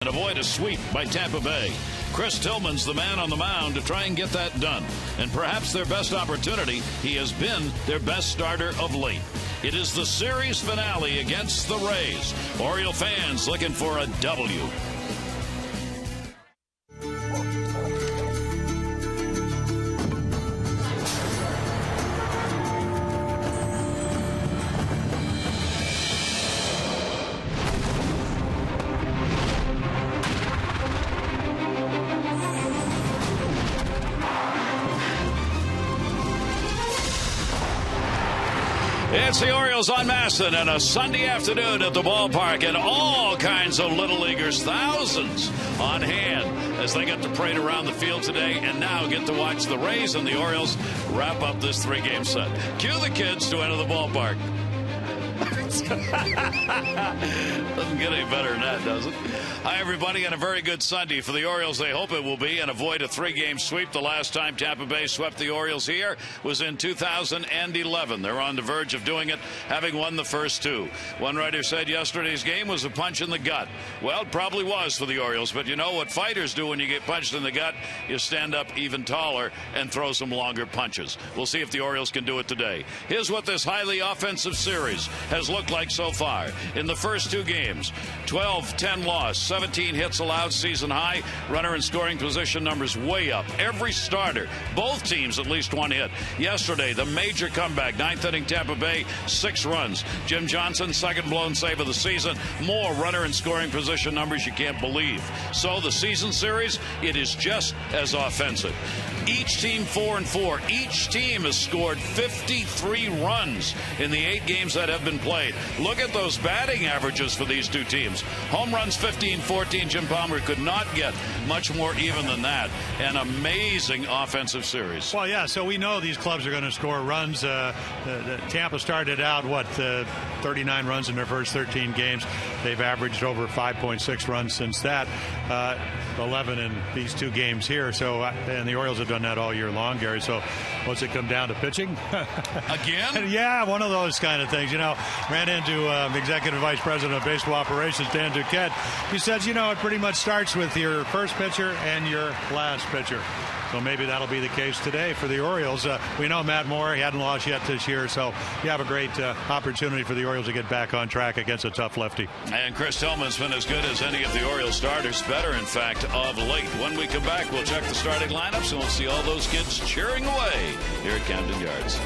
and avoid a sweep by Tampa Bay. Chris Tillman's the man on the mound to try and get that done. And perhaps their best opportunity, he has been their best starter of late. It is the series finale against the Rays. Oriole fans looking for a W. It's the Orioles on Masson and a Sunday afternoon at the ballpark, and all kinds of Little Leaguers, thousands on hand as they get to parade around the field today and now get to watch the Rays and the Orioles wrap up this three-game set. Cue the kids to enter the ballpark. Doesn't get any better than that, does it? Hi, everybody, and a very good Sunday for the Orioles. They hope it will be, and avoid a three-game sweep. The last time Tampa Bay swept the Orioles here was in 2011. They're on the verge of doing it, having won the first two. One writer said yesterday's game was a punch in the gut. Well, it probably was for the Orioles, but you know what fighters do when you get punched in the gut? You stand up even taller and throw some longer punches. We'll see if the Orioles can do it today. Here's what this highly offensive series has looked like so far. In the first two games, 12-10 loss, 17 hits allowed, season high. Runner in scoring position numbers way up. Every starter, both teams at least one hit. Yesterday, the major comeback, ninth inning Tampa Bay, 6 runs. Jim Johnson, second blown save of the season. More runner in scoring position numbers you can't believe. So the season series, it is just as offensive. Each team 4-4. Each team has scored 53 runs in the 8 games that have been played. Look at those batting averages for these two teams. Home runs 15-14. Jim Palmer could not get much more even than that. An amazing offensive series. Well, yeah, so we know these clubs are going to score runs. Tampa started out, 39 runs in their first 13 games. They've averaged over 5.6 runs since that. 11 in these 2 games here. So, and the Orioles have done that all year long, Gary. So, what's it come down to, pitching? Again? Yeah, one of those kind of things. You know, ran into Executive Vice President of Baseball Operations, Dan Duquette. He says, you know, it pretty much starts with your first pitcher and your last pitcher. So maybe that'll be the case today for the Orioles. We know Matt Moore, he hadn't lost yet this year, so you have a great opportunity for the Orioles to get back on track against a tough lefty. And Chris Tillman's been as good as any of the Orioles starters, better, in fact, of late. When we come back, we'll check the starting lineups, and we'll see all those kids cheering away here at Camden Yards.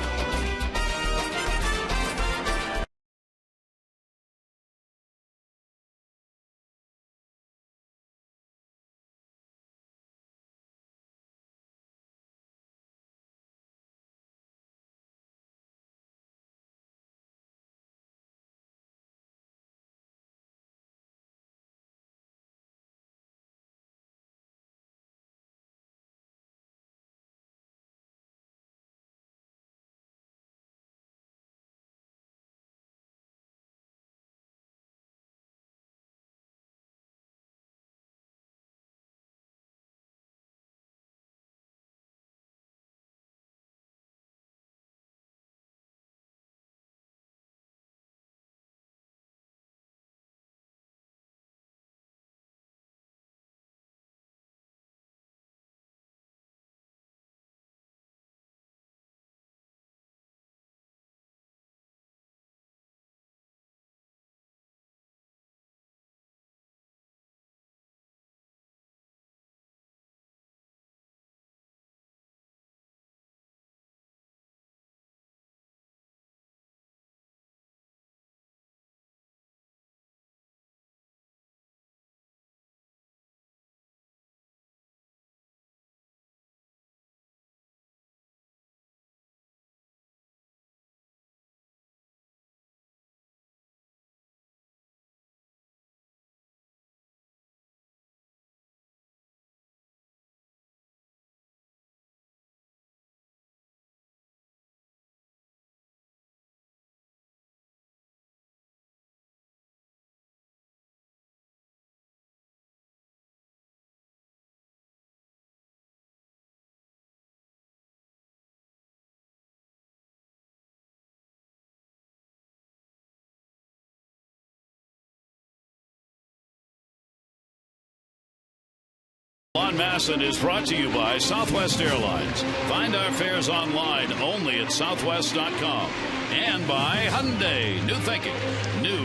On Masson is brought to you by Southwest Airlines. Find our fares online only at southwest.com. And by Hyundai. New thinking, new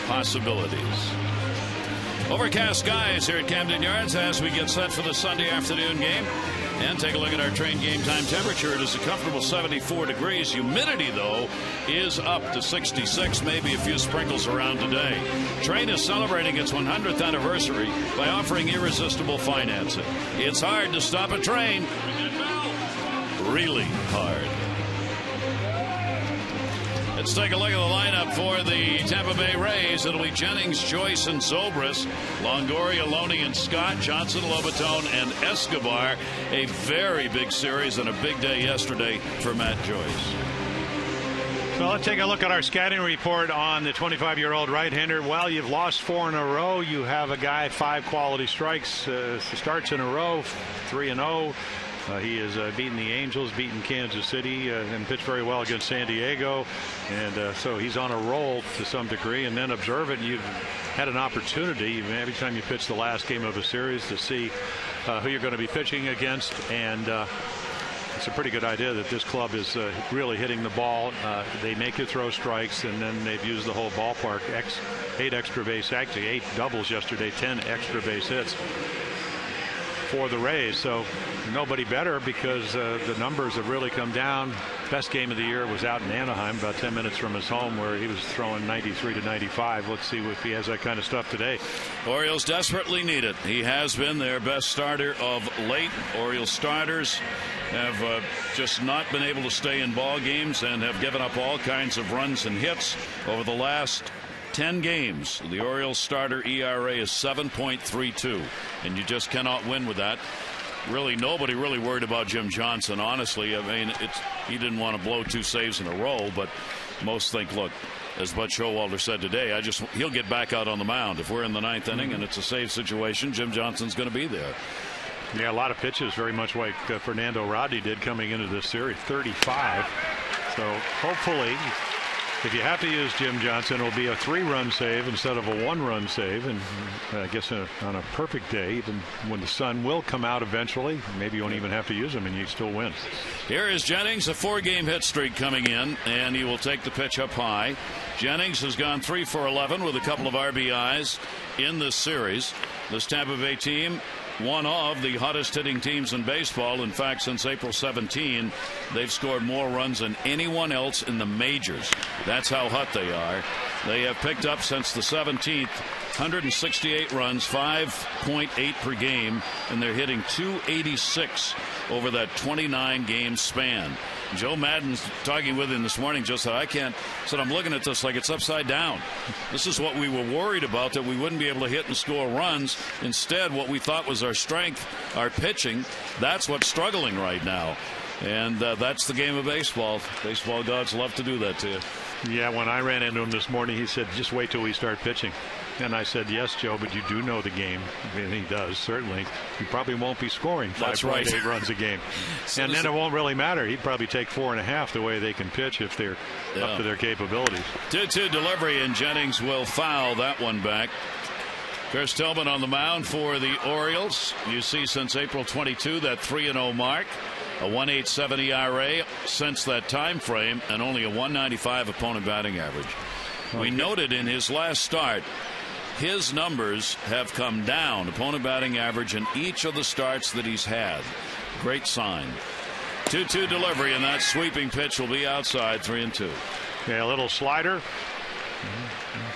possibilities. Overcast skies here at Camden Yards as we get set for the Sunday afternoon game. And take a look at our train game time temperature. It is a comfortable 74 degrees. Humidity, though, is up to 66. Maybe a few sprinkles around today. Train is celebrating its 100th anniversary by offering irresistible financing. It's hard to stop a train. Really hard. Let's take a look at the lineup for the Tampa Bay Rays. It'll be Jennings, Joyce, and Zobrist, Longoria, Loney, and Scott, Johnson, Lobaton, and Escobar. A very big series and a big day yesterday for Matt Joyce. So let's take a look at our scouting report on the 25-year-old right-hander. Well, you've lost 4 in a row. You have a guy 5 quality strikes, starts in a row, 3-0. He has beaten the Angels, beaten Kansas City, and pitched very well against San Diego. And so he's on a roll to some degree. And then observe it. You've had an opportunity every time you pitch the last game of a series to see who you're going to be pitching against. And it's a pretty good idea that this club is really hitting the ball. They make you throw strikes, and then they've used the whole ballpark. 8 extra base, actually 8 doubles yesterday, 10 extra base hits for the Rays. So nobody better, because the numbers have really come down. Best game of the year was out in Anaheim, about 10 minutes from his home, where he was throwing 93 to 95. Let's see if he has that kind of stuff today. Orioles desperately need it. He has been their best starter of late. Orioles starters have just not been able to stay in ball games and have given up all kinds of runs and hits over the last 10 games. The Orioles starter ERA is 7.32, and you just cannot win with that. Really, nobody really worried about Jim Johnson, honestly. I mean, he didn't want to blow 2 saves in a row, but most think, look, as Bud Showalter said today, he'll get back out on the mound. If we're in the 9th inning and it's a save situation, Jim Johnson's going to be there. Yeah, a lot of pitches, very much like Fernando Rodney did coming into this series, 35. So hopefully, if you have to use Jim Johnson, it'll be a 3-run save instead of a 1-run save. And I guess on a perfect day, even when the sun will come out eventually, maybe you won't even have to use him and you still win. Here is Jennings, a 4-game hit streak coming in, and he will take the pitch up high. Jennings has gone 3 for 11 with a couple of RBIs in this series. This Tampa Bay team, one of the hottest hitting teams in baseball. In fact, since April 17, they've scored more runs than anyone else in the majors. That's how hot they are. They have picked up since the 17th 168 runs, 5.8 per game, and they're hitting .286 over that 29-game span. Joe Madden's talking with him this morning. Just said I'm looking at this like it's upside down. This is what we were worried about, that we wouldn't be able to hit and score runs. Instead, what we thought was our strength, our pitching, that's what's struggling right now. And that's the game of baseball. Baseball gods love to do that to you. Yeah, when I ran into him this morning, he said, just wait till we start pitching. And I said, yes, Joe, but you do know the game. And he does, certainly. You probably won't be scoring 5.8 runs a game. So and then it won't really matter. He'd probably take 4.5 the way they can pitch if they're up to their capabilities. 2-2 delivery, and Jennings will foul that one back. Chris Tillman on the mound for the Orioles. You see, since April 22, that 3-0 mark. A 1.87 ERA since that time frame, and only a 195 opponent batting average. We noted in his last start, his numbers have come down, opponent batting average, in each of the starts that he's had. Great sign. 2-2 delivery, and that sweeping pitch will be outside, 3-2. Yeah, a little slider.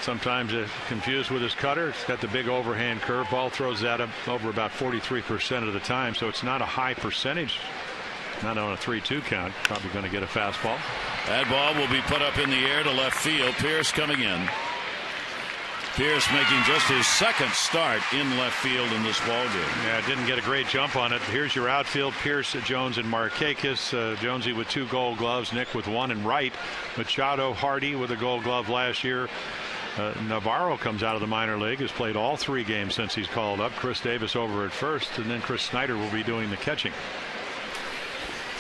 Sometimes confused with his cutter. It's got the big overhand curveball, throws that up over about 43% of the time, so it's not a high percentage. Not on a 3-2 count. Probably going to get a fastball. That ball will be put up in the air to left field. Pierce coming in. Pierce making just his second start in left field in this ball game. Yeah, didn't get a great jump on it. Here's your outfield: Pierce, Jones, and Markakis. Jonesy with 2 Gold Gloves. Nick with 1 in right. Machado, Hardy with a Gold Glove last year. Navarro comes out of the minor league, has played all 3 games since he's called up. Chris Davis over at first, and then Chris Snyder will be doing the catching.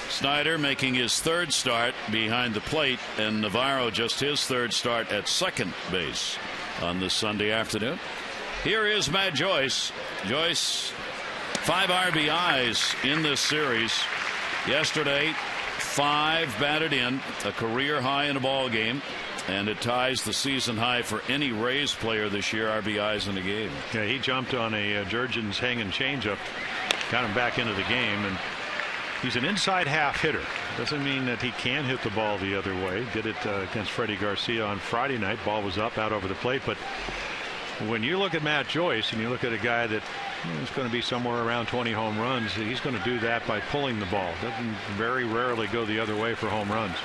Snyder making his 3rd start behind the plate, and Navarro just his 3rd start at second base on this Sunday afternoon. Here is Matt Joyce. Joyce 5 RBIs in this series. Yesterday, 5 batted in, a career high in a ball game, and it ties the season high for any Rays player this year, RBIs in a game. Yeah, he jumped on a Jurgen's hanging changeup, got him back into the game, and he's an inside half hitter. Doesn't mean that he can hit the ball the other way. Did it against Freddie Garcia on Friday night. Ball was up out over the plate, but when you look at Matt Joyce and you look at a guy that is going to be somewhere around 20 home runs, he's going to do that by pulling the ball. Doesn't very rarely go the other way for home runs.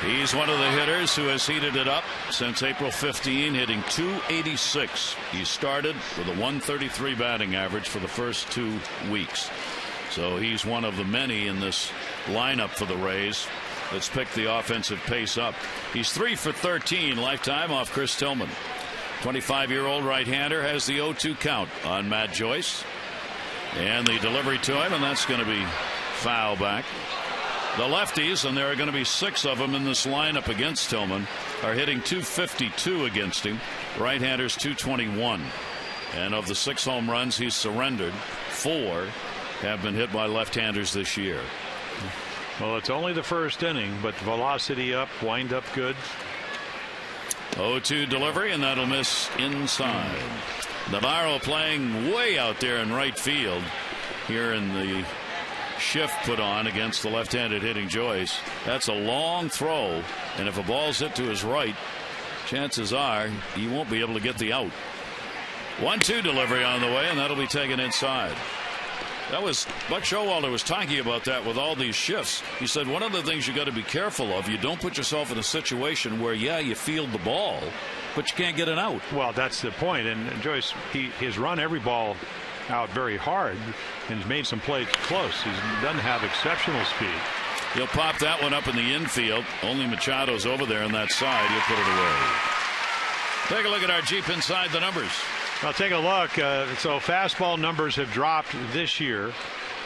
He's one of the hitters who has heated it up since April 15, hitting .286. He started with a .133 batting average for the first 2 weeks. So he's one of the many in this lineup for the Rays that's picked the offensive pace up. He's 3 for 13 lifetime off Chris Tillman. 25-year-old right-hander has the 0-2 count on Matt Joyce. And the delivery to him, and that's going to be foul back. The lefties, and there are going to be 6 of them in this lineup against Tillman, are hitting .252 against him. Right-handers .221. And of the 6 home runs he's surrendered, 4 have been hit by left-handers this year. Well, it's only the first inning, but velocity up, wind up good. 0-2 delivery, and that'll miss inside. Navarro playing way out there in right field here in the shift put on against the left-handed hitting Joyce. That's a long throw, and if a ball's hit to his right, chances are he won't be able to get the out. 1-2 delivery on the way, and that'll be taken inside. That was Buck Showalter was talking about that with all these shifts. He said one of the things you got to be careful of, you don't put yourself in a situation where, yeah, you field the ball, but you can't get it out. Well, that's the point. And Joyce, he's run every ball out very hard and he's made some plays close. He doesn't have exceptional speed. He'll pop that one up in the infield. Only Machado's over there on that side. He'll put it away. Take a look at our Jeep Inside the Numbers. I'll take a look. So fastball numbers have dropped this year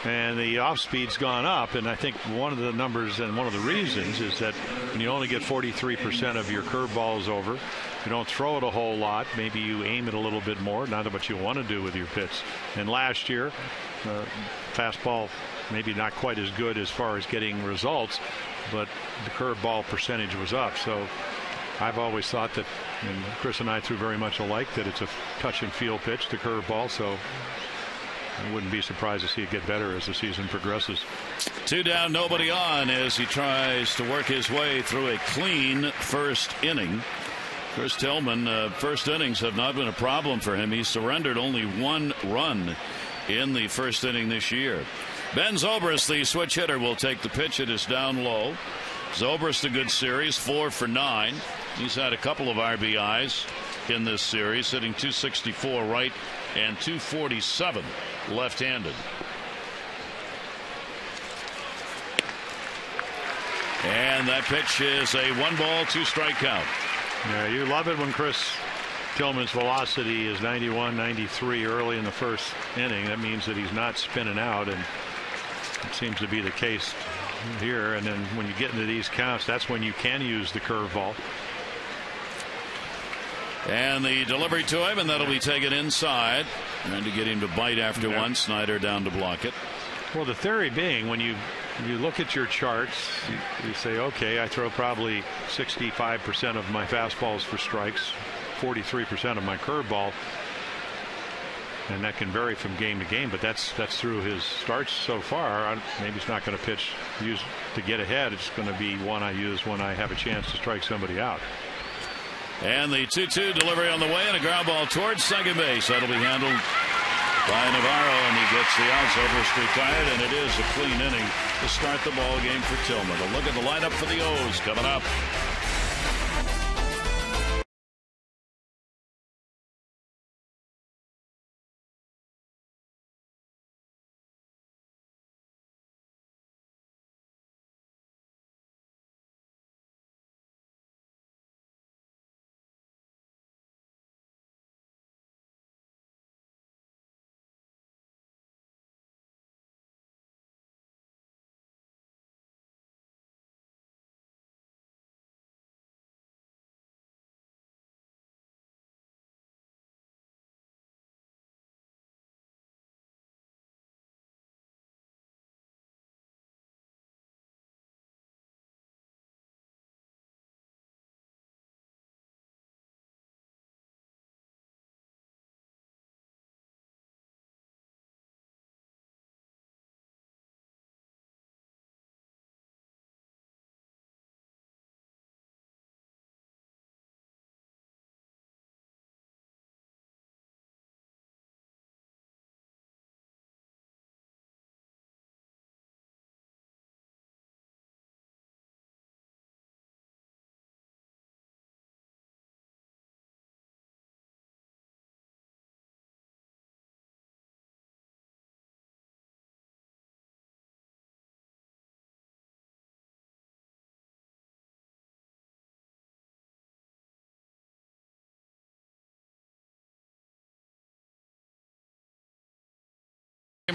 and the off speed's gone up, and I think one of the numbers and one of the reasons is that when you only get 43% of your curveballs over, you don't throw it a whole lot. Maybe you aim it a little bit more, not what you want to do with your pitch. And last year fastball maybe not quite as good as far as getting results, but the curveball percentage was up. So I've always thought that, and Chris and I threw very much alike, that it's a touch and feel pitch, the curveball. So I wouldn't be surprised to see it get better as the season progresses. 2 down, nobody on as he tries to work his way through a clean first inning. Chris Tillman, first innings have not been a problem for him. He surrendered only 1 run in the first inning this year. Ben Zobrist, the switch hitter, will take the pitch. It is down low. Zobrist, a good series, 4 for 9. He's had a couple of RBIs in this series, hitting .264 right and .247 left-handed. And that pitch is a 1-ball, 2-strike count. Yeah, you love it when Chris Tillman's velocity is 91, 93 early in the first inning. That means that he's not spinning out, and it seems to be the case here. And then when you get into these counts, that's when you can use the curveball. And the delivery to him, and that'll be taken inside. Trying to get him to bite after one. Snyder down to block it. Well, the theory being, when you look at your charts, you say, okay, I throw probably 65% of my fastballs for strikes, 43% of my curveball, and that can vary from game to game, but that's through his starts so far. Maybe he's not going to use to get ahead. It's going to be one I use when I have a chance to strike somebody out. And the 2-2 delivery on the way, and a ground ball towards second base. That'll be handled by Navarro, and he gets the out. Zobrist retired, and it is a clean inning to start the ball game for Tillman. A look at the lineup for the O's coming up.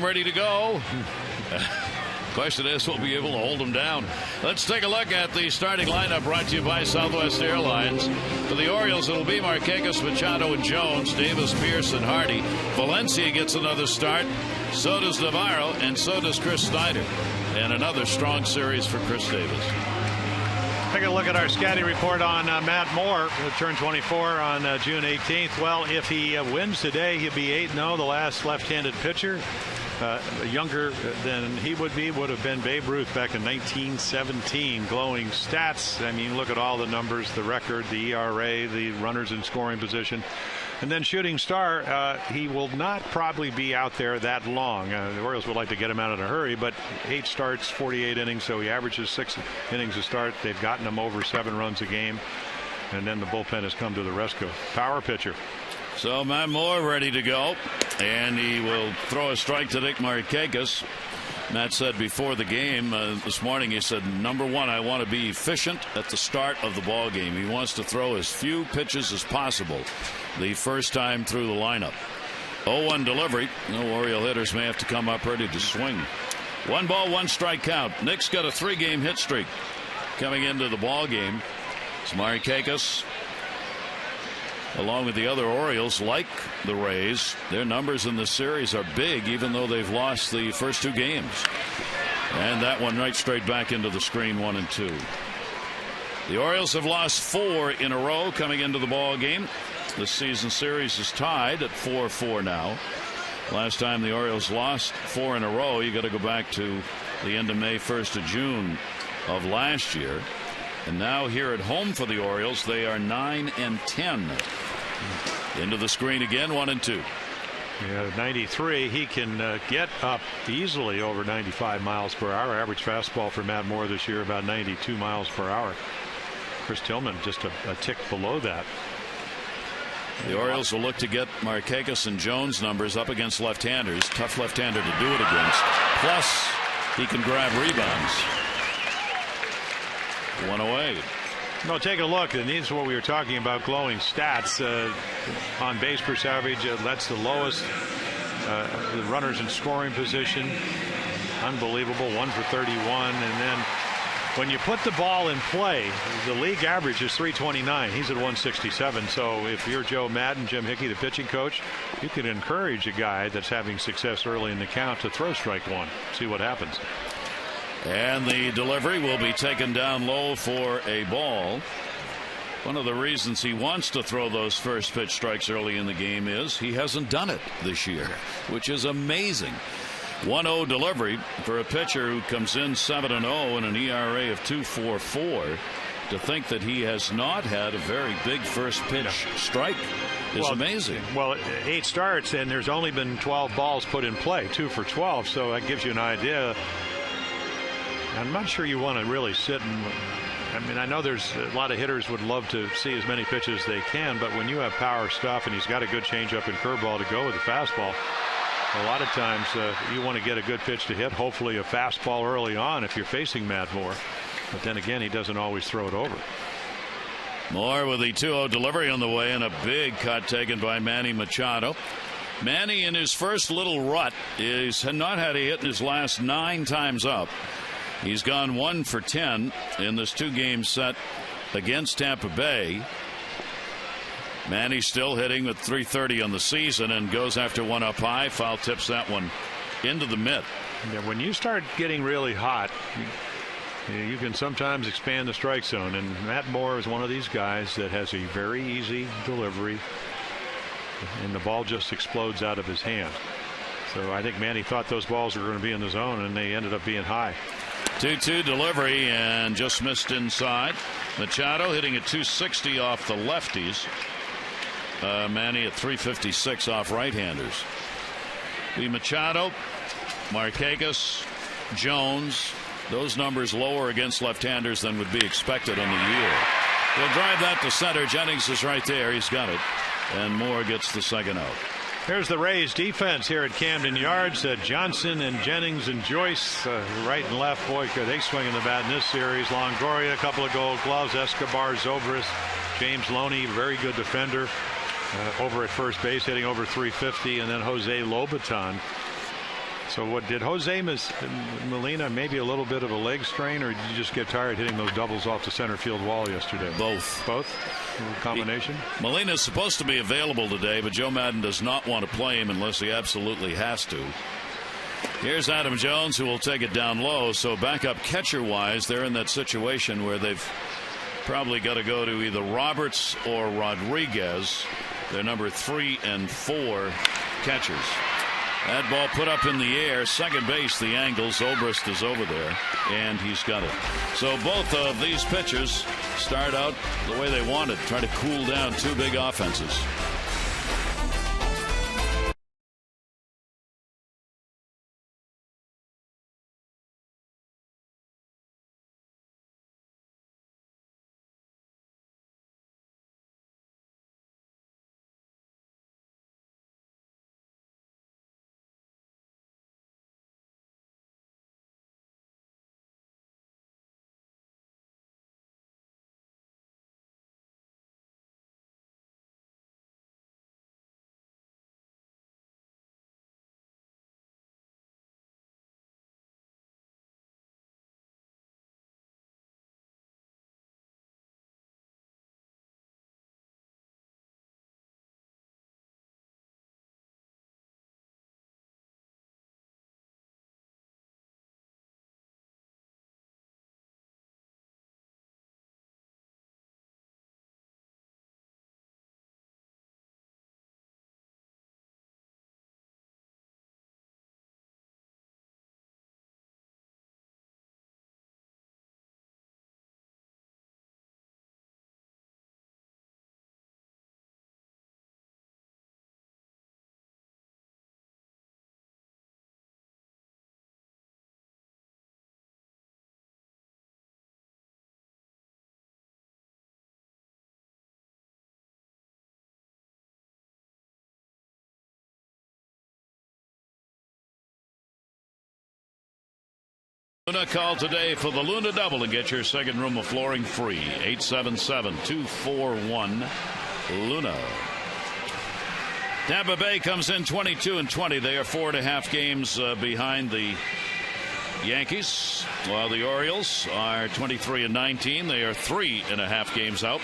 ready to go. Question is, we'll be able to hold them down. Let's take a look at the starting lineup brought to you by Southwest Airlines. For the Orioles, it'll be Markakis, Machado, and Jones, Davis, Pierce, and Hardy. Valencia gets another start. So does Navarro, and so does Chris Snyder. And another strong series for Chris Davis. Take a look at our scouting report on Matt Moore, who turned 24 on June 18th. Well, if he wins today, he'll be 8-0, the last left-handed pitcher. Younger than he would have been Babe Ruth back in 1917. Glowing stats. I mean, look at all the numbers, the record, the ERA, the runners in scoring position. And then shooting star, he will not probably be out there that long. The Orioles would like to get him out in a hurry, but 8 starts, 48 innings, so he averages 6 innings a start. They've gotten him over 7 runs a game. And then the bullpen has come to the rescue. Power pitcher. So Matt Moore ready to go, and he will throw a strike to Nick Markakis. Matt said before the game this morning, he said, number one, I want to be efficient at the start of the ball game. He wants to throw as few pitches as possible the first time through the lineup. 0-1 delivery. No Oriole hitters may have to come up ready to swing. 1 ball, 1 strike count. Nick's got a 3-game hit streak coming into the ball game. It's Markakis, along with the other Orioles, like the Rays, their numbers in this series are big, even though they've lost the first 2 games. And that one right straight back into the screen, 1-2. The Orioles have lost 4 in a row coming into the ball game. This season series is tied at 4-4 now. Last time the Orioles lost 4 in a row, you got to go back to the end of May, 1st of June of last year. And now here at home for the Orioles, they are 9-10. Into the screen again, 1-2. Yeah, 93. He can get up easily over 95 miles per hour. Average fastball for Matt Moore this year about 92 miles per hour. Chris Tillman just a tick below that. The Orioles will look to get Markakis and Jones numbers up against left-handers. Tough left-hander to do it against. Plus, he can grab rebounds. 1 away. No, take a look, and these are what we were talking about, glowing stats. On base per average, that's the lowest. The runners in scoring position, unbelievable, 1 for 31. And then when you put the ball in play, the league average is 329. He's at 167. So if you're Joe Madden, Jim Hickey, the pitching coach, you can encourage a guy that's having success early in the count to throw strike 1. See what happens. And the delivery will be taken down low for a ball. One of the reasons he wants to throw those first pitch strikes early in the game is he hasn't done it this year, which is amazing. 1-0 delivery for a pitcher who comes in 7-0 and an ERA of 2.44. To think that he has not had a very big first pitch strike is amazing. Well, 8 starts, and there's only been 12 balls put in play, 2 for 12. So that gives you an idea. I'm not sure you want to really sit and, I mean, I know there's a lot of hitters would love to see as many pitches as they can, but when you have power stuff and he's got a good changeup and curveball to go with the fastball, a lot of times you want to get a good pitch to hit, hopefully a fastball early on if you're facing Matt Moore. But then again, he doesn't always throw it over. Moore with the 2-0 delivery on the way, and a big cut taken by Manny Machado. Manny in his first little rut is not had a hit in his last 9 times up. He's gone 1 for 10 in this 2-game set against Tampa Bay. Manny still hitting with .330 on the season and goes after one up high. Foul tips that one into the mitt. Yeah, when you start getting really hot, you can sometimes expand the strike zone, and Matt Moore is one of these guys that has a very easy delivery, and the ball just explodes out of his hand. So I think Manny thought those balls were going to be in the zone, and they ended up being high. 2-2 delivery and just missed inside. Machado hitting at 260 off the lefties. Manny at 356 off right-handers. The Machado, Markakis, Jones, those numbers lower against left-handers than would be expected on the year. He'll drive that to center. Jennings is right there. He's got it. And Moore gets the second out. Here's the Rays defense here at Camden Yards. Johnson and Jennings and Joyce, right and left. Boy, they swing in the bat in this series. Longoria, a couple of gold gloves. Escobar, Zobrist, James Loney, very good defender. Over at first base, hitting over 350. And then Jose Lobaton. So what did Jose Molina maybe a little bit of a leg strain, or did you just get tired hitting those doubles off the center field wall yesterday? Both. Combination. Molina's supposed to be available today, but Joe Madden does not want to play him unless he absolutely has to. Here's Adam Jones, who will take it down low. So backup catcher wise, they're in that situation where they've probably got to go to either Roberts or Rodriguez. They're number 3 and 4 catchers. That ball put up in the air, second base, the angle. Zobrist is over there, and he's got it. So both of these pitchers start out the way they wanted, try to cool down two big offenses. Luna called today for the Luna Double and get your second room of flooring free. 877-241-LUNA. Tampa Bay comes in 22-20. They are 4.5 games behind the Yankees, while the Orioles are 23-19. They are 3.5 games out.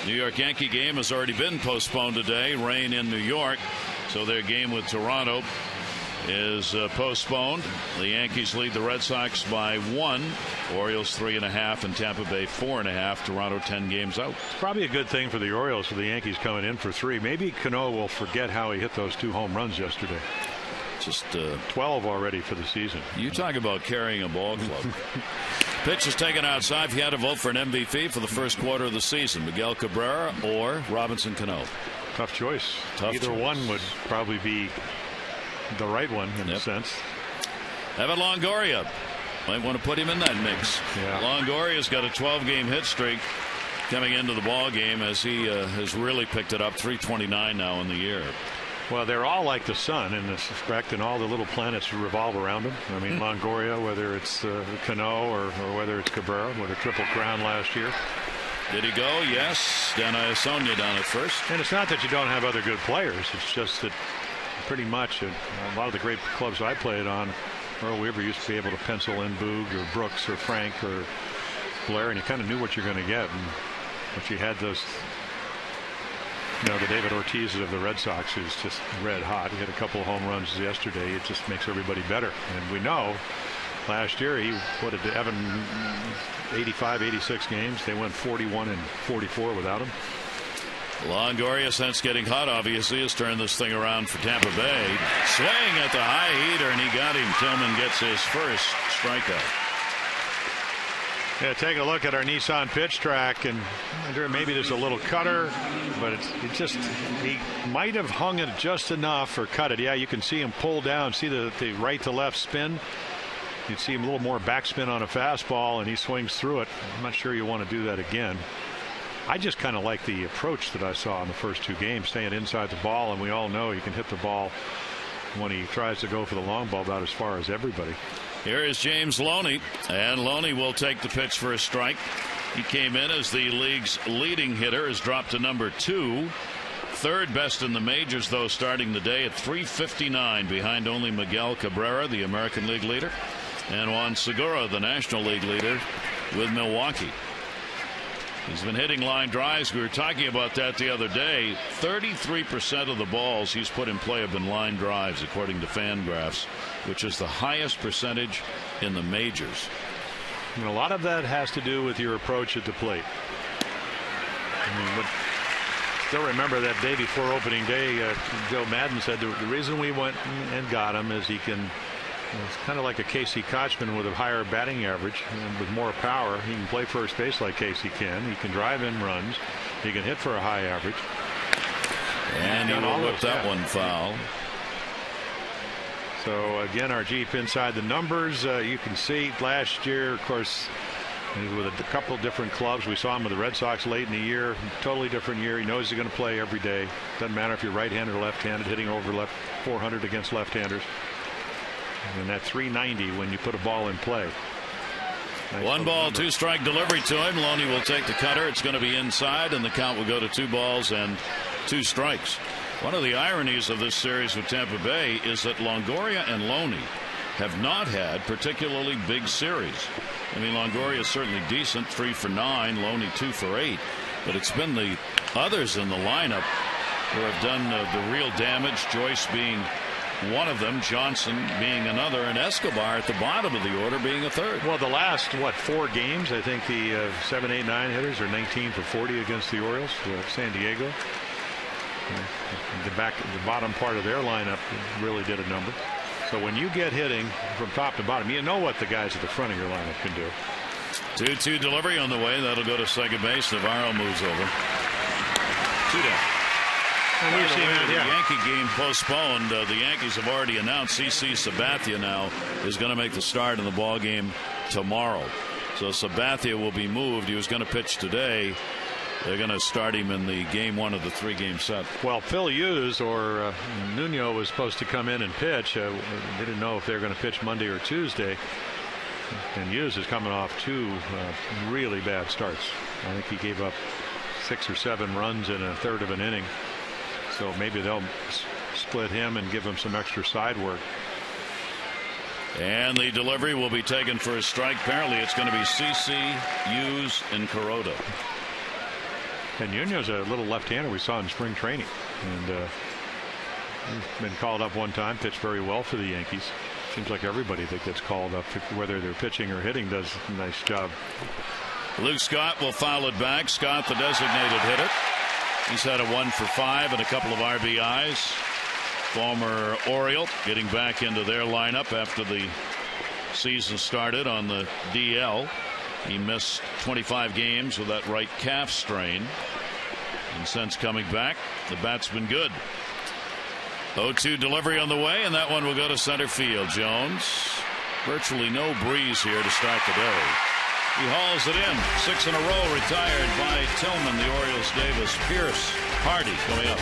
New York Yankee game has already been postponed today. Rain in New York, so their game with Toronto is postponed. The Yankees lead the Red Sox by 1. Orioles 3.5 and Tampa Bay 4.5. Toronto 10 games out. It's probably a good thing for the Orioles for the Yankees coming in for 3. Maybe Cano will forget how he hit those 2 home runs yesterday. Just 12 already for the season. You talk about carrying a ball club. Pitch is taken outside. If you had to vote for an MVP for the first quarter of the season, Miguel Cabrera or Robinson Cano? Tough choice. Either choice. One would probably be the right one in a sense. Evan Longoria, might want to put him in that mix. Yeah. Longoria's got a 12-game hit streak coming into the ball game as he has really picked it up. 329 now in the year. Well, they're all like the sun in this respect, and all the little planets revolve around him. I mean, Longoria, whether it's Cano or whether it's Cabrera with a triple crown last year. Did he go? Yes. Dan Iasonia down at first. And it's not that you don't have other good players. It's just that pretty much a lot of the great clubs I played on, Earl Weaver used to be able to pencil in Boog or Brooks or Frank or Blair, and you kind of knew what you're going to get. But you had those, the David Ortiz of the Red Sox, who's just red hot. He had a couple of home runs yesterday. It just makes everybody better. And we know last year what did Evan 85, 86 games. They went 41 and 44 without him. Longoria, since getting hot, obviously, has turned this thing around for Tampa Bay. Swing at the high heater, and he got him. Tillman gets his first strikeout. Yeah, take a look at our Nissan pitch track, and maybe there's a little cutter, but he might have hung it just enough or cut it. Yeah, you can see him pull down, see the right to left spin. You'd see him a little more backspin on a fastball, and he swings through it. I'm not sure you want to do that again. I just kind of like the approach that I saw in the first 2 games, staying inside the ball, and we all know he can hit the ball when he tries to go for the long ball about as far as everybody. Here is James Loney, and Loney will take the pitch for a strike. He came in as the league's leading hitter, has dropped to number 2. third best in the majors, though, starting the day at .359, behind only Miguel Cabrera, the American League leader, and Juan Segura, the National League leader with Milwaukee. He's been hitting line drives. We were talking about that the other day. 33% of the balls he's put in play have been line drives, according to Fangraphs, which is the highest percentage in the majors. And a lot of that has to do with your approach at the plate. I mean, still remember that day before opening day, Joe Madden said the reason we went and got him is he can. It's kind of like a Casey Kochman with a higher batting average and with more power. He can play first base like Casey can. He can drive in runs. He can hit for a high average. And he will whip that one foul. So again, our Jeep inside the numbers. You can see last year, of course, with a couple of different clubs. We saw him with the Red Sox late in the year. Totally different year. He knows he's going to play every day. Doesn't matter if you're right-handed or left-handed, hitting over 400 against left-handers. And that 390 when you put a ball in play. Nice 1 2 strike delivery to him. Loney will take the cutter. It's going to be inside, and the count will go to 2 balls and 2 strikes. One of the ironies of this series with Tampa Bay is that Longoria and Loney have not had particularly big series. I mean, Longoria is certainly decent, 3 for 9, Loney 2 for 8, but it's been the others in the lineup who have done the real damage. Joyce being one of them, Johnson being another, and Escobar at the bottom of the order being a third. Well, the last 4 games, I think the 7, 8, 9 hitters are 19 for 40 against the Orioles, San Diego. The bottom part of their lineup really did a number. So when you get hitting from top to bottom, you know what the guys at the front of your lineup can do. 2-2 delivery on the way. That'll go to second base. Navarro moves over. 2 down. And we've seen the Yankee game postponed. The Yankees have already announced CC Sabathia now is going to make the start in the ball game tomorrow. So Sabathia will be moved. He was going to pitch today. They're going to start him in the game 1 of the 3-game set. Well, Phil Hughes or Nuno was supposed to come in and pitch. They didn't know if they were going to pitch Monday or Tuesday. And Hughes is coming off 2 really bad starts. I think he gave up 6 or 7 runs in a third of an inning. So maybe they'll split him and give him some extra side work. And the delivery will be taken for a strike. Apparently it's going to be CC, Hughes, and Kuroda. And Nuno's a little left-hander we saw in spring training. And he's been called up one time, pitched very well for the Yankees. Seems like everybody that gets called up, whether they're pitching or hitting, does a nice job. Luke Scott will foul it back. Scott, the designated hitter. He's had a 1 for 5 and a couple of RBIs. Former Oriole getting back into their lineup after the season started on the DL. He missed 25 games with that right calf strain. And since coming back, the bat's been good. 0-2 delivery on the way, and that one will go to center field. Jones, virtually no breeze here to start the day. He hauls it in. 6 in a row retired by Tillman, the Orioles. Davis, Pierce, Hardy coming up.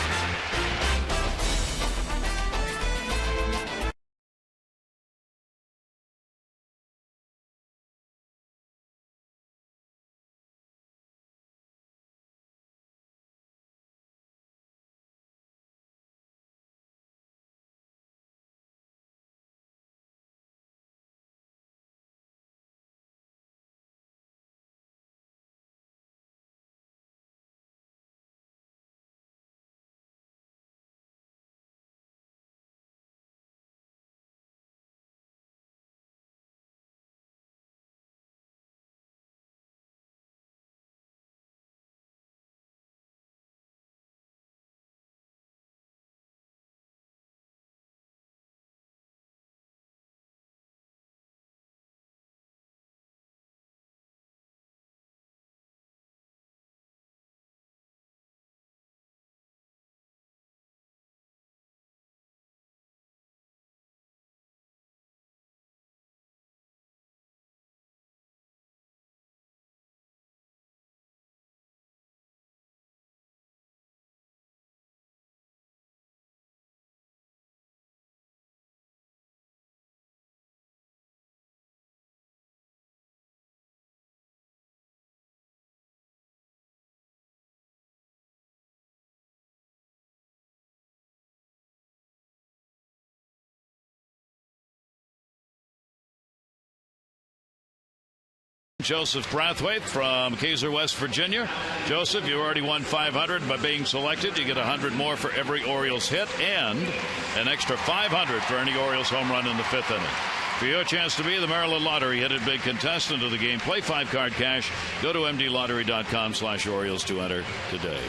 Joseph Brathwaite from Kaiser, West Virginia. Joseph, you already won $500 by being selected. You get $100 more for every Orioles hit and an extra $500 for any Orioles home run in the 5th inning. For your chance to be the Maryland Lottery hit big contestant of the game, play 5-card cash. Go to mdlottery.com/Orioles to enter today.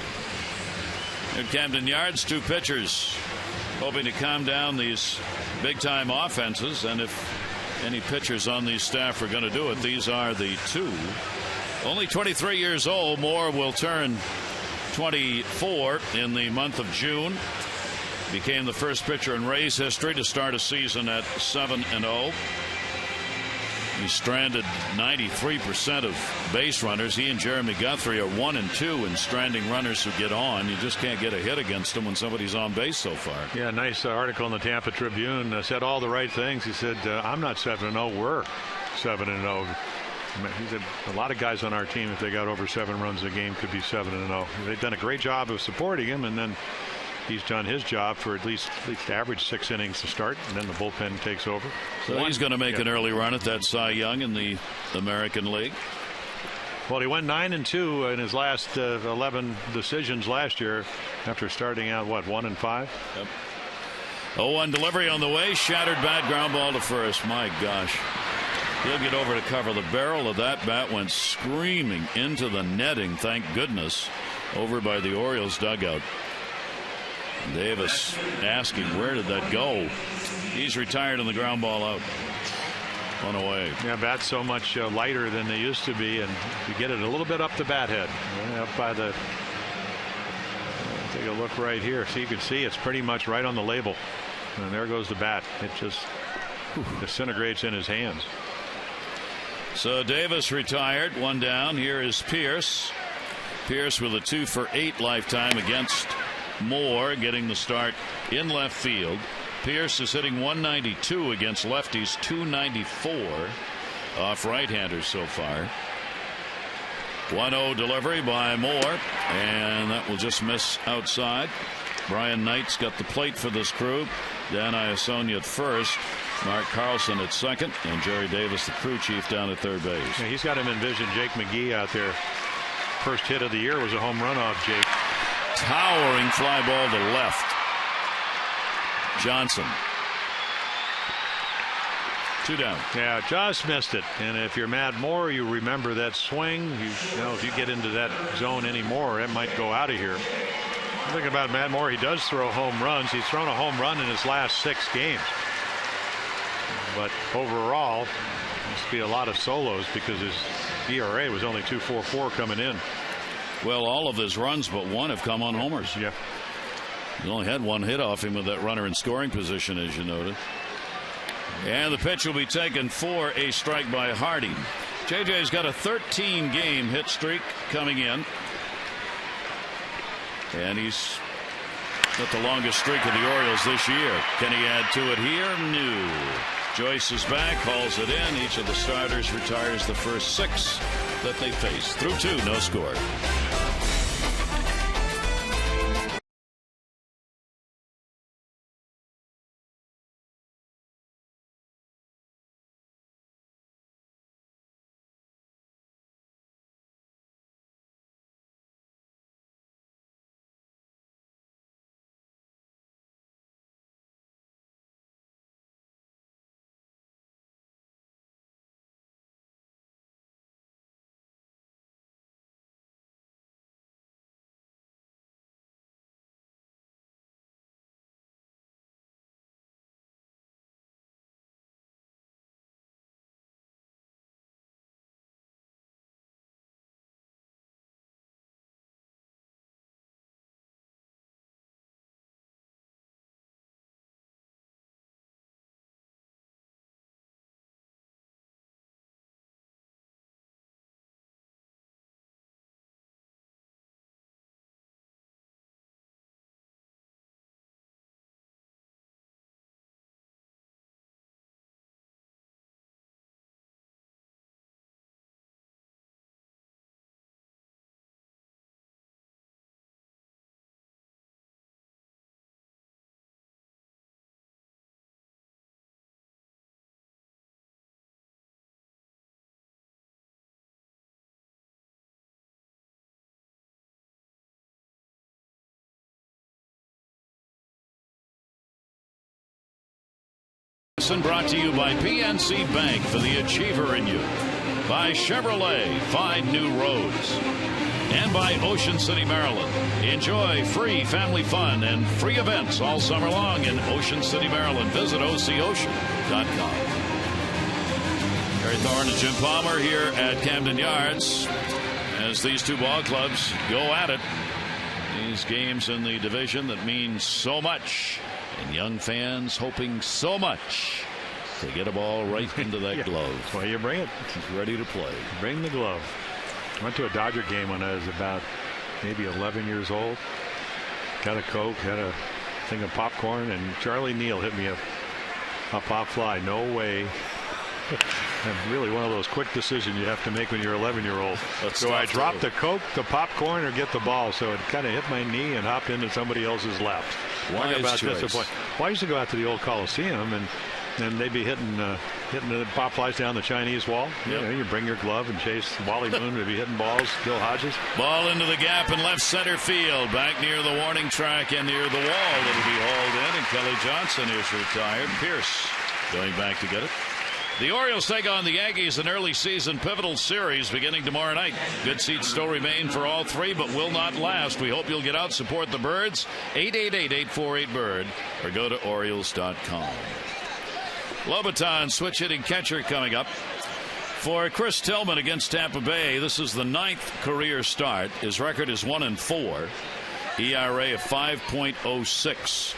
At Camden Yards, 2 pitchers hoping to calm down these big-time offenses, and if any pitchers on these staff are going to do it, these are the 2. Only 23 years old. Moore will turn 24 in the month of June. Became the first pitcher in Rays history to start a season at 7-0. He stranded 93% of base runners. He and Jeremy Guthrie are 1-2 in stranding runners who get on. You just can't get a hit against them when somebody's on base so far. Yeah, nice article in the Tampa Tribune. Said all the right things. He said, I'm not 7-0. We're 7-0. He said a lot of guys on our team, if they got over 7 runs a game, could be 7-0. They've done a great job of supporting him, and then he's done his job for at least average 6 innings to start, and then the bullpen takes over. So he's going to make an early run at that Cy Young in the American League. Well, he went 9-2 in his last 11 decisions last year after starting out, 1-5? Yep. 0-1 delivery on the way. Shattered bat, ground ball to first. My gosh. He'll get over to cover. The barrel of that bat went screaming into the netting, thank goodness, over by the Orioles dugout. Davis asking, where did that go? He's retired on the ground ball out. One away. Yeah, bat's so much lighter than they used to be, and you get it a little bit up the bat head. Up by the. Take a look right here. So you can see it's pretty much right on the label. And there goes the bat. It just disintegrates in his hands. So Davis retired. 1 down. Here is Pierce. Pierce with a 2 for 8 lifetime against Moore, getting the start in left field. Pierce is hitting 192 against lefties, 294 off right-handers so far. 1-0 delivery by Moore, and that will just miss outside. Brian Knight's got the plate for this crew. Dan Iasonia at first, Mark Carlson at second, and Jerry Davis, the crew chief, down at third base. Yeah, he's got him envision Jake McGee out there. First hit of the year was a home run off Jake. Towering fly ball to left. Johnson. 2 down. Yeah, just missed it. And if you're Matt Moore, you remember that swing. You know, if you get into that zone anymore, it might go out of here. Think about Matt Moore. He does throw home runs. He's thrown a home run in his last 6 games. But overall, must be a lot of solos because his ERA was only 2.44 coming in. Well, all of his runs but one have come on homers. Yeah. He only had 1 hit off him with that runner in scoring position, as you noted. And the pitch will be taken for a strike by Hardy. JJ's got a 13-game hit streak coming in. And he's got the longest streak of the Orioles this year. Can he add to it here? No. Joyce is back, hauls it in. Each of the starters retires the first 6 that they face. Through 2, no score. lesson brought to you by PNC Bank for the achiever in you, by Chevrolet, find new roads, and by Ocean City, Maryland. Enjoy free family fun and free events all summer long in Ocean City, Maryland. Visit OCOcean.com. Gary Thorne and Jim Palmer here at Camden Yards as these two ball clubs go at it. These games in the division that mean so much, and young fans hoping so much to get a ball right into that glove. That's why you bring it. He's ready to play. Bring the glove. I went to a Dodger game when I was about maybe 11 years old. Got a Coke, had a thing of popcorn, and Charlie Neal hit me a pop fly. No way. And really one of those quick decisions you have to make when you're 11-year-old. So I dropped the Coke, the popcorn, or get the ball. So it kind of hit my knee and hopped into somebody else's lap. Wise choice. Well, I used to go out to the old Coliseum, and they'd be hitting the pop flies down the Chinese wall. Yep. You bring your glove and chase. Wally Moon would be hitting balls. Bill Hodges. Ball into the gap in left center field. Back near the warning track and near the wall. It'll be hauled in, and Kelly Johnson is retired. Pierce going back to get it. The Orioles take on the Yankees in early season pivotal series beginning tomorrow night. Good seats still remain for all three, but will not last. We hope you'll get out, support the Birds. 888-848-BIRD or go to Orioles.com. Lobaton, switch hitting catcher, coming up. For Chris Tillman against Tampa Bay, this is the 9th career start. His record is 1-4. ERA of 5.06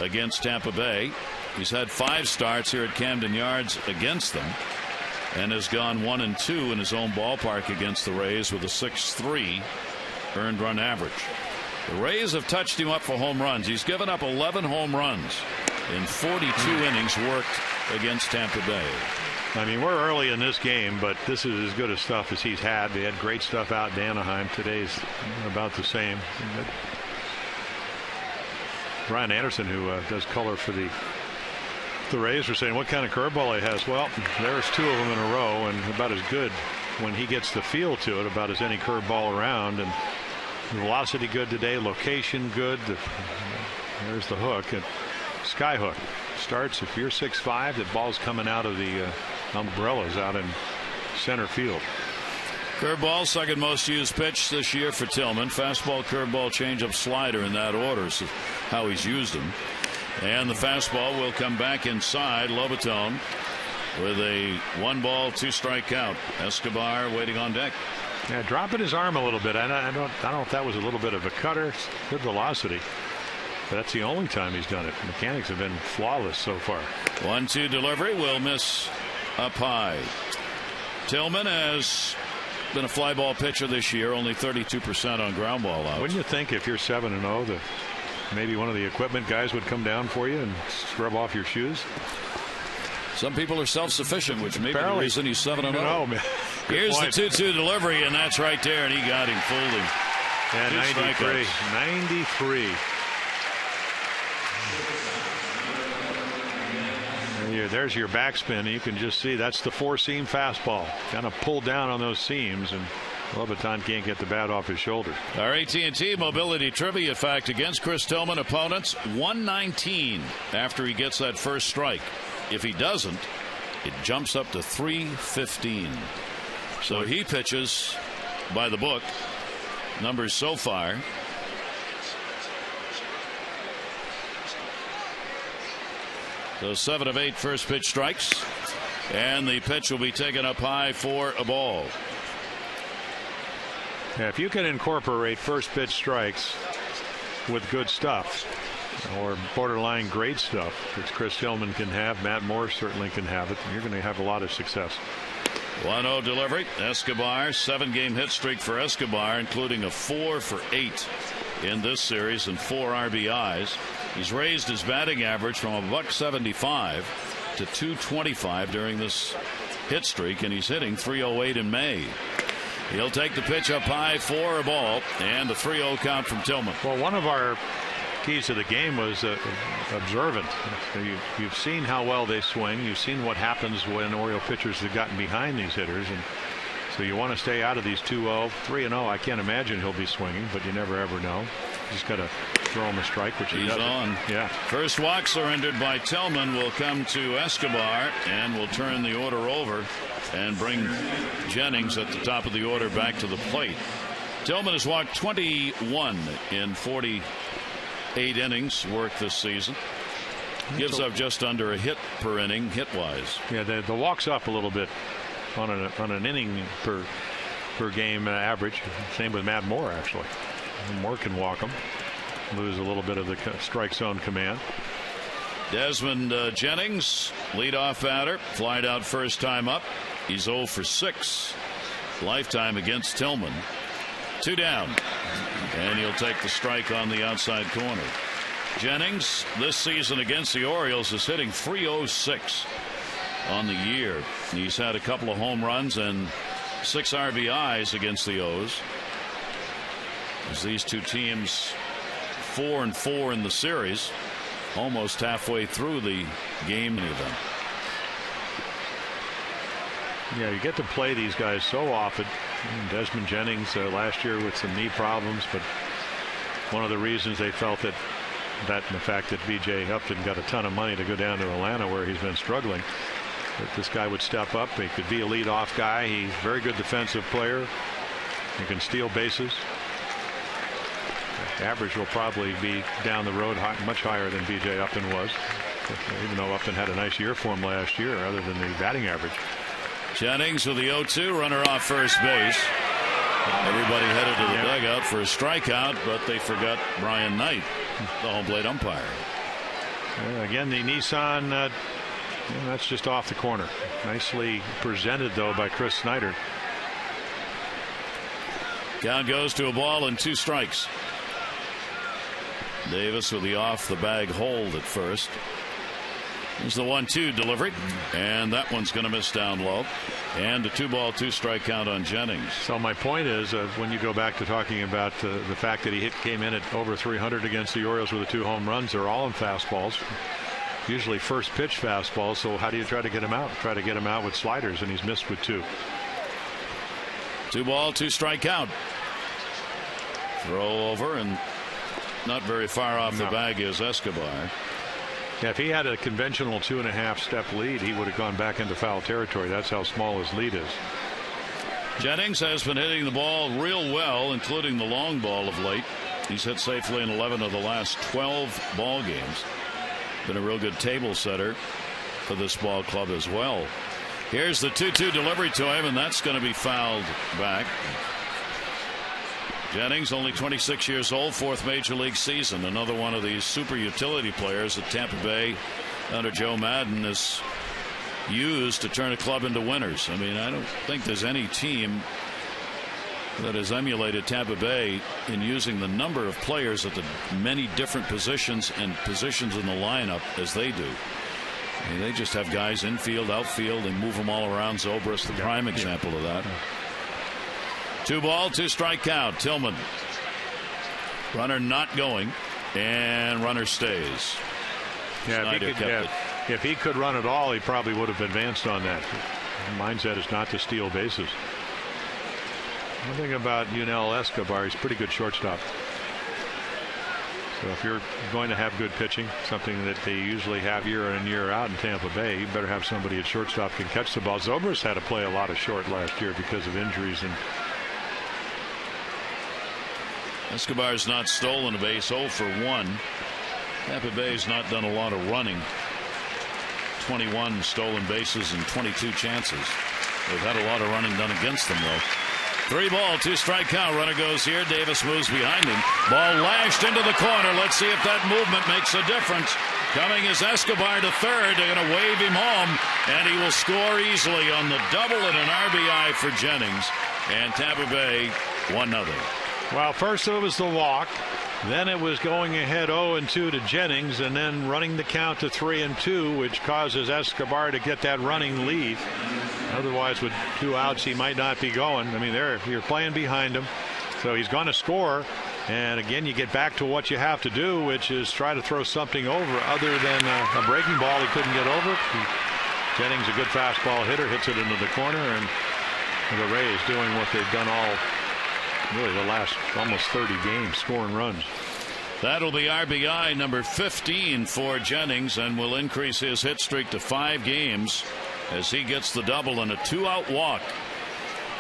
against Tampa Bay. He's had 5 starts here at Camden Yards against them and has gone 1-2 in his own ballpark against the Rays with a 6.3 earned run average. The Rays have touched him up for home runs. He's given up 11 home runs in 42 innings worked against Tampa Bay. I mean, we're early in this game, but this is as good a stuff as he's had. They had great stuff out in Anaheim. Today's about the same. Brian Anderson, who does color for the Rays, were saying what kind of curveball he has. Well, there's 2 of them in a row, and about as good when he gets the feel to it, about as any curveball around. And velocity good today, location good. There's the hook, and sky hook starts. If you're 6'5", the ball's coming out of the umbrellas out in center field. Curveball, second most used pitch this year for Tillman. Fastball, curveball, changeup, slider in that order is how he's used them. And the fastball will come back inside. Lobaton with a 1-ball, 2-strike count. Escobar waiting on deck. Yeah, dropping his arm a little bit. I don't know if that was a little bit of a cutter. Good velocity. But that's the only time he's done it. Mechanics have been flawless so far. 1-2 delivery will miss up high. Tillman has been a fly ball pitcher this year, only 32% on ground ball outs. Wouldn't you think if you're 7-0 that maybe one of the equipment guys would come down for you and scrub off your shoes? Some people are self-sufficient, which may be the reason he's 7-0. No, man. Here's the 2-2 delivery, and that's right there, and he got him folding. Yeah, 93. There's your backspin. You can just see that's the 4-seam fastball. Kind of pulled down on those seams, and Lobaton can't get the bat off his shoulder. Our AT&T Mobility Trivia fact against Chris Tillman: opponents 119 after he gets that first strike. If he doesn't, it jumps up to 315. So he pitches by the book. Numbers so far. So 7 of 8 first pitch strikes, and the pitch will be taken up high for a ball. Yeah, if you can incorporate first pitch strikes with good stuff or borderline great stuff, which Chris Tillman can have, Matt Moore certainly can have it, you're going to have a lot of success. 1-0 delivery. Escobar, 7-game hit streak for Escobar, including a 4 for 8 in this series and 4 RBIs. He's raised his batting average from $175 to $225 during this hit streak, and he's hitting .308 in May. He'll take the pitch up high for a ball, and the 3-0 count from Tillman. Well, one of our keys to the game was observant. You've seen how well they swing. You've seen what happens when Oriole pitchers have gotten behind these hitters, and so you want to stay out of these 2-0, 3-0. I can't imagine he'll be swinging, but you never ever know. Just got to throw him a strike, which he's on. Yeah. First walk surrendered by Tillman will come to Escobar, and will turn the order over and bring Jennings at the top of the order back to the plate. Tillman has walked 21 in 48 innings worked this season. Gives up just under a hit per inning, hit-wise. Yeah, the walk's up a little bit on an inning per game average. Same with Matt Moore, actually. Moore can walk him, lose a little bit of the strike zone command. Desmond Jennings, leadoff batter, flied out first time up. He's 0 for 6 lifetime against Tillman. 2 down, and he'll take the strike on the outside corner. Jennings this season against the Orioles is hitting .306 on the year. He's had a couple of home runs and 6 RBIs against the O's. As these two teams 4-4 in the series, almost halfway through the game event. Yeah, you get to play these guys so often. Desmond Jennings last year with some knee problems, but one of the reasons they felt that and the fact that B.J. Upton got a ton of money to go down to Atlanta where he's been struggling, that this guy would step up. He could be a leadoff guy. He's a very good defensive player. He can steal bases. The average will probably be down the road much higher than B.J. Upton was, even though Upton had a nice year for him last year other than the batting average. Jennings with the 0-2, runner off first base. Everybody headed to the dugout for a strikeout, but they forgot Brian Knight, the home plate umpire. Again, the Nissan, that's just off the corner. Nicely presented, though, by Chris Snyder. Count goes to a ball and 2 strikes. Davis with the off the bag hold at first. There's the 1-2 delivery, and that one's going to miss down low, and a 2-ball 2-strike count on Jennings. So my point is, when you go back to talking about the fact that he came in at over 300 against the Orioles with the 2 home runs, they're all in fastballs, usually first pitch fastballs. So how do you try to get him out? Try to get him out with sliders, and he's missed with 2. 2-ball 2-strike count. Throw over, and not very far off the bag is Escobar. Yeah, if he had a conventional 2.5-step lead, he would have gone back into foul territory. That's how small his lead is. Jennings has been hitting the ball real well, including the long ball of late. He's hit safely in 11 of the last 12 ball games. Been a real good table setter for this ball club as well. Here's the 2-2 delivery to him, and that's going to be fouled back. Jennings, only 26 years old, 4th major league season. Another one of these super utility players that Tampa Bay under Joe Madden has used to turn a club into winners. I mean, I don't think there's any team that has emulated Tampa Bay in using the number of players at the many different positions and positions in the lineup as they do. I mean, they just have guys infield, outfield, and move them all around. Zobrist, the prime example of that. 2-ball 2-strike count. Tillman, runner not going, and runner stays. Yeah, if he could run at all, he probably would have advanced on that. The mindset is not to steal bases. One thing about Yunel Escobar, he's a pretty good shortstop. So if you're going to have good pitching, something that they usually have year in and year out in Tampa Bay, you better have somebody at shortstop who can catch the ball. Zobrist had to play a lot of short last year because of injuries. And Escobar's not stolen a base, 0 for 1. Tampa Bay's not done a lot of running. 21 stolen bases and 22 chances. They've had a lot of running done against them, though. 3-ball 2-strike count. Runner goes here. Davis moves behind him. Ball lashed into the corner. Let's see if that movement makes a difference. Coming is Escobar to third. They're going to wave him home, and he will score easily on the double and an RBI for Jennings. And Tampa Bay 1-0. Well, first it was the walk, then it was going ahead 0-2 to Jennings, and then running the count to 3-2, which causes Escobar to get that running lead. Otherwise, with 2 outs, he might not be going. I mean, you're playing behind him, so he's going to score. And again, you get back to what you have to do, which is try to throw something over other than a breaking ball he couldn't get over. Jennings, a good fastball hitter, hits it into the corner, and the Rays doing what they've done all really the last almost 30 games, scoring runs. That'll be RBI number 15 for Jennings and will increase his hit streak to 5 games as he gets the double and a 2-out walk.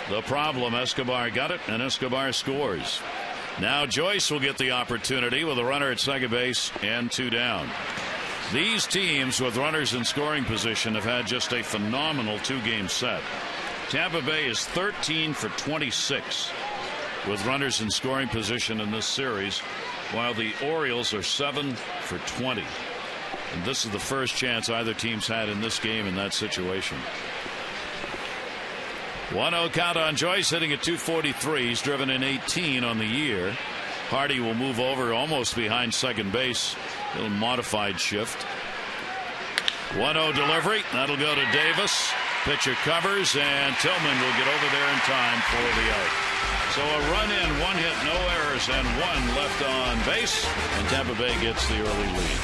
The problem, Escobar got it, and Escobar scores. Now Joyce will get the opportunity with a runner at second base and 2 down. These teams with runners in scoring position have had just a phenomenal 2-game set. Tampa Bay is 13 for 26 with runners in scoring position in this series, while the Orioles are 7 for 20. And this is the first chance either team's had in this game in that situation. 1-0 count on Joyce, hitting at 243. He's driven in 18 on the year. Hardy will move over almost behind second base. A little modified shift. 1-0 delivery. That'll go to Davis. Pitcher covers, and Tillman will get over there in time for the out. So a run in, 1 hit, no errors, and 1 left on base, and Tampa Bay gets the early lead.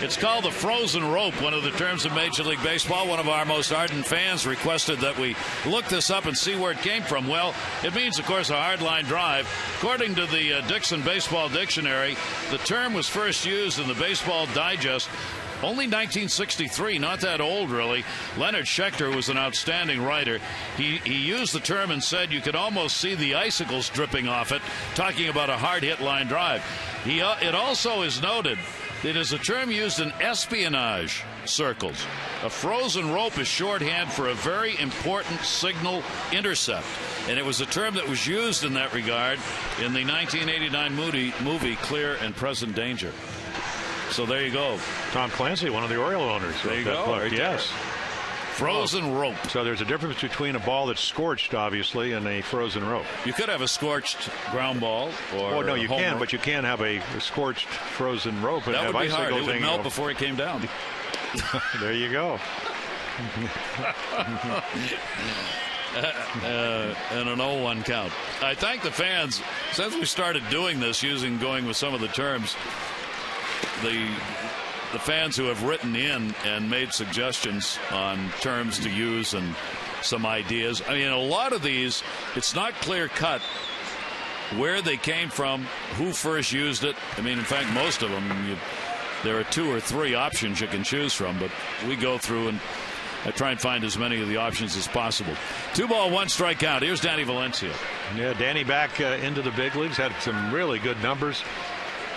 It's called the frozen rope, one of the terms of Major League Baseball. One of our most ardent fans requested that we look this up and see where it came from. Well, it means, of course, a hard line drive. According to the Dixon Baseball Dictionary, the term was first used in the Baseball Digest only 1963, not that old, really. Leonard Schechter was an outstanding writer. He used the term and said you could almost see the icicles dripping off it, talking about a hard hit line drive. It also is noted it is a term used in espionage circles. A frozen rope is shorthand for a very important signal intercept. And it was a term that was used in that regard in the 1989 movie Clear and Present Danger. So there you go. Tom Clancy, one of the Oriole owners. There you go. Right, yes. Frozen rope. So there's a difference between a ball that's scorched, obviously, and a frozen rope. You could have a scorched ground ball, or no, you can, rope. but you can't have a scorched frozen rope and that have would be icicles. hard. It would melt before it came down. There you go. And an 0-1 count. I thank the fans. Since we started doing this, going with some of the terms, the fans who have written in and made suggestions on terms to use and some ideas. I mean, a lot of these, it's not clear cut where they came from, who first used it. I mean, in fact, most of them, there are 2 or 3 options you can choose from, but we go through and I try and find as many of the options as possible. 2-1 strikeout. Here's Danny Valencia. Yeah, Danny back into the big leagues, had some really good numbers.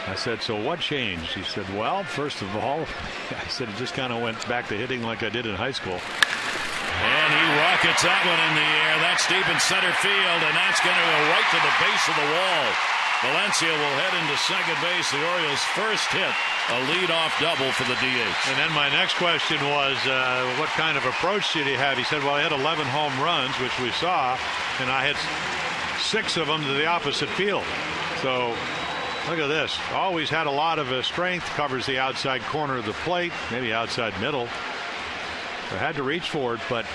I said, so what changed? He said, well, first of all, I said, it just kind of went back to hitting like I did in high school. And he rockets that one in the air. That's deep in center field, and that's going to go right to the base of the wall. Valencia will head into second base. The Orioles' first hit, a leadoff double for the DH. And then my next question was, what kind of approach did he have? He said, well, I had 11 home runs, which we saw, and I had 6 of them to the opposite field. So look at this. Always had a lot of strength. Covers the outside corner of the plate, maybe outside middle. I had to reach for it, but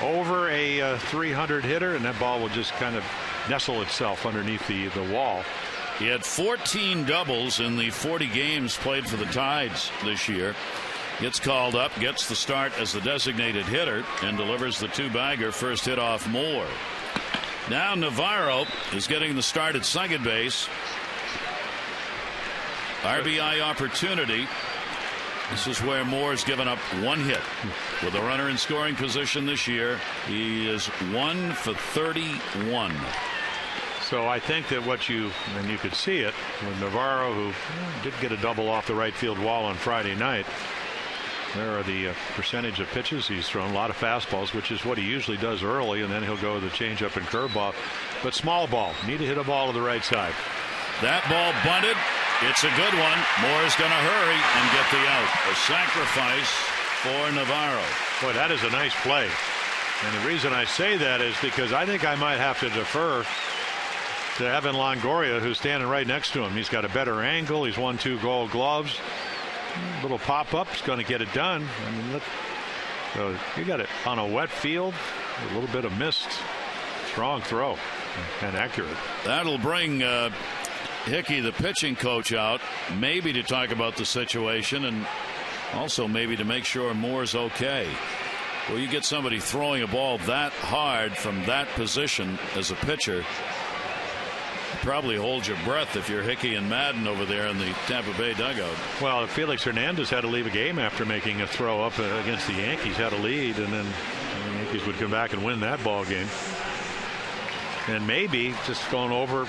over a 300 hitter, and that ball will just kind of nestle itself underneath the wall. He had 14 doubles in the 40 games played for the Tides this year. Gets called up, gets the start as the designated hitter, and delivers the two-bagger. First hit off Moore. Now Navarro is getting the start at second base. RBI opportunity. This is where Moore's given up one hit. With a runner in scoring position this year, he is 1 for 31. So I think that and you could see it with Navarro, who did get a double off the right field wall on Friday night. There are the percentage of pitches he's thrown. A lot of fastballs, which is what he usually does early, and then he'll go with the changeup and curveball. But small ball. Need to hit a ball to the right side. That ball bunted. It's a good one. Moore's going to hurry and get the out. A sacrifice for Navarro. Boy, that is a nice play. And the reason I say that is because I think I might have to defer to Evan Longoria, who's standing right next to him. He's got a better angle. He's won 2 Gold Gloves. A little pop-up is going to get it done. I mean, so you got it on a wet field. A little bit of mist. Strong throw and accurate. That'll bring Hickey, the pitching coach, out, maybe to talk about the situation and also maybe to make sure Moore's okay. Well, you get somebody throwing a ball that hard from that position as a pitcher, probably hold your breath if you're Hickey and Madden over there in the Tampa Bay dugout. Well, Felix Hernandez had to leave a game after making a throw up against the Yankees, had a lead, and then the Yankees would come back and win that ball game. And maybe just going over,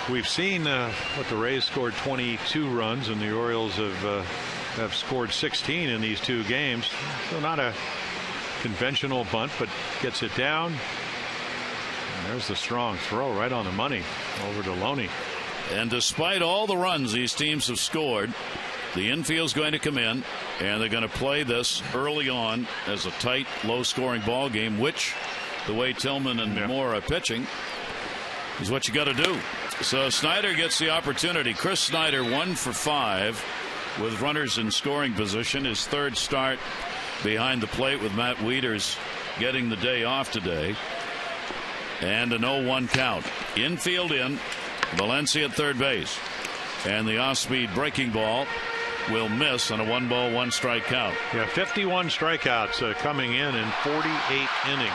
we've seen what the Rays scored 22 runs, and the Orioles have scored 16 in these 2 games. So not a conventional bunt, but gets it down. There's the strong throw right on the money over to Loney. And despite all the runs these teams have scored, the infield's going to come in, and they're going to play this early on as a tight, low-scoring ball game, which, the way Tillman and Moore are pitching, is what you got to do. So Snyder gets the opportunity. Chris Snyder 1 for 5 with runners in scoring position. His third start behind the plate with Matt Wieters getting the day off today. And an 0-1 count. Infield in. Valencia at third base. And the off-speed breaking ball will miss on a 1-ball, 1-strike count. Yeah, 51 strikeouts coming in 48 innings.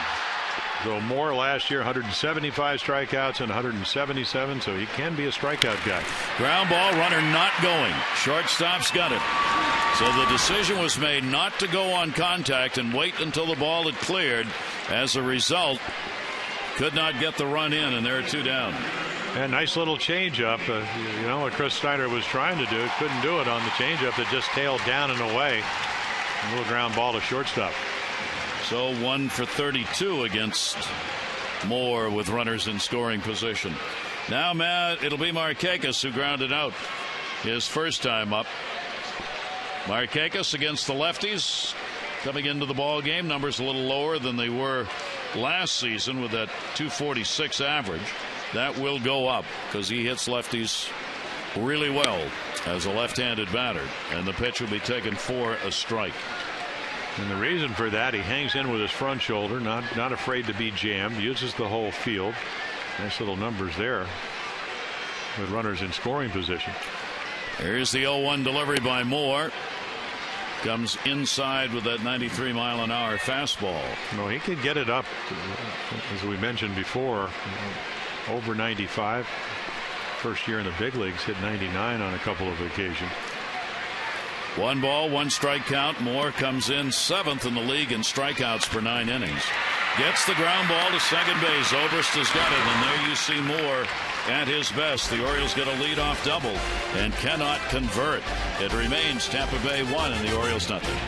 So Moore last year 175 strikeouts and 177, so he can be a strikeout guy. Ground ball, runner not going. Shortstop's got it. So the decision was made not to go on contact and wait until the ball had cleared. As a result, could not get the run in, and there are 2 down. And nice little changeup. You know what Chris Snyder was trying to do. Couldn't do it on the changeup that just tailed down and away. A little ground ball to shortstop. So 1 for 32 against Moore with runners in scoring position. Now, Matt, it'll be Markakis who grounded out his first time up. Markakis against the lefties coming into the ball game. Numbers a little lower than they were last season with that 246 average. That will go up because he hits lefties really well as a left-handed batter, and the pitch will be taken for a strike. And the reason for that, he hangs in with his front shoulder, not afraid to be jammed, uses the whole field. Nice little numbers there with runners in scoring position. Here's the 0-1 delivery by Moore. Comes inside with that 93-mile-an-hour fastball. No, he could get it up, as we mentioned before, over 95. First year in the big leagues, hit 99 on a couple of occasions. 1 ball, 1 strike count. Moore comes in 7th in the league in strikeouts per 9 innings. Gets the ground ball to second base. Oberst has got it, and there you see Moore at his best. The Orioles get a leadoff double and cannot convert. It remains Tampa Bay 1 and the Orioles nothing.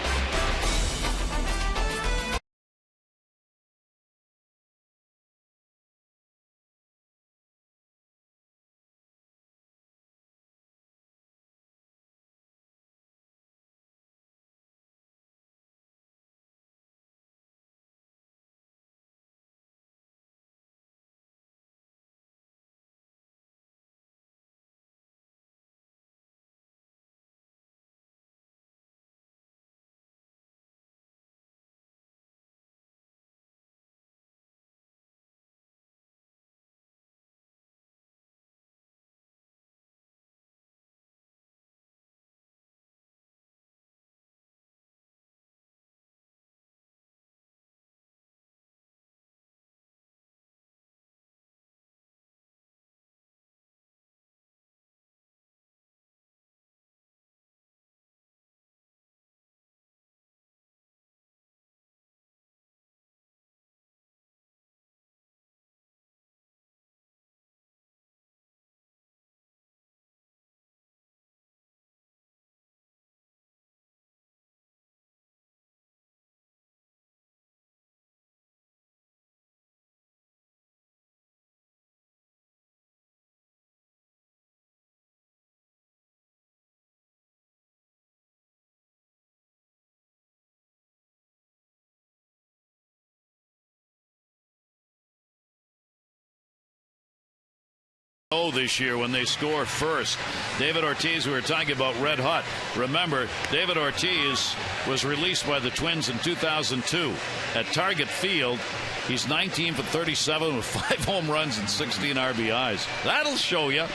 this year when they score first. David Ortiz, we were talking about red hot. Remember, David Ortiz was released by the Twins in 2002 at Target Field. He's 19 for 37 with 5 home runs and 16 RBIs. That'll show you.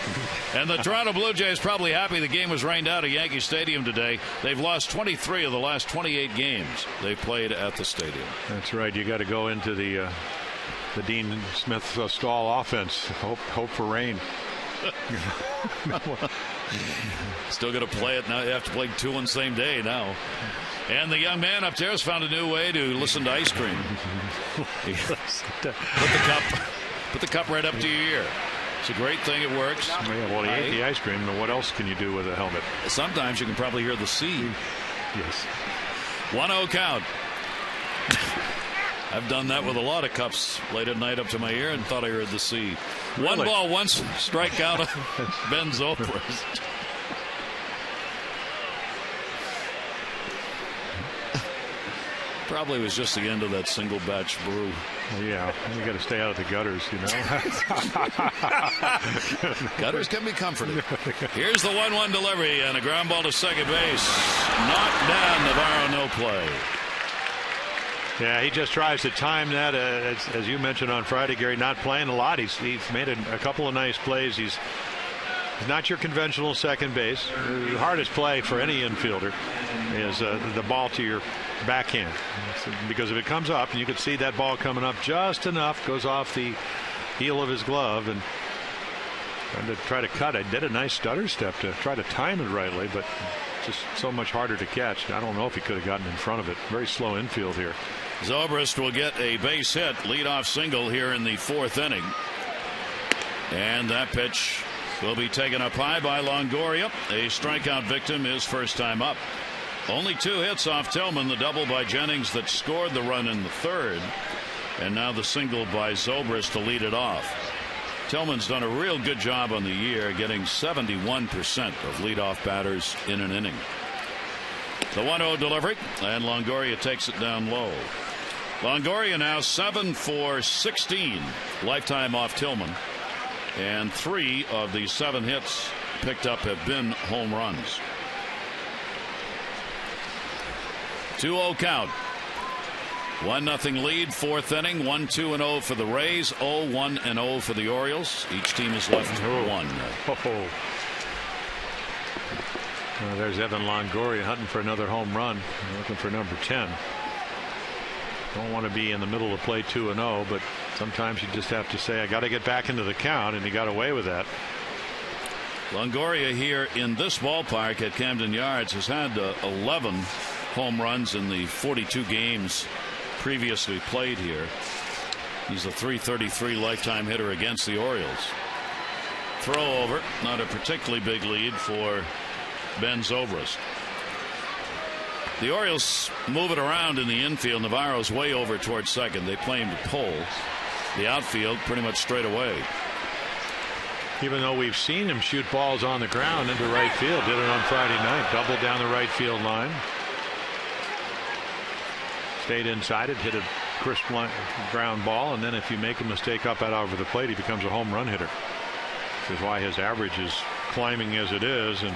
And the Toronto Blue Jays probably happy the game was rained out at Yankee Stadium today. They've lost 23 of the last 28 games they've played at the stadium. That's right. You got to go into the Dean Smith stall offense. Hope for rain. Still going to play it now. You have to play 2 on the same day now. And the young man up there has found a new way to listen to ice cream. Put the cup right up to your ear. It's a great thing. It works. Yeah, well, he ate the ice cream. What else can you do with a helmet? Sometimes you can probably hear the sea. Yes. 1-0 count. I've done that with a lot of cups late at night up to my ear and thought I heard the sea. Really? 1 ball, 1 strikeout. Ben Zobrist. Probably was just the end of that single batch brew. Yeah, you got to stay out of the gutters, you know. Gutters can be comforting. Here's the 1-1 delivery and a ground ball to second base. Knocked down. Navarro, no play. Yeah, he just tries to time that. As you mentioned on Friday, Gary, not playing a lot. He's made a couple of nice plays. He's not your conventional second base. The hardest play for any infielder is the ball to your backhand, because if it comes up, and you can see that ball coming up just enough, goes off the heel of his glove, and try to cut. I did a nice stutter step to try to time it rightly, but just so much harder to catch. I don't know if he could have gotten in front of it. Very slow infield here. Zobrist will get a base hit, leadoff single here in the 4th inning, and that pitch will be taken up high by Longoria. A strikeout victim his first time up. Only 2 hits off Tillman, the double by Jennings that scored the run in the 3rd, and now the single by Zobrist to lead it off. Tillman's done a real good job on the year, getting 71% of leadoff batters in an inning. The 1-0 delivery, and Longoria takes it down low. Longoria now 7 for 16 lifetime off Tillman, and 3 of the 7 hits picked up have been home runs. 2-0 count. 1-0 lead, 4th inning. 1-2-0 for the Rays. 0-1-0 for the Orioles. Each team is left 1. There's Evan Longoria hunting for another home run, looking for number 10. Don't want to be in the middle of play 2-0, but sometimes you just have to say, I got to get back into the count, and he got away with that. Longoria here in this ballpark at Camden Yards has had 11 home runs in the 42 games previously played here. He's a .333 lifetime hitter against the Orioles. Throw over, not a particularly big lead for Ben Zobrist. The Orioles move it around in the infield. Navarro's way over towards second. They play him to pull. The outfield pretty much straight away. Even though we've seen him shoot balls on the ground into right field, did it on Friday night, doubled down the right field line. Stayed inside it, hit a crisp ground ball, and then if you make a mistake up and over the plate, he becomes a home run hitter. Which is why his average is climbing as it is. And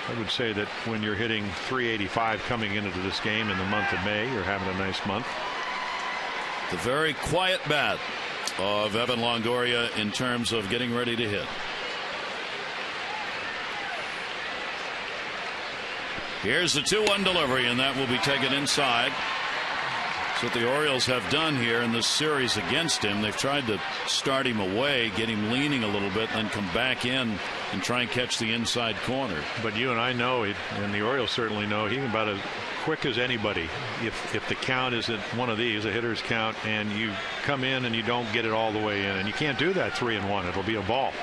I would say that when you're hitting .385 coming into this game in the month of May, you're having a nice month. The very quiet bat of Evan Longoria in terms of getting ready to hit. Here's the 2-1 delivery, and that will be taken inside. That's what the Orioles have done here in this series against him. They've tried to start him away, get him leaning a little bit, then come back in and try and catch the inside corner. But you and I know, and the Orioles certainly know, he's about as quick as anybody. If the count isn't one of these, a hitter's count, and you come in and you don't get it all the way in, and you can't do that 3-1. It'll be a ball.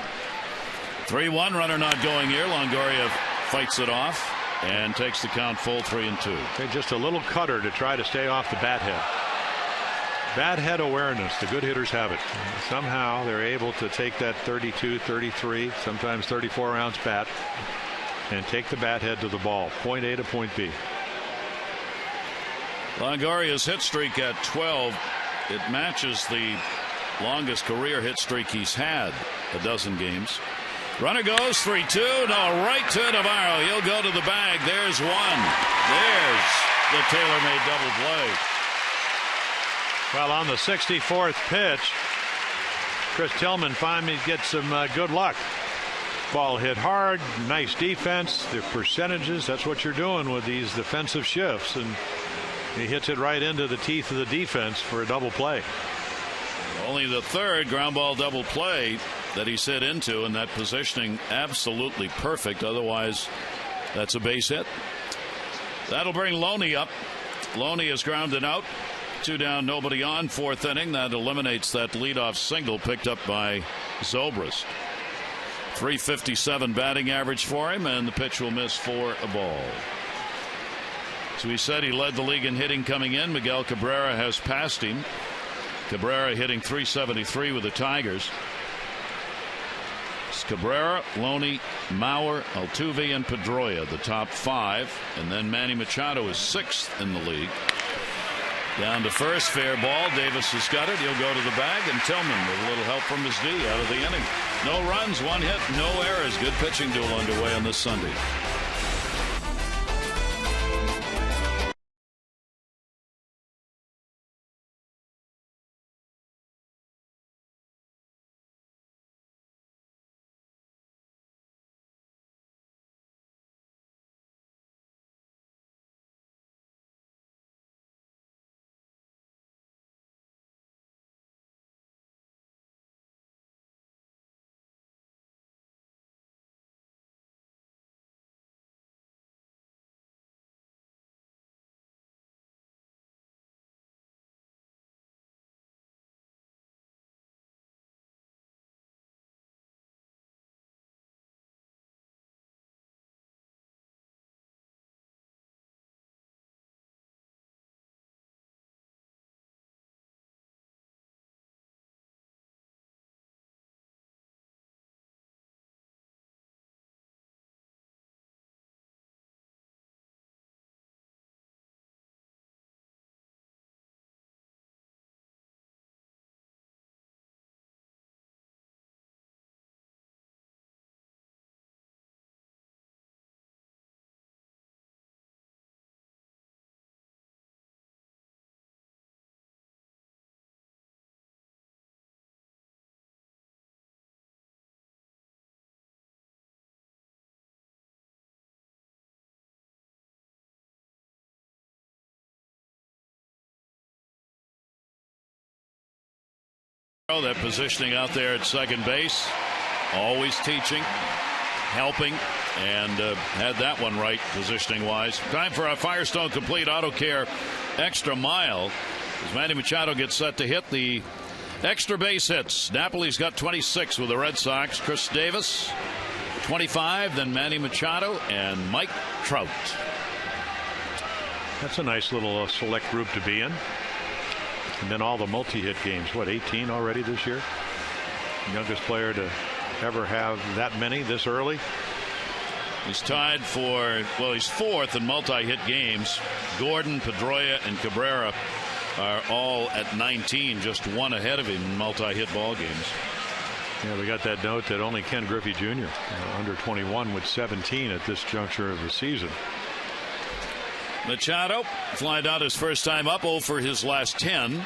3-1, runner not going here. Longoria fights it off and takes the count full, 3-2. Okay, just a little cutter to try to stay off the bat head. Bat head awareness. The good hitters have it. Somehow they're able to take that 32, 33, sometimes 34 ounce bat and take the bat head to the ball. Point A to point B. Longoria's hit streak at 12. It matches the longest career hit streak he's had, a dozen games. Runner goes 3-2. No, right to Navarro. He'll go to the bag. There's one. There's the tailor-made double play. Well, on the 64th pitch, Chris Tillman finally gets some good luck. Ball hit hard, nice defense. The percentages, that's what you're doing with these defensive shifts. And he hits it right into the teeth of the defense for a double play. Only the third ground ball double play that he's hit into, and that positioning absolutely perfect. Otherwise, that's a base hit. That'll bring Loney up. Loney is grounded out. 2 down, nobody on, 4th inning. That eliminates that leadoff single picked up by Zobrist. .357 batting average for him, and the pitch will miss for a ball. So we said he led the league in hitting coming in. Miguel Cabrera has passed him. Cabrera hitting .373 with the Tigers. It's Cabrera, Loney, Mauer, Altuve, and Pedroia, the top 5. And then Manny Machado is 6th in the league. Down to first, fair ball. Davis has got it. He'll go to the bag, and Tillman with a little help from his D out of the inning. No runs, 1 hit, no errors. Good pitching duel underway on this Sunday. That positioning out there at second base, always teaching, helping, and had that one right positioning wise. Time for a Firestone Complete Auto Care Extra Mile as Manny Machado gets set to hit the extra base hits. Napoli's got 26 with the Red Sox. Chris Davis 25, then Manny Machado and Mike Trout. That's a nice little select group to be in. And then all the multi-hit games. What, 18 already this year? Youngest player to ever have that many this early. He's tied for, well, he's 4th in multi-hit games. Gordon, Pedroia, and Cabrera are all at 19, just 1 ahead of him in multi-hit ball games. Yeah, we got that note that only Ken Griffey Jr. Under 21 with 17 at this juncture of the season. Machado flied out his first time up, 0 for his last 10.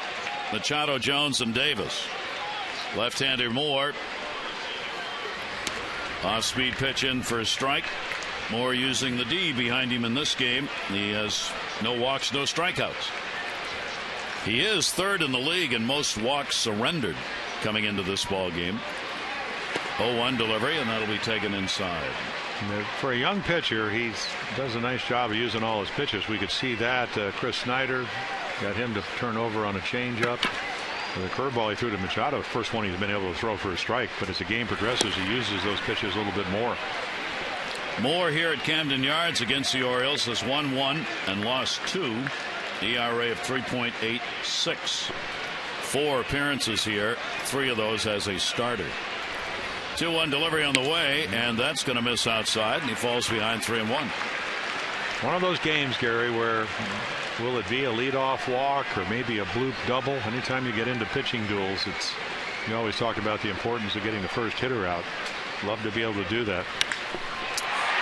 Machado, Jones, and Davis. Left-hander Moore. Off-speed pitch in for a strike. Moore using the D behind him in this game. He has no walks, no strikeouts. He is 3rd in the league in most walks surrendered coming into this ball game. 0-1 delivery, and that'll be taken inside. For a young pitcher, he does a nice job of using all his pitches. We could see that. Chris Snyder got him to turn over on a changeup. The curveball he threw to Machado, first one he's been able to throw for a strike. But as the game progresses, he uses those pitches a little bit more. Moore here at Camden Yards against the Orioles has won 1 and lost 2. ERA of 3.86. 4 appearances here. 3 of those as a starter. 2-1 delivery on the way, and that's going to miss outside, and he falls behind 3-1. One of those games, Gary, where will it be a leadoff walk or maybe a bloop double? Anytime you get into pitching duels, it's You always talk about the importance of getting the first hitter out. Love to be able to do that.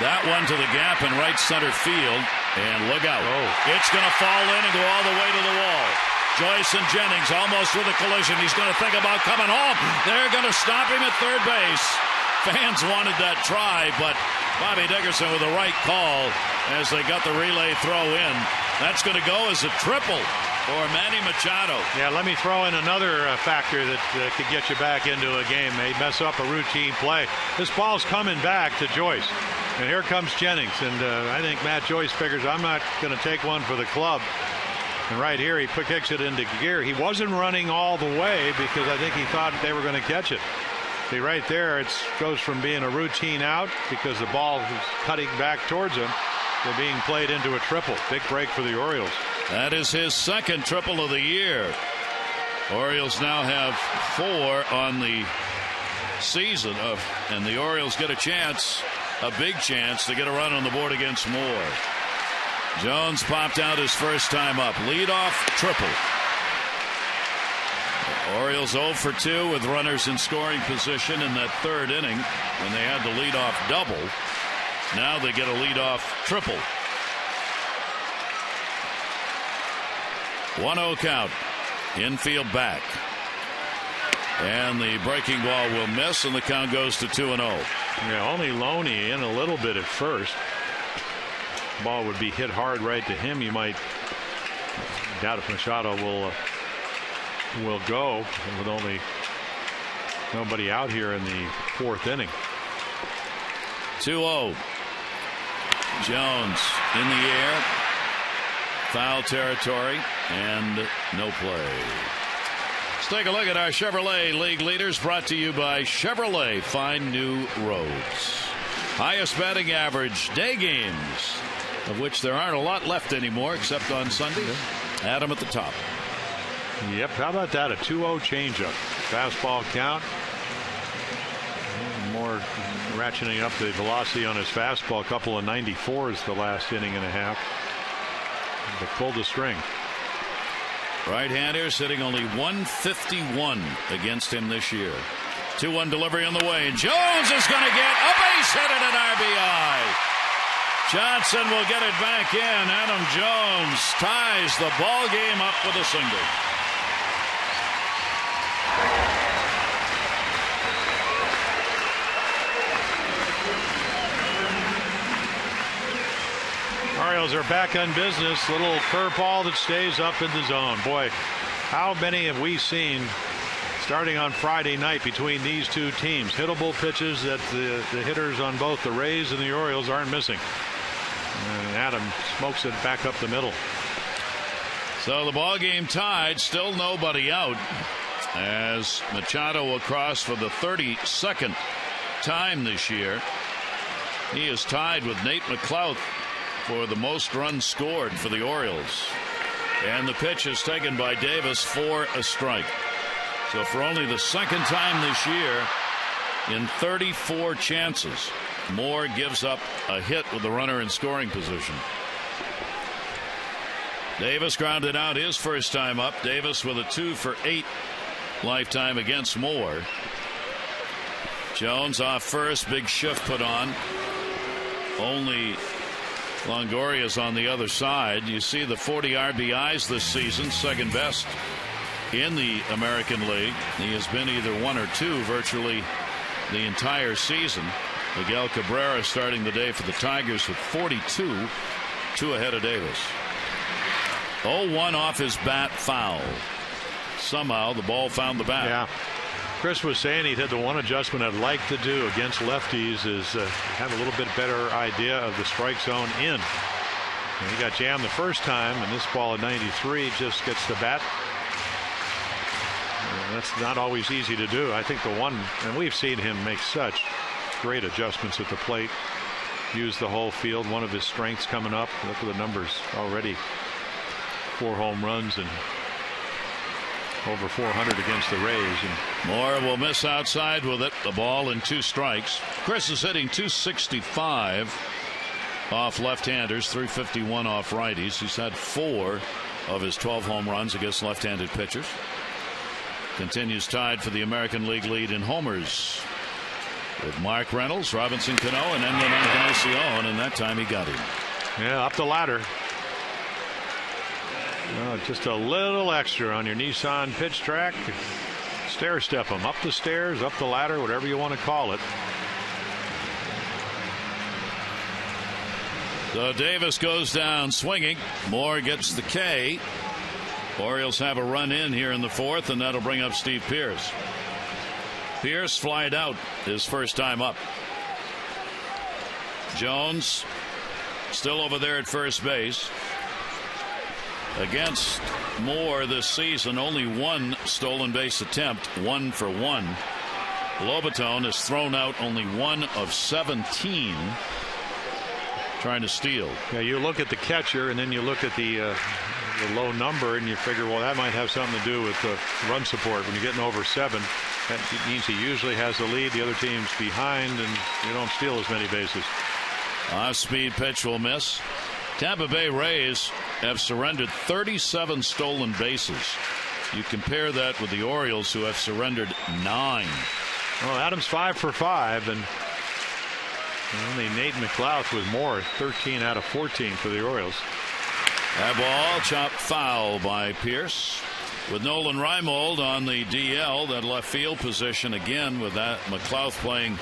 That one to the gap in right center field. And look out. It's going to fall in and go all the way to the wall. Joyce and Jennings almost with a collision. He's going to think about coming home. They're going to stop him at third base. Fans wanted that try, but Bobby Dickerson with the right call as they got the relay throw in. That's going to go as a triple for Manny Machado. Yeah, let me throw in another factor that could get you back into a game. They mess up a routine play. This ball's coming back to Joyce. And here comes Jennings. And I think Matt Joyce figures I'm not going to take one for the club. And right here he kicks it into gear. He wasn't running all the way because I think he thought they were going to catch it. See, right there it goes from being a routine out because the ball is cutting back towards him to being played into a triple. Big break for the Orioles. That is his second triple of the year. Orioles now have 4 on the season, and the Orioles get a chance, a big chance, to get a run on the board against Moore. Jones popped out his first time up. Leadoff triple. Orioles 0 for 2 with runners in scoring position in that third inning when they had the leadoff double. Now they get a leadoff triple. 1-0 count. Infield back. And the breaking ball will miss, and the count goes to 2-0. Yeah, only Loney in a little bit at first. Ball would be hit hard right to him. You might doubt if Machado will go with only nobody out here in the fourth inning. 2-0. Jones in the air. Foul territory and no play. Let's take a look at our Chevrolet League leaders, brought to you by Chevrolet. Find new roads. Highest batting average day games, of which there aren't a lot left anymore except on Sunday. Adam at the top. Yep, how about that? A 2-0 changeup. Fastball count. More ratcheting up the velocity on his fastball. A couple of 94s the last inning and a half. They pulled the string. Right-hander sitting only 151 against him this year. 2-1 delivery on the way. Jones is going to get a base hit and an RBI. Johnson will get it back in. Adam Jones ties the ball game up with a single. Orioles are back on business. Little curveball that stays up in the zone. Boy, how many have we seen starting on Friday night between these two teams? Hittable pitches that the hitters on both the Rays and the Orioles aren't missing. And Adam smokes it back up the middle. So the ball game tied. Still nobody out as Machado will cross for the 32nd time this year. He is tied with Nate McLouth for the most runs scored for the Orioles. And the pitch is taken by Davis for a strike. So for only the second time this year in 34 chances, Moore gives up a hit with the runner in scoring position. Davis grounded out his first time up. Davis with a 2 for 8 lifetime against Moore. Jones off first. Big shift put on. Only Longoria's on the other side. You see the 40 RBIs this season, second best in the American League. He has been either 1 or 2 virtually the entire season. Miguel Cabrera starting the day for the Tigers with 42, 2 ahead of Davis. 0-1 off his bat, foul. Somehow the ball found the bat. Yeah. Chris was saying he had the one adjustment I'd like to do against lefties is have a little bit better idea of the strike zone in. And he got jammed the first time, and this ball at 93 just gets the bat. And that's not always easy to do. I think the one, and we've seen him make such great adjustments at the plate. Use the whole field. One of his strengths coming up. Look at the numbers already. 4 home runs and over 400 against the Rays. And Moore will miss outside with it. The ball and 2 strikes. Chris is hitting .265 off left-handers, .351 off righties. He's had 4 of his 12 home runs against left-handed pitchers. continues tied for the American League lead in homers with Mark Reynolds, Robinson Cano, and Edwin Encarnacion, and that time he got him. Yeah, up the ladder. Just a little extra on your Nissan pitch track. Stair step them up the stairs, up the ladder, whatever you want to call it. So Davis goes down swinging. Moore gets the K. Orioles have a run in here in the fourth, and that'll bring up Steve Pearce. Pearce flied out his first time up. Jones still over there at first base. Against Moore this season, only one stolen base attempt, 1 for 1. Lobaton has thrown out only 1 of 17 trying to steal. Yeah, you look at the catcher and then you look at the low number and you figure, well, that might have something to do with the run support. When you're getting over 7, that means he usually has the lead, the other team's behind, and you don't steal as many bases. Off-speed pitch will miss. Tampa Bay Rays have surrendered 37 stolen bases. You compare that with the Orioles, who have surrendered 9. Well, Adams 5 for 5, and only Nate McLouth with more, 13 out of 14 for the Orioles. That ball chopped foul by Pearce. With Nolan Reimold on the DL, that left field position again with that McLouth playing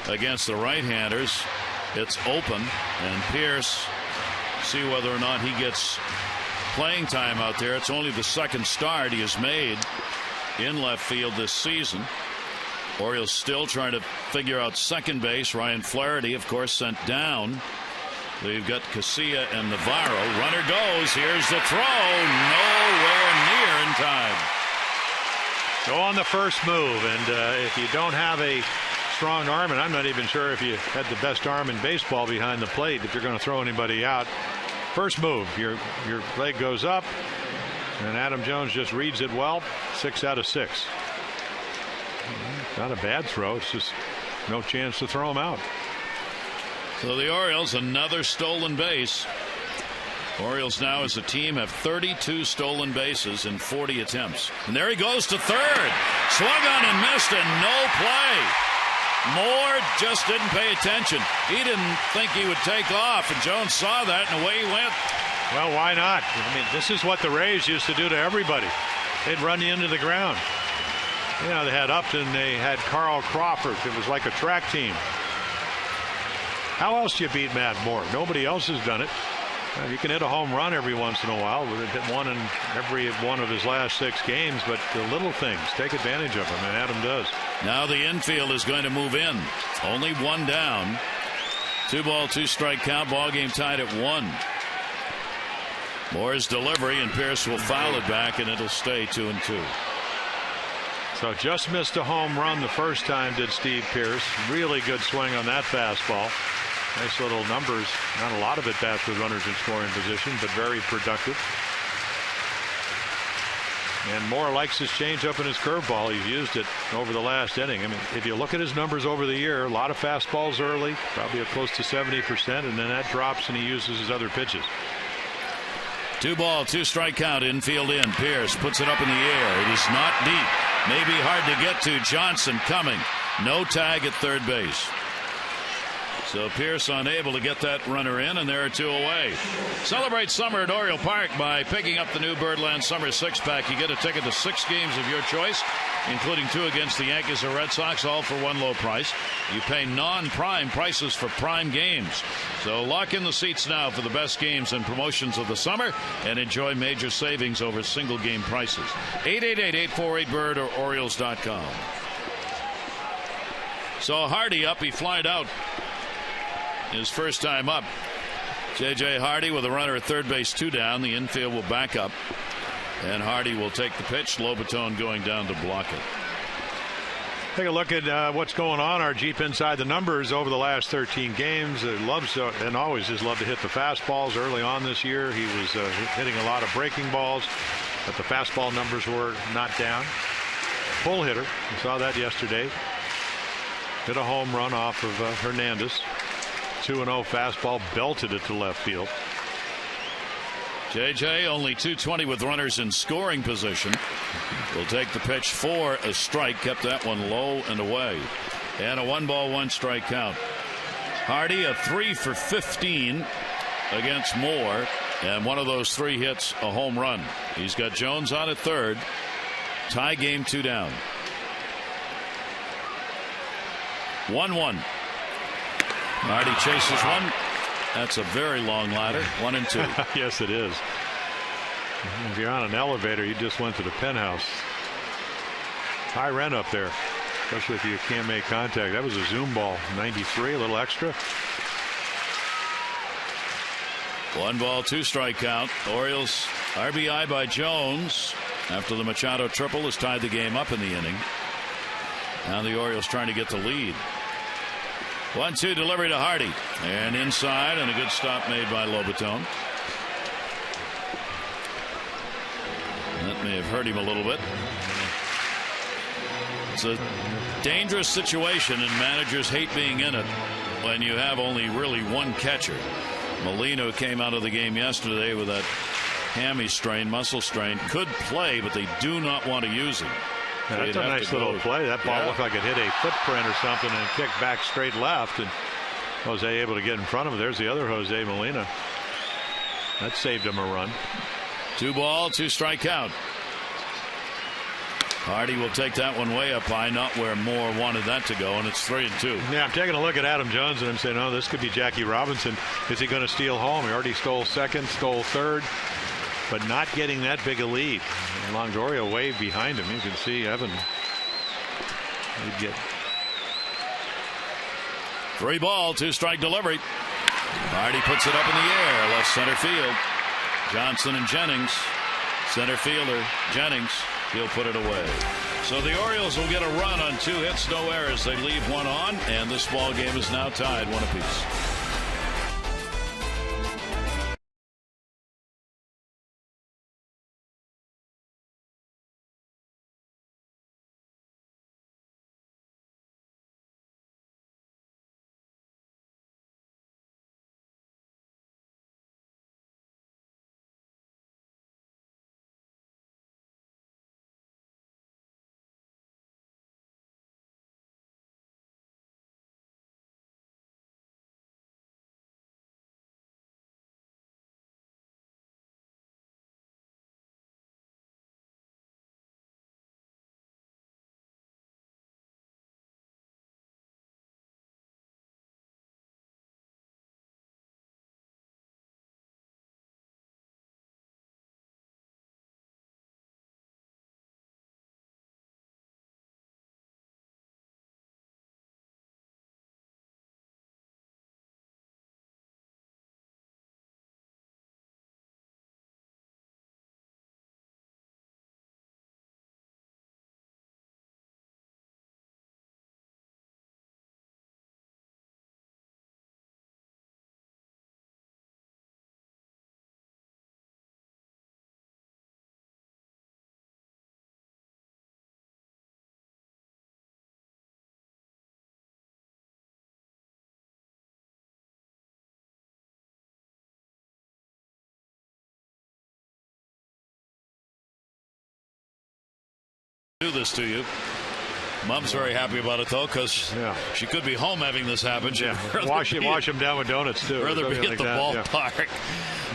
against the right-handers. It's open, and Pearce, see whether or not he gets playing time out there. It's only the second start he has made in left field this season. Orioles still trying to figure out second base. Ryan Flaherty, of course, sent down. They've got Casilla and Navarro. Runner goes. Here's the throw. Nowhere near in time. Go on the first move, and if you don't have a strong arm, and I'm not even sure if you had the best arm in baseball behind the plate, if you're going to throw anybody out, first move, your leg goes up, and Adam Jones just reads it well. 6 out of 6. Not a bad throw. It's just no chance to throw him out. So the Orioles, another stolen base. Orioles now as a team have 32 stolen bases in 40 attempts. And there he goes to third. Swung on and missed, and no play. Moore just didn't pay attention. He didn't think he would take off, and Jones saw that, and away he went. Well, why not? I mean, this is what the Rays used to do to everybody. They'd run you into the ground. You know, they had Upton, they had Carl Crawford. It was like a track team. How else do you beat Matt Moore? Nobody else has done it. You can hit a home run every once in a while. We've hit one in every one of his last 6 games, but the little things, take advantage of them, and Adam does. Now the infield is going to move in. Only 1 down. 2-ball, 2-strike count. Ball game tied at 1. Moore's delivery, and Pearce will foul it back, and it'll stay 2-2. So just missed a home run the first time, did Steve Pearce. Really good swing on that fastball. Nice little numbers. Not a lot of at bats with runners in scoring position, but very productive. And Moore likes his changeup and his curveball. He's used it over the last inning. I mean, if you look at his numbers over the year, a lot of fastballs early, probably close to 70%, and then that drops and he uses his other pitches. 2-ball, 2-strike count. Infield in. Pearce puts it up in the air. It is not deep. Maybe hard to get to. Johnson coming. No tag at third base. So Pearce unable to get that runner in, and there are 2 away. Celebrate summer at Oriole Park by picking up the new Birdland Summer 6-pack. You get a ticket to 6 games of your choice, including 2 against the Yankees or Red Sox, all for one low price. You pay non-prime prices for prime games. So lock in the seats now for the best games and promotions of the summer and enjoy major savings over single game prices. 888-848-BIRD or Orioles.com. So Hardy up. He flied out his first time up. J.J. Hardy with a runner at third base, 2 down. The infield will back up, and Hardy will take the pitch. Lobaton going down to block it. Take a look at what's going on. Our Jeep Inside the Numbers over the last 13 games. Loves and always has loved to hit the fastballs. Early on this year, he was hitting a lot of breaking balls, but the fastball numbers were not down. Pull hitter. We saw that yesterday. Hit a home run off of Hernandez. 2-0 fastball, belted it to left field. JJ only 220 with runners in scoring position. Will take the pitch for a strike. Kept that one low and away. And a 1-ball 1-strike count. Hardy a 3 for 15 against Moore. And one of those 3 hits a home run. He's got Jones on at third. Tie game, 2 down. 1-1. Hardy chases one. That's a very long ladder. 1 and 2. Yes, it is. If you're on an elevator, you just went to the penthouse. High rent up there, especially if you can't make contact. That was a zoom ball. 93, a little extra. 1-ball 2-strike count. Orioles RBI by Jones after the Machado triple has tied the game up in the inning. Now the Orioles trying to get the lead. 1-2 delivery to Hardy, and inside, and a good stop made by Lobaton. That may have hurt him a little bit. It's a dangerous situation, and managers hate being in it when you have only really one catcher. Molina came out of the game yesterday with that hammy strain, muscle strain. Could play, but they do not want to use him. Yeah, that's a nice little play. That ball looked like it hit a footprint or something and kicked back straight left, and Jose able to get in front of him. There's the other Jose Molina. That saved him a run. 2-ball 2-strike count. Hardy will take that one way up high, not where Moore wanted that to go, and it's 3 and 2. Yeah, I'm taking a look at Adam Jones and I'm saying, oh, this could be Jackie Robinson. Is he going to steal home? He already stole second, stole third, but not getting that big a lead. Longoria waved behind him. You can see Evan. He'd get 3-ball 2-strike delivery. Hardy puts it up in the air, left center field. Johnson and Jennings, center fielder Jennings, he'll put it away. So the Orioles will get a run on 2 hits, no errors. They leave one on, and this ball game is now tied 1 apiece. Do this to you. Mom's very happy about it, though, because she could be home having this happen. Wash him down with donuts, too. Rather be at the ballpark. Yeah.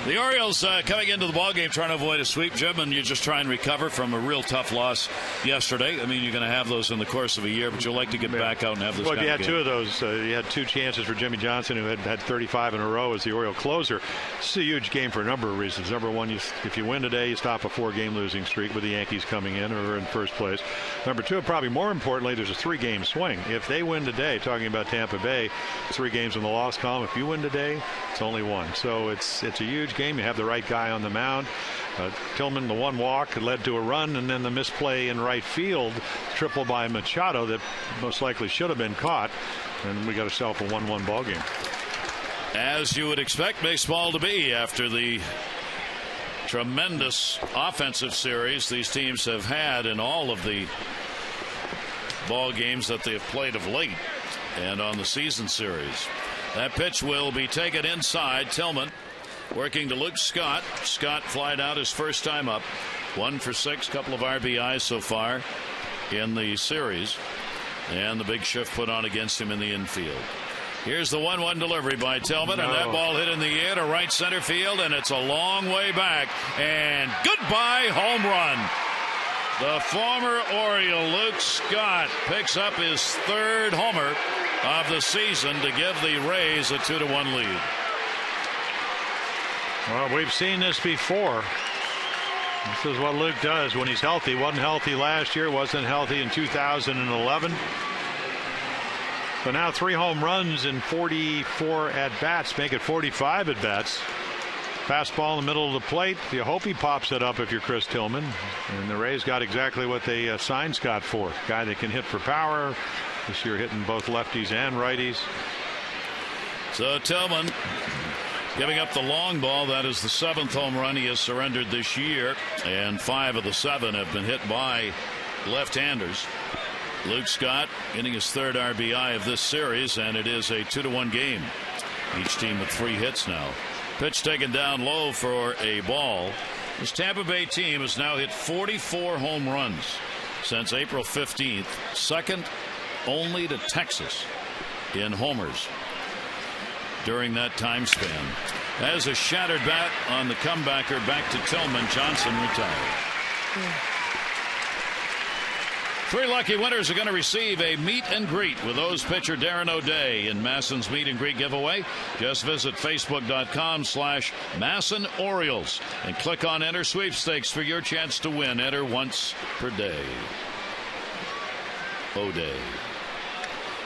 The Orioles coming into the ballgame trying to avoid a sweep, Jim, and you just try and recover from a real tough loss yesterday. I mean, you're going to have those in the course of a year, but you'll like to get back out and have this kind of game. Well, you had 2 of those. You had 2 chances for Jimmy Johnson, who had 35 in a row as the Oriole closer. This is a huge game for a number of reasons. Number one, if you win today, you stop a 4-game losing streak with the Yankees coming in or in first place. Number 2, probably more importantly, there's a 3-game swing. If they win today, talking about Tampa Bay, 3 games in the loss column. If you win today, it's only 1. So it's a huge game. You have the right guy on the mound. Tillman, the 1 walk led to a run, and then the misplay in right field, triple by Machado that most likely should have been caught, and we got ourselves a 1-1 ball game. As you would expect baseball to be after the tremendous offensive series these teams have had in all of the ball games that they have played of late and on the season series. That pitch will be taken inside. Tillman Working to Luke Scott. Scott flied out his first time up. 1 for 6, couple of RBIs so far in the series. And the big shift put on against him in the infield. Here's the 1-1 delivery by Tillman, and that ball hit in the air to right center field, and it's a long way back. And goodbye home run. The former Oriole Luke Scott picks up his 3rd homer of the season to give the Rays a 2-1 lead. Well, we've seen this before. This is what Luke does when he's healthy. Wasn't healthy last year, wasn't healthy in 2011. So now 3 home runs in 44 at-bats, make it 45 at-bats. Fastball in the middle of the plate. You hope he pops it up if you're Chris Tillman. And the Rays got exactly what they signed Scott for. Guy that can hit for power. This year hitting both lefties and righties. So Tillman giving up the long ball. That is the 7th home run he has surrendered this year. And 5 of the 7 have been hit by left-handers. Luke Scott getting his 3rd RBI of this series, and it is a 2-1 game. Each team with 3 hits now. Pitch taken down low for a ball. This Tampa Bay team has now hit 44 home runs since April 15th, second only to Texas in homers during that time span. As a shattered bat on the comebacker back to Tillman, Johnson retired. 3 lucky winners are going to receive a meet and greet with O's pitcher Darren O'Day in Masson's meet and greet giveaway. Just visit Facebook.com/Masson Orioles and click on Enter Sweepstakes for your chance to win. Enter once per day. O'Day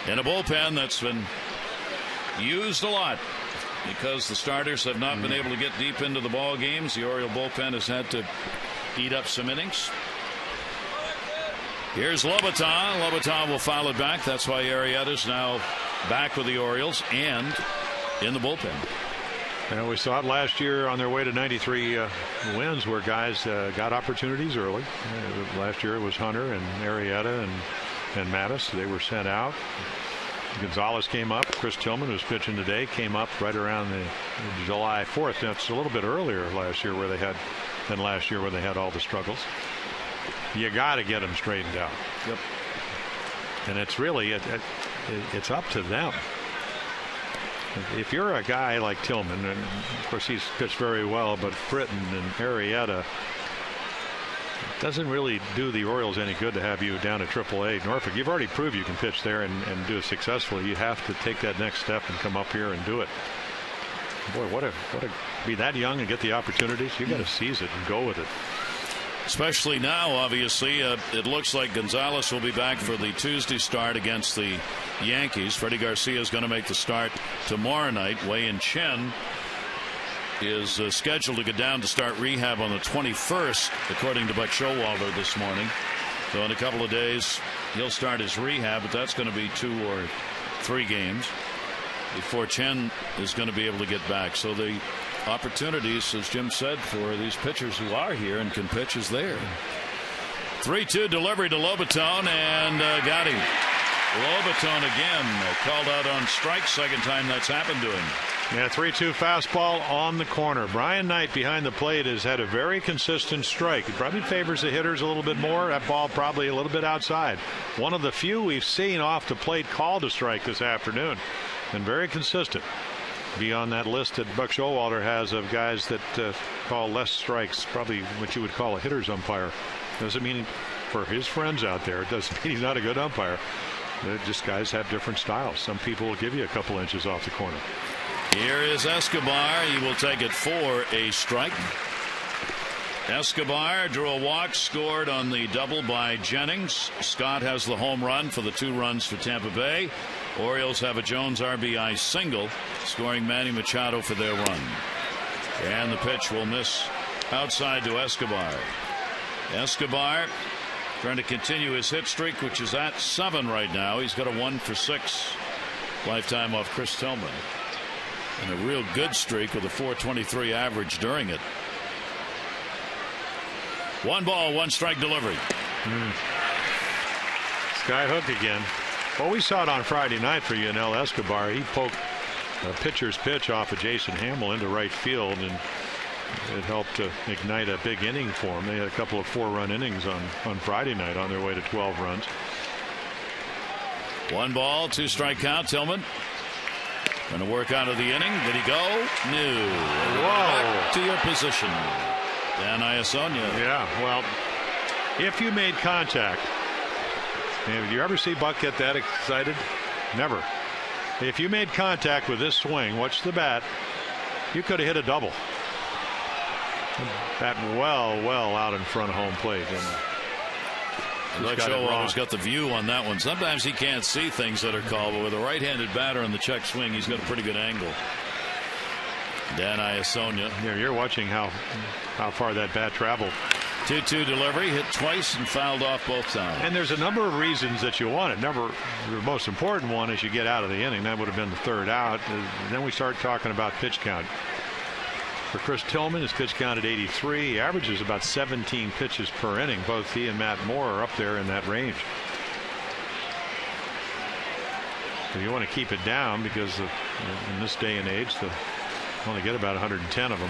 in a bullpen that's been used a lot because the starters have not been able to get deep into the ball games. The Oriole bullpen has had to eat up some innings. Here's Lobaton. Lobaton will foul it back. That's why Arrieta's now back with the Orioles and in the bullpen. And we saw it last year on their way to 93 wins where guys got opportunities early. Last year it was Hunter and Arrieta and Mattis. They were sent out. Gonzalez came up. Chris Tillman, who's pitching today, came up right around the July 4th. That's a little bit earlier last year where they had all the struggles. You got to get them straightened out. Yep. And it's really it's up to them. If you're a guy like Tillman, and of course he's pitched very well, but Britton and Arrieta, it doesn't really do the Orioles any good to have you down at AAA Norfolk. You've already proved you can pitch there and do it successfully. You have to take that next step and come up here and do it. Boy, what a be that young and get the opportunities. You got to seize it and go with it. Especially now, obviously, it looks like Gonzalez will be back for the Tuesday start against the Yankees. Freddie Garcia is going to make the start tomorrow night. Wei-Yin Chen is scheduled to go down to start rehab on the 21st, according to Buck Showalter this morning. So in a couple of days, he'll start his rehab, but that's going to be 2 or 3 games before Chen is going to be able to get back. So the opportunities, as Jim said, for these pitchers who are here and can pitch is there. 3-2 delivery to Lobaton, and got him. Lobaton again called out on strike. Second time that's happened to him. Yeah, 3-2 fastball on the corner. Brian Knight behind the plate has had a very consistent strike. He probably favors the hitters a little bit more. That ball probably a little bit outside. One of the few we've seen off the plate called a strike this afternoon, and very consistent. Beyond that list that Buck Showalter has of guys that call less strikes, probably what you would call a hitter's umpire. Doesn't mean for his friends out there, it doesn't mean he's not a good umpire. Just guys have different styles. Some people will give you a couple inches off the corner. Here is Escobar. He will take it for a strike. Escobar drew a walk, scored on the double by Jennings. Scott has the home run for the 2 runs for Tampa Bay. Orioles have a Jones RBI single, scoring Manny Machado for their run. And the pitch will miss outside to Escobar. Escobar trying to continue his hit streak, which is at 7 right now. He's got a 1 for 6 lifetime off Chris Tillman. And a real good streak with a .423 average during it. 1 ball, 1 strike delivery. Sky hook again. Well, we saw it on Friday night for Yunel Escobar. He poked a pitcher's pitch off of Jason Hamill into right field, and it helped to ignite a big inning for them. They had a couple of 4-run innings on Friday night on their way to 12 runs. 1 ball, 2 strike count. Tillman going to work out of the inning. Did he go? No. Back to your position. Dan Iasonia. Yeah, well, if you made contact, did you ever see Buck get that excited? Never. If you made contact with this swing, watch the bat, you could have hit a double. Bat well out in front of home plate. Doug Showalter's got the view on that one. Sometimes he can't see things that are called, but with a right-handed batter in the check swing, he's got a pretty good angle. Dan Iasonia. Yeah, you're watching how far that bat traveled. 2-2 delivery, hit twice and fouled off both times. And there's a number of reasons that you want it. The most important one is you get out of the inning. That would have been the 3rd out. Then we start talking about pitch count. For Chris Tillman, his pitch count at 83. He averages about 17 pitches per inning. Both he and Matt Moore are up there in that range. So you want to keep it down because in this day and age, you only get about 110 of them.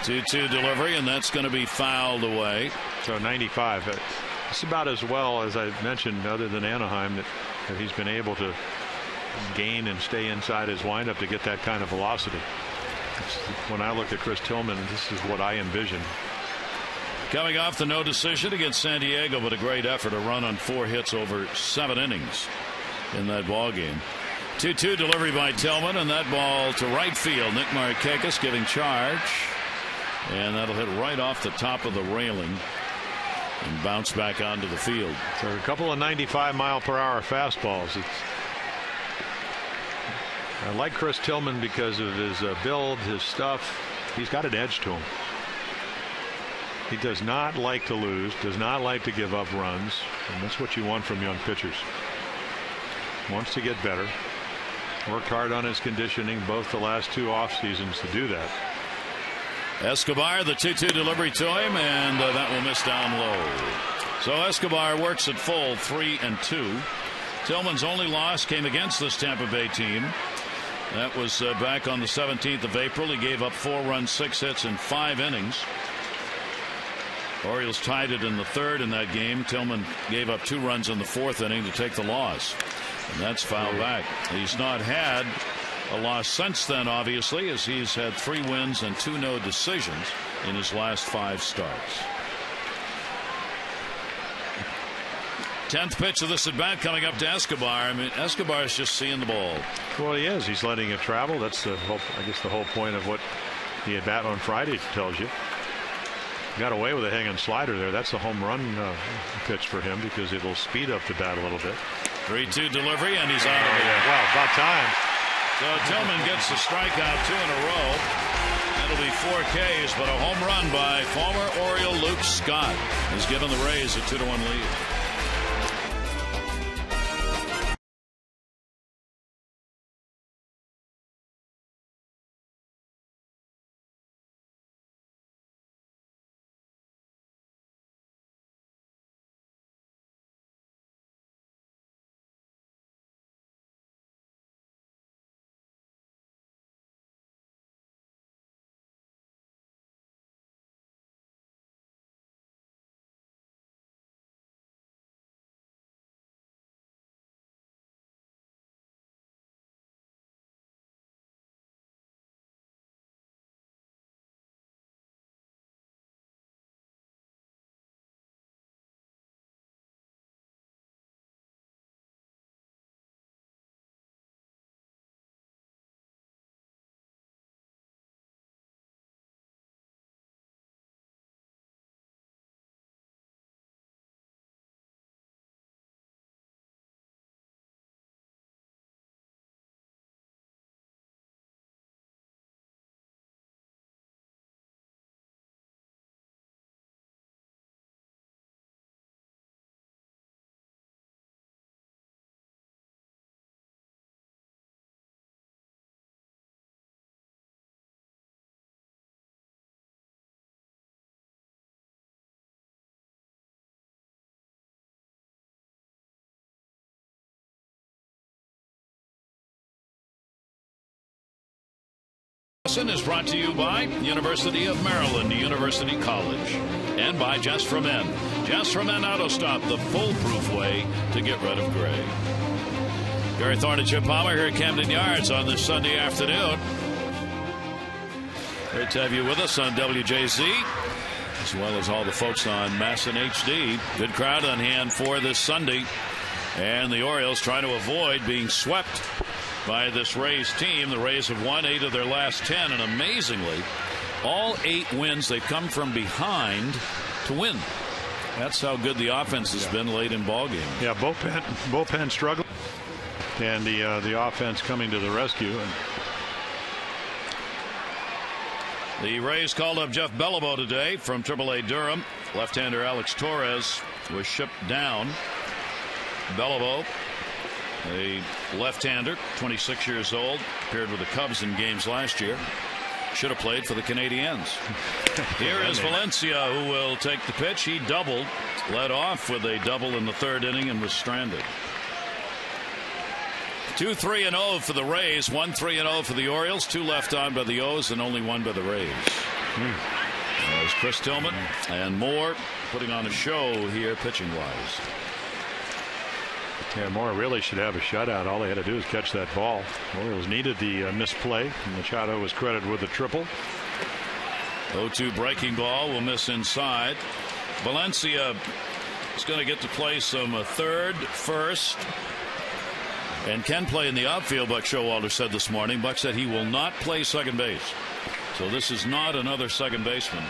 2-2 delivery, and that's going to be fouled away. So 95. It's about as well as I mentioned, other than Anaheim, that he's been able to gain and stay inside his windup to get that kind of velocity. When I look at Chris Tillman, this is what I envision. Coming off the no decision against San Diego, but a great effort, a run on 4 hits over 7 innings in that ball game. 2-2 delivery by Tillman, and that ball to right field. Nick Markakis giving charge, and that'll hit right off the top of the railing and bounce back onto the field. So a couple of 95-mile-per-hour fastballs. I like Chris Tillman because of his build, his stuff. He's got an edge to him. He does not like to lose, does not like to give up runs, and that's what you want from young pitchers. Wants to get better. Worked hard on his conditioning both the last 2 off seasons to do that. Escobar, the 2-2 delivery to him, and that will miss down low. So Escobar works at full, 3-2. Tillman's only loss came against this Tampa Bay team. That was back on the 17th of April. He gave up 4 runs, 6 hits in 5 innings. Orioles tied it in the 3rd in that game. Tillman gave up 2 runs in the 4th inning to take the loss, and that's fouled back. He's not had a loss since then, obviously, as he's had 3 wins and 2 no decisions in his last 5 starts. 10th pitch of this at bat coming up to Escobar. I mean, Escobar is just seeing the ball. Well, he is. He's letting it travel. That's the whole, I guess, the whole point of what the at bat on Friday tells you. Got away with a hanging slider there. That's a home run pitch for him because it'll speed up the bat a little bit. 3-2 delivery, and he's out of it. Well, about time. So Tillman gets the strikeout 2 in a row. That'll be 4 Ks, but a home run by former Oriole Luke Scott has given the Rays a 2-1 lead. Is brought to you by University of Maryland University College and by Just for Men. Just for Men Auto Stop, the foolproof way to get rid of gray. Gary Thorne and Chip Palmer here at Camden Yards on this Sunday afternoon. Great to have you with us on WJZ, as well as all the folks on Masson HD. Good crowd on hand for this Sunday, and the Orioles trying to avoid being swept by this Rays team. The Rays have won 8 of their last 10, and amazingly, all 8 wins they've come from behind to win. That's how good the offense has been late in ball games. Yeah, bullpen struggled, and the offense coming to the rescue. And the Rays called up Jeff Beliveau today from TBA Durham. Left-hander Alex Torres was shipped down. Beliveau, a left-hander, 26 years old, appeared with the Cubs in games last year. Should have played for the Canadiens. Here is Valencia, who will take the pitch. He doubled, led off with a double in the 3rd inning, and was stranded. 2-3-0 for the Rays, 1-3-0 for the Orioles. 2 left on by the O's and only 1 by the Rays. There's Chris Tillman and Moore putting on a show here pitching-wise. Yeah, Moore really should have a shutout. All they had to do is catch that ball. Orioles needed the misplay, and Machado was credited with a triple. 0-2 breaking ball will miss inside. Valencia is going to get to play some 3rd, 1st, and can play in the outfield. Buck Showalter said this morning. Buck said he will not play second base. So this is not another second baseman.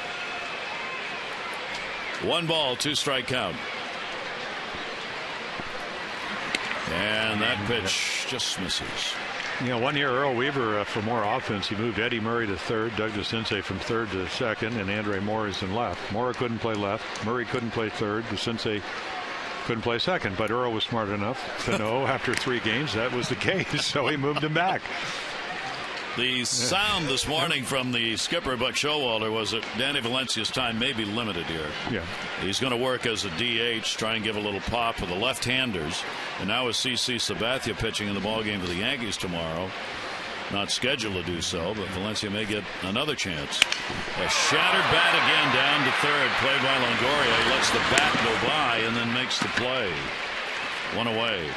1 ball, 2 strike count. And that pitch just misses. Yeah, 1 year Earl Weaver for more offense. He moved Eddie Murray to 3rd, Doug DeCinces from 3rd to 2nd, and Andre Morrison left. Mora couldn't play left. Murray couldn't play 3rd. DeCinces couldn't play 2nd. But Earl was smart enough to know after 3 games that was the case, so he moved him back. The sound this morning from the skipper, Buck Showalter, was that Danny Valencia's time may be limited here. Yeah. He's going to work as a DH, try and give a little pop with the left-handers. And now with CC Sabathia pitching in the ballgame for the Yankees tomorrow. Not scheduled to do so, but Valencia may get another chance. A shattered bat again down to 3rd. Play by Longoria. He lets the bat go by and then makes the play. 1 away.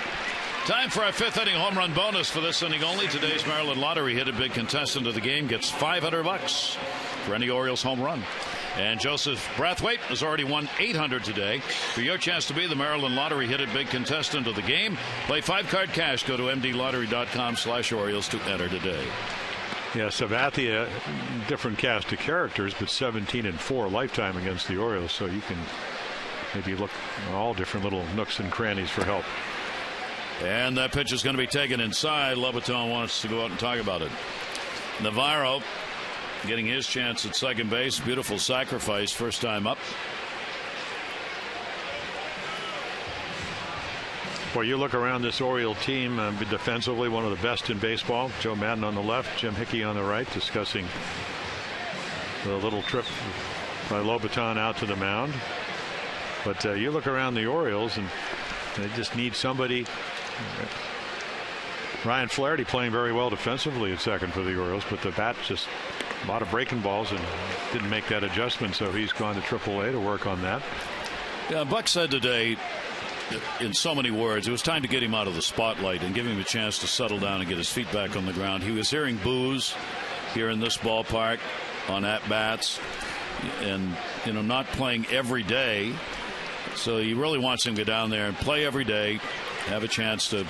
Time for our 5th inning home run bonus for this inning only. Today's Maryland Lottery hit a big contestant of the game gets $500 for any Orioles home run. And Joseph Brathwaite has already won $800 today. For your chance to be the Maryland Lottery hit a big contestant of the game, play 5-card cash. Go to mdlottery.com/Orioles to enter today. Yeah, Sabathia, different cast of characters, but 17-4 lifetime against the Orioles. So you can maybe look at all different little nooks and crannies for help. And that pitch is going to be taken inside. Leviton wants to go out and talk about it. Navarro getting his chance at second base. Beautiful sacrifice, first time up. Well, you look around this Oriole team, defensively one of the best in baseball. Joe Madden on the left, Jim Hickey on the right, discussing the little trip by Lobaton out to the mound. But you look around the Orioles and they just need somebody. Ryan Flaherty playing very well defensively at second for the Orioles, but the bat just a lot of breaking balls and didn't make that adjustment, so he's gone to AAA to work on that. Yeah, Buck said today, in so many words, it was time to get him out of the spotlight and give him a chance to settle down and get his feet back on the ground. He was hearing boos here in this ballpark on at-bats and, you know, not playing every day. So he really wants him to go down there and play every day, have a chance to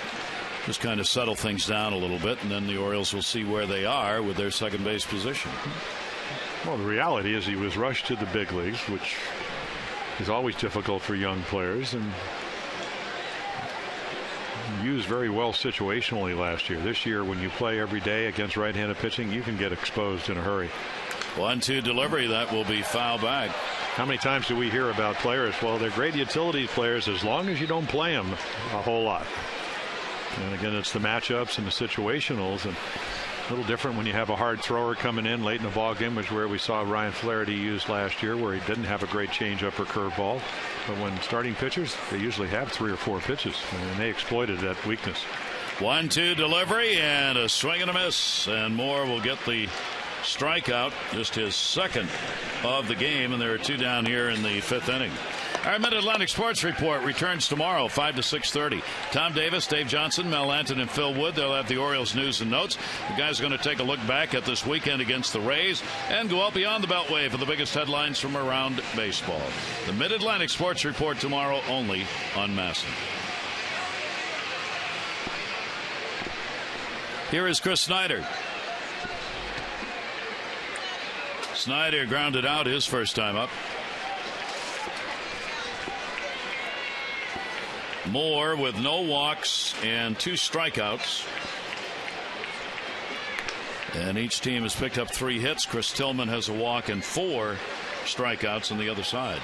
just kind of settle things down a little bit, and then the Orioles will see where they are with their second base position. Well, the reality is he was rushed to the big leagues, which is always difficult for young players, and used very well situationally last year. This year, when you play every day against right-handed pitching, you can get exposed in a hurry. 1-2 delivery, that will be foul back. How many times do we hear about players? Well, they're great utility players as long as you don't play them a whole lot. And again, it's the matchups and the situationals, and a little different when you have a hard thrower coming in late in the ball game, which is where we saw Ryan Flaherty use last year, where he didn't have a great changeup or curveball. But when starting pitchers, they usually have 3 or 4 pitches, and they exploited that weakness. 1-2 delivery and a swing and a miss, and Moore will get the strikeout, just his second of the game, and there are 2 down here in the 5th inning. Our Mid-Atlantic Sports Report returns tomorrow, 5 to 6:30. Tom Davis, Dave Johnson, Mel Anton, and Phil Wood. They'll have the Orioles news and notes. The guys are going to take a look back at this weekend against the Rays and go out beyond the Beltway for the biggest headlines from around baseball. The Mid-Atlantic Sports Report tomorrow only on MASN. Here is Chris Snyder. Snyder grounded out his first time up. Moore with no walks and 2 strikeouts. And each team has picked up 3 hits. Chris Tillman has a walk and 4 strikeouts on the other side.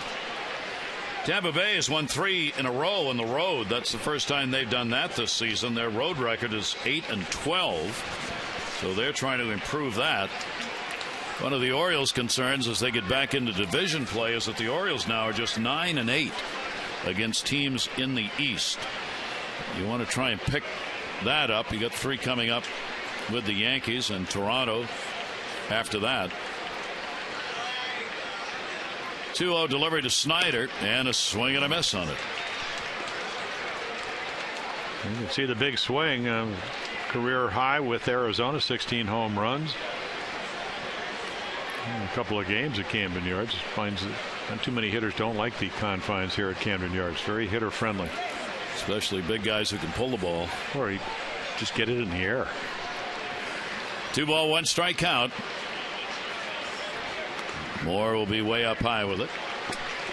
Tampa Bay has won 3 in a row on the road. That's the first time they've done that this season. Their road record is 8-12. So they're trying to improve that. One of the Orioles' concerns as they get back into division play is that the Orioles now are just 9-8 against teams in the East. You want to try and pick that up. You got 3 coming up with the Yankees and Toronto after that. 2-0 delivery to Snyder and a swing and a miss on it. You can see the big swing. Career high with Arizona, 16 home runs. A couple of games at Camden Yards. Finds that not too many hitters don't like the confines here at Camden Yards. Very hitter friendly. Especially big guys who can pull the ball. Or you just get it in the air. 2 ball, 1 strike count. Moore will be way up high with it.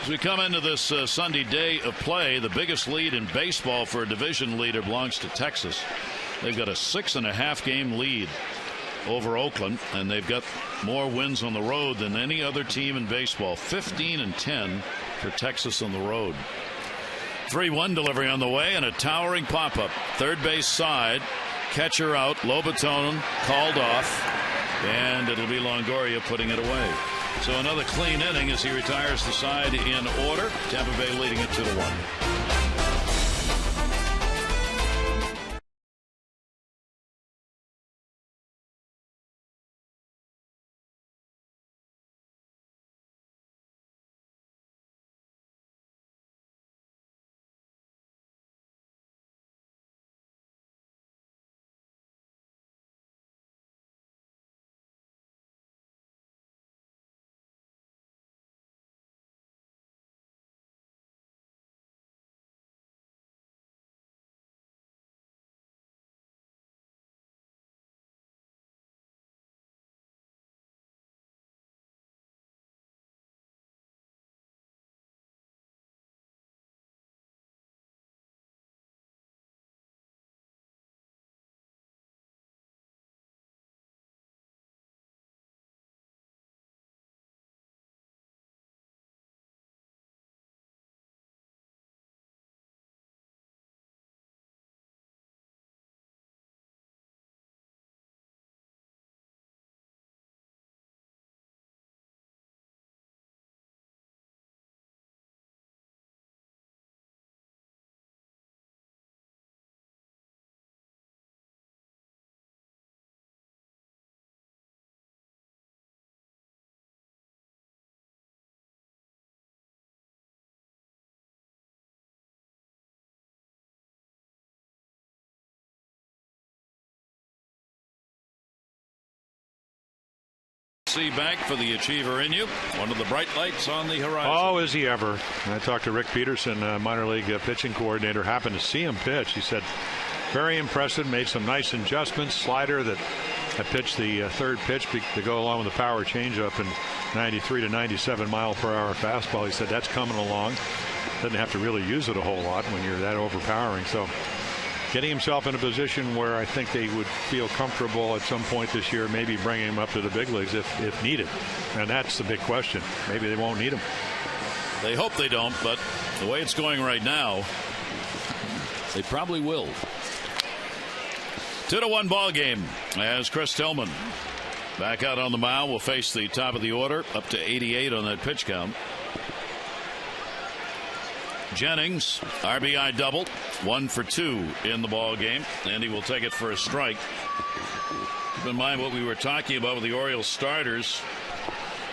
As we come into this Sunday day of play, the biggest lead in baseball for a division leader belongs to Texas. They've got a 6.5 game lead over Oakland, and they've got more wins on the road than any other team in baseball. 15-10 for Texas on the road. 3-1 delivery on the way and a towering pop-up. Third base side, catcher out, Lobaton called off, and it'll be Longoria putting it away. So another clean inning as he retires the side in order. Tampa Bay leading it 2-1. Back for the achiever in you. One of the bright lights on the horizon. Oh, is he ever. I talked to Rick Peterson, minor league pitching coordinator. Happened to see him pitch. He said very impressive, made some nice adjustments. Slider that pitched the third pitch to go along with the power changeup and 93 to 97 mile per hour fastball. He said that's coming along. Doesn't have to really use it a whole lot when you're that overpowering. So getting himself in a position where I think they would feel comfortable at some point this year, maybe bringing him up to the big leagues if needed. And that's the big question. Maybe they won't need him. They hope they don't, but the way it's going right now, they probably will. 2-1 ball game as Chris Tillman back out on the mound will face the top of the order, up to 88 on that pitch count. Jennings, RBI double, 1 for 2 in the ball game, and he will take it for a strike. Keep in mind what we were talking about with the Orioles starters.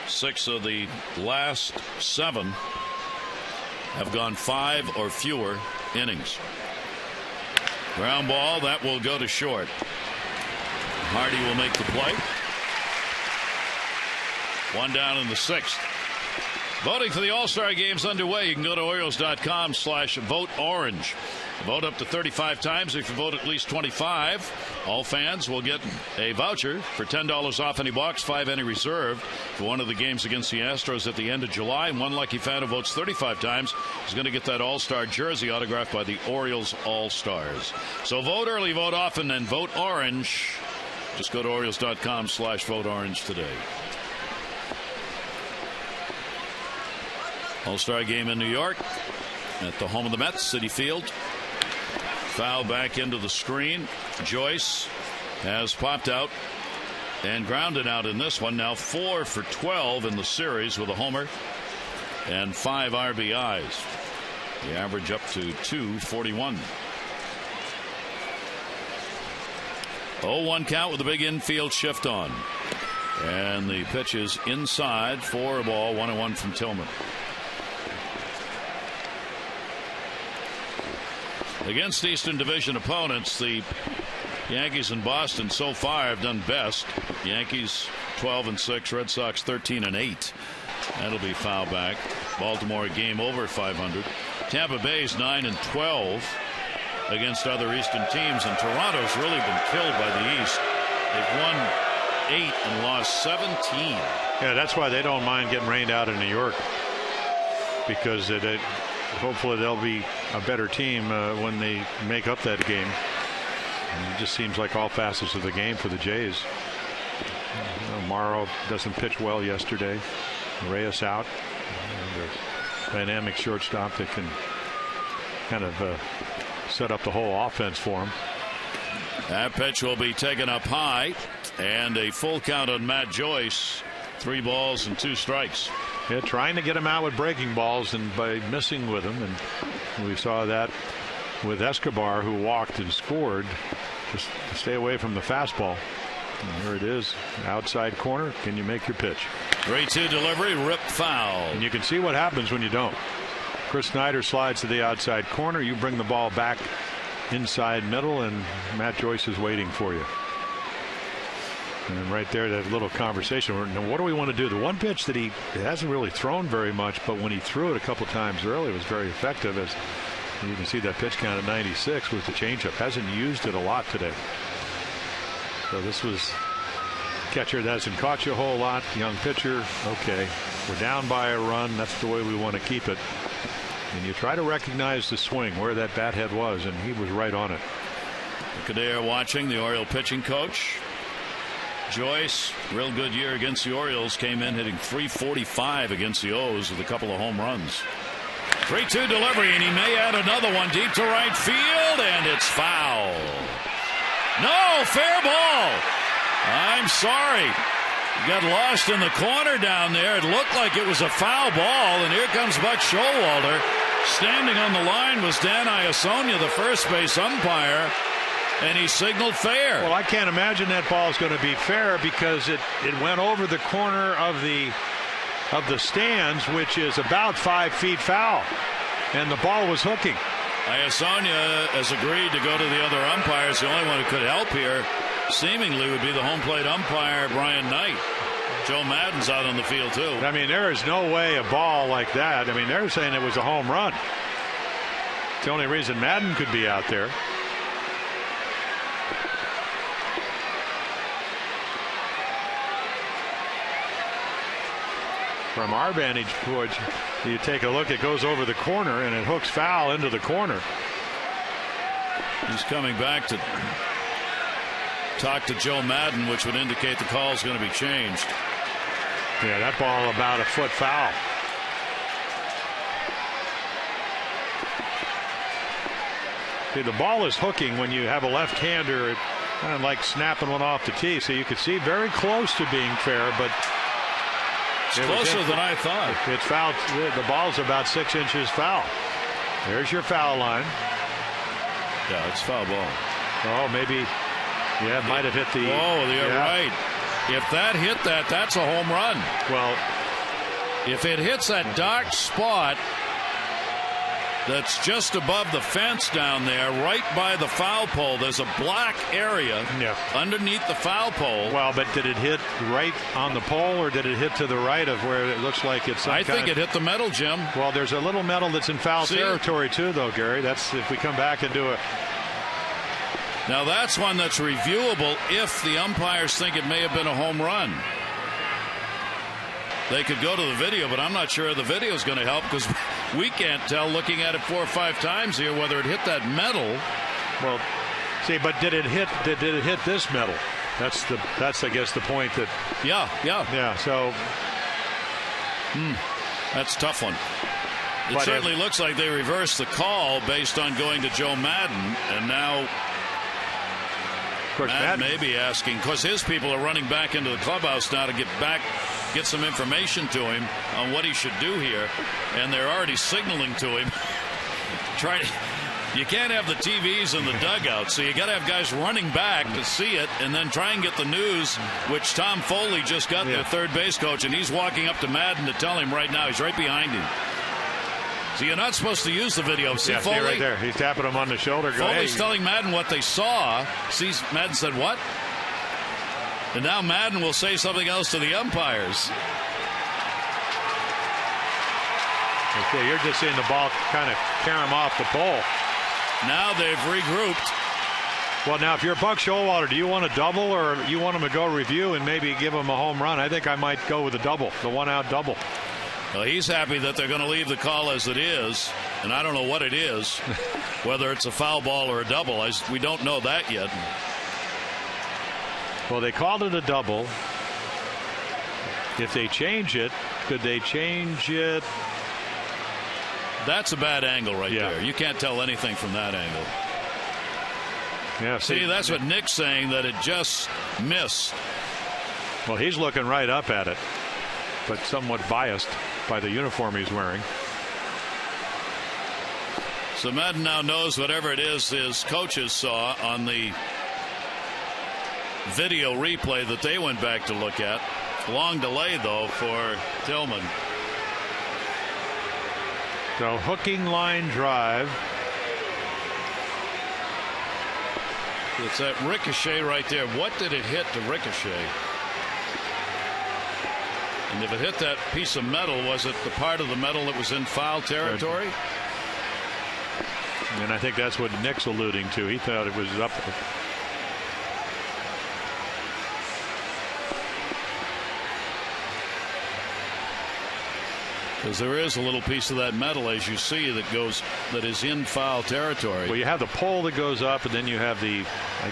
6 of the last 7 have gone 5 or fewer innings. Ground ball, that will go to short. Hardy will make the play. 1 down in the 6th. Voting for the All-Star games underway. You can go to Orioles.com/vote-orange. Vote up to 35 times. If you vote at least 25, all fans will get a voucher for $10 off any box, 5 any reserved for one of the games against the Astros at the end of July. And one lucky fan who votes 35 times is going to get that All-Star jersey autographed by the Orioles All-Stars. So vote early, vote often, and vote orange. Just go to Orioles.com/vote-orange today. All-Star game in New York at the home of the Mets, Citi Field. Foul back into the screen. Joyce has popped out and grounded out in this one. Now 4 for 12 in the series with a homer and 5 RBIs. The average up to 241. 0-1 count with a big infield shift on. And the pitch is inside for a ball. 1-1 from Tillman. Against Eastern Division opponents, the Yankees and Boston so far have done best. Yankees 12-6, Red Sox 13-8. That'll be foul back. Baltimore a game over 500. Tampa Bay's 9-12 against other Eastern teams, and Toronto's really been killed by the East. They've won 8 and lost 17. Yeah, that's why they don't mind getting rained out in New York, because hopefully they'll be a better team when they make up that game. And it just seems like all facets of the game for the Jays. Morrow doesn't pitch well yesterday. Reyes out. And a dynamic shortstop that can kind of set up the whole offense for him. That pitch will be taken up high, and a full count on Matt Joyce. 3 balls and 2 strikes. Yeah, trying to get him out with breaking balls and by missing with him, and we saw that with Escobar, who walked and scored, just to stay away from the fastball. And here it is, outside corner. Can you make your pitch? 3-2 delivery, rip foul. And you can see what happens when you don't. Chris Snyder slides to the outside corner. You bring the ball back inside middle, and Matt Joyce is waiting for you. And right there, that little conversation. Now, what do we want to do? The one pitch that he hasn't really thrown very much, but when he threw it a couple times early, it was very effective. As you can see, that pitch count at 96 was the changeup. Hasn't used it a lot today. So this was catcher that hasn't caught you a whole lot. Young pitcher. Okay, we're down by a run. That's the way we want to keep it. And you try to recognize the swing, where that bat head was, and he was right on it. Kadir watching, the Oriole pitching coach. Joyce, real good year against the Orioles, came in hitting .345 against the O's with a couple of home runs. 3-2 delivery, and he may add another one deep to right field, and it's foul. No, fair ball. I'm sorry. He got lost in the corner down there. It looked like it was a foul ball, and here comes Buck Showalter. Standing on the line was Dan Iasonia, the first base umpire. And he signaled fair. Well, I can't imagine that ball is going to be fair, because it went over the corner of the stands, which is about 5 feet foul, and the ball was hooking. Iasonia has agreed to go to the other umpires. The only one who could help here seemingly would be the home plate umpire, Brian Knight. Joe Madden's out on the field too. I mean, there is no way a ball like that. I mean, they're saying it was a home run. It's the only reason Madden could be out there. From our vantage point, you take a look, it goes over the corner and it hooks foul into the corner. He's coming back to talk to Joe Madden, which would indicate the call is going to be changed. Yeah, that ball about a foot foul. See, the ball is hooking when you have a left-hander. It kind of like snapping one off the tee. So you could see very close to being fair, but it's closer than I thought. It's foul. The ball's about 6 inches foul. There's your foul line. Yeah, it's foul ball. Oh, maybe Yeah, it might have hit the. Oh, you're right. If that hit that's a home run. Well, if it hits that dark spot that's just above the fence down there, right by the foul pole, there's a black area underneath the foul pole. Well, but did it hit right on the pole, or did it hit to the right of where it looks like it's some I think it hit the metal, Jim. Well, there's a little metal that's in foul territory too, though, Gary. That's if we come back and do it. Now, that's one that's reviewable if the umpires think it may have been a home run. They could go to the video, but I'm not sure the video is going to help because we can't tell looking at it 4 or 5 times here whether it hit that metal. Well, see, but did it hit this metal? That's I guess the point that. Yeah. So. That's a tough one. It certainly looks like they reversed the call based on going to Joe Madden, and now. Of course, Madden may be asking, because his people are running back into the clubhouse now to get some information to him on what he should do here, and they're already signaling to him. You can't have the TVs in the dugout, so you got to have guys running back to see it, and then try and get the news, which Tom Foley just got, their third base coach, and he's walking up to Madden to tell him right now. He's right behind him. So you're not supposed to use the video. See, Foley? See right there. He's tapping him on the shoulder. Foley's telling Madden what they saw. See, Madden said what? And now Madden will say something else to the umpires. Okay, you're just seeing the ball kind of tear him off the pole. Now they've regrouped. Well, now, if you're Buck Showalter, do you want a double or you want him to go review and maybe give him a home run? I think I might go with a double, the one-out double. Well, he's happy that they're going to leave the call as it is, and I don't know what it is, whether it's a foul ball or a double. We don't know that yet. Well, they called it a double. If they change it, could they change it? That's a bad angle right there. You can't tell anything from that angle. Yeah. See, that's what Nick's saying, that it just missed. Well, he's looking right up at it, but somewhat biased by the uniform he's wearing. So Madden now knows whatever it is his coaches saw on the video replay that they went back to look at. Long delay, though, for Tillman. So hooking line drive. It's that ricochet right there. What did it hit to ricochet? And if it hit that piece of metal, was it the part of the metal that was in foul territory? And I think that's what Nick's alluding to. He thought it was up. Because there is a little piece of that metal, as you see, that is in foul territory. Well, you have the pole that goes up, and then you have I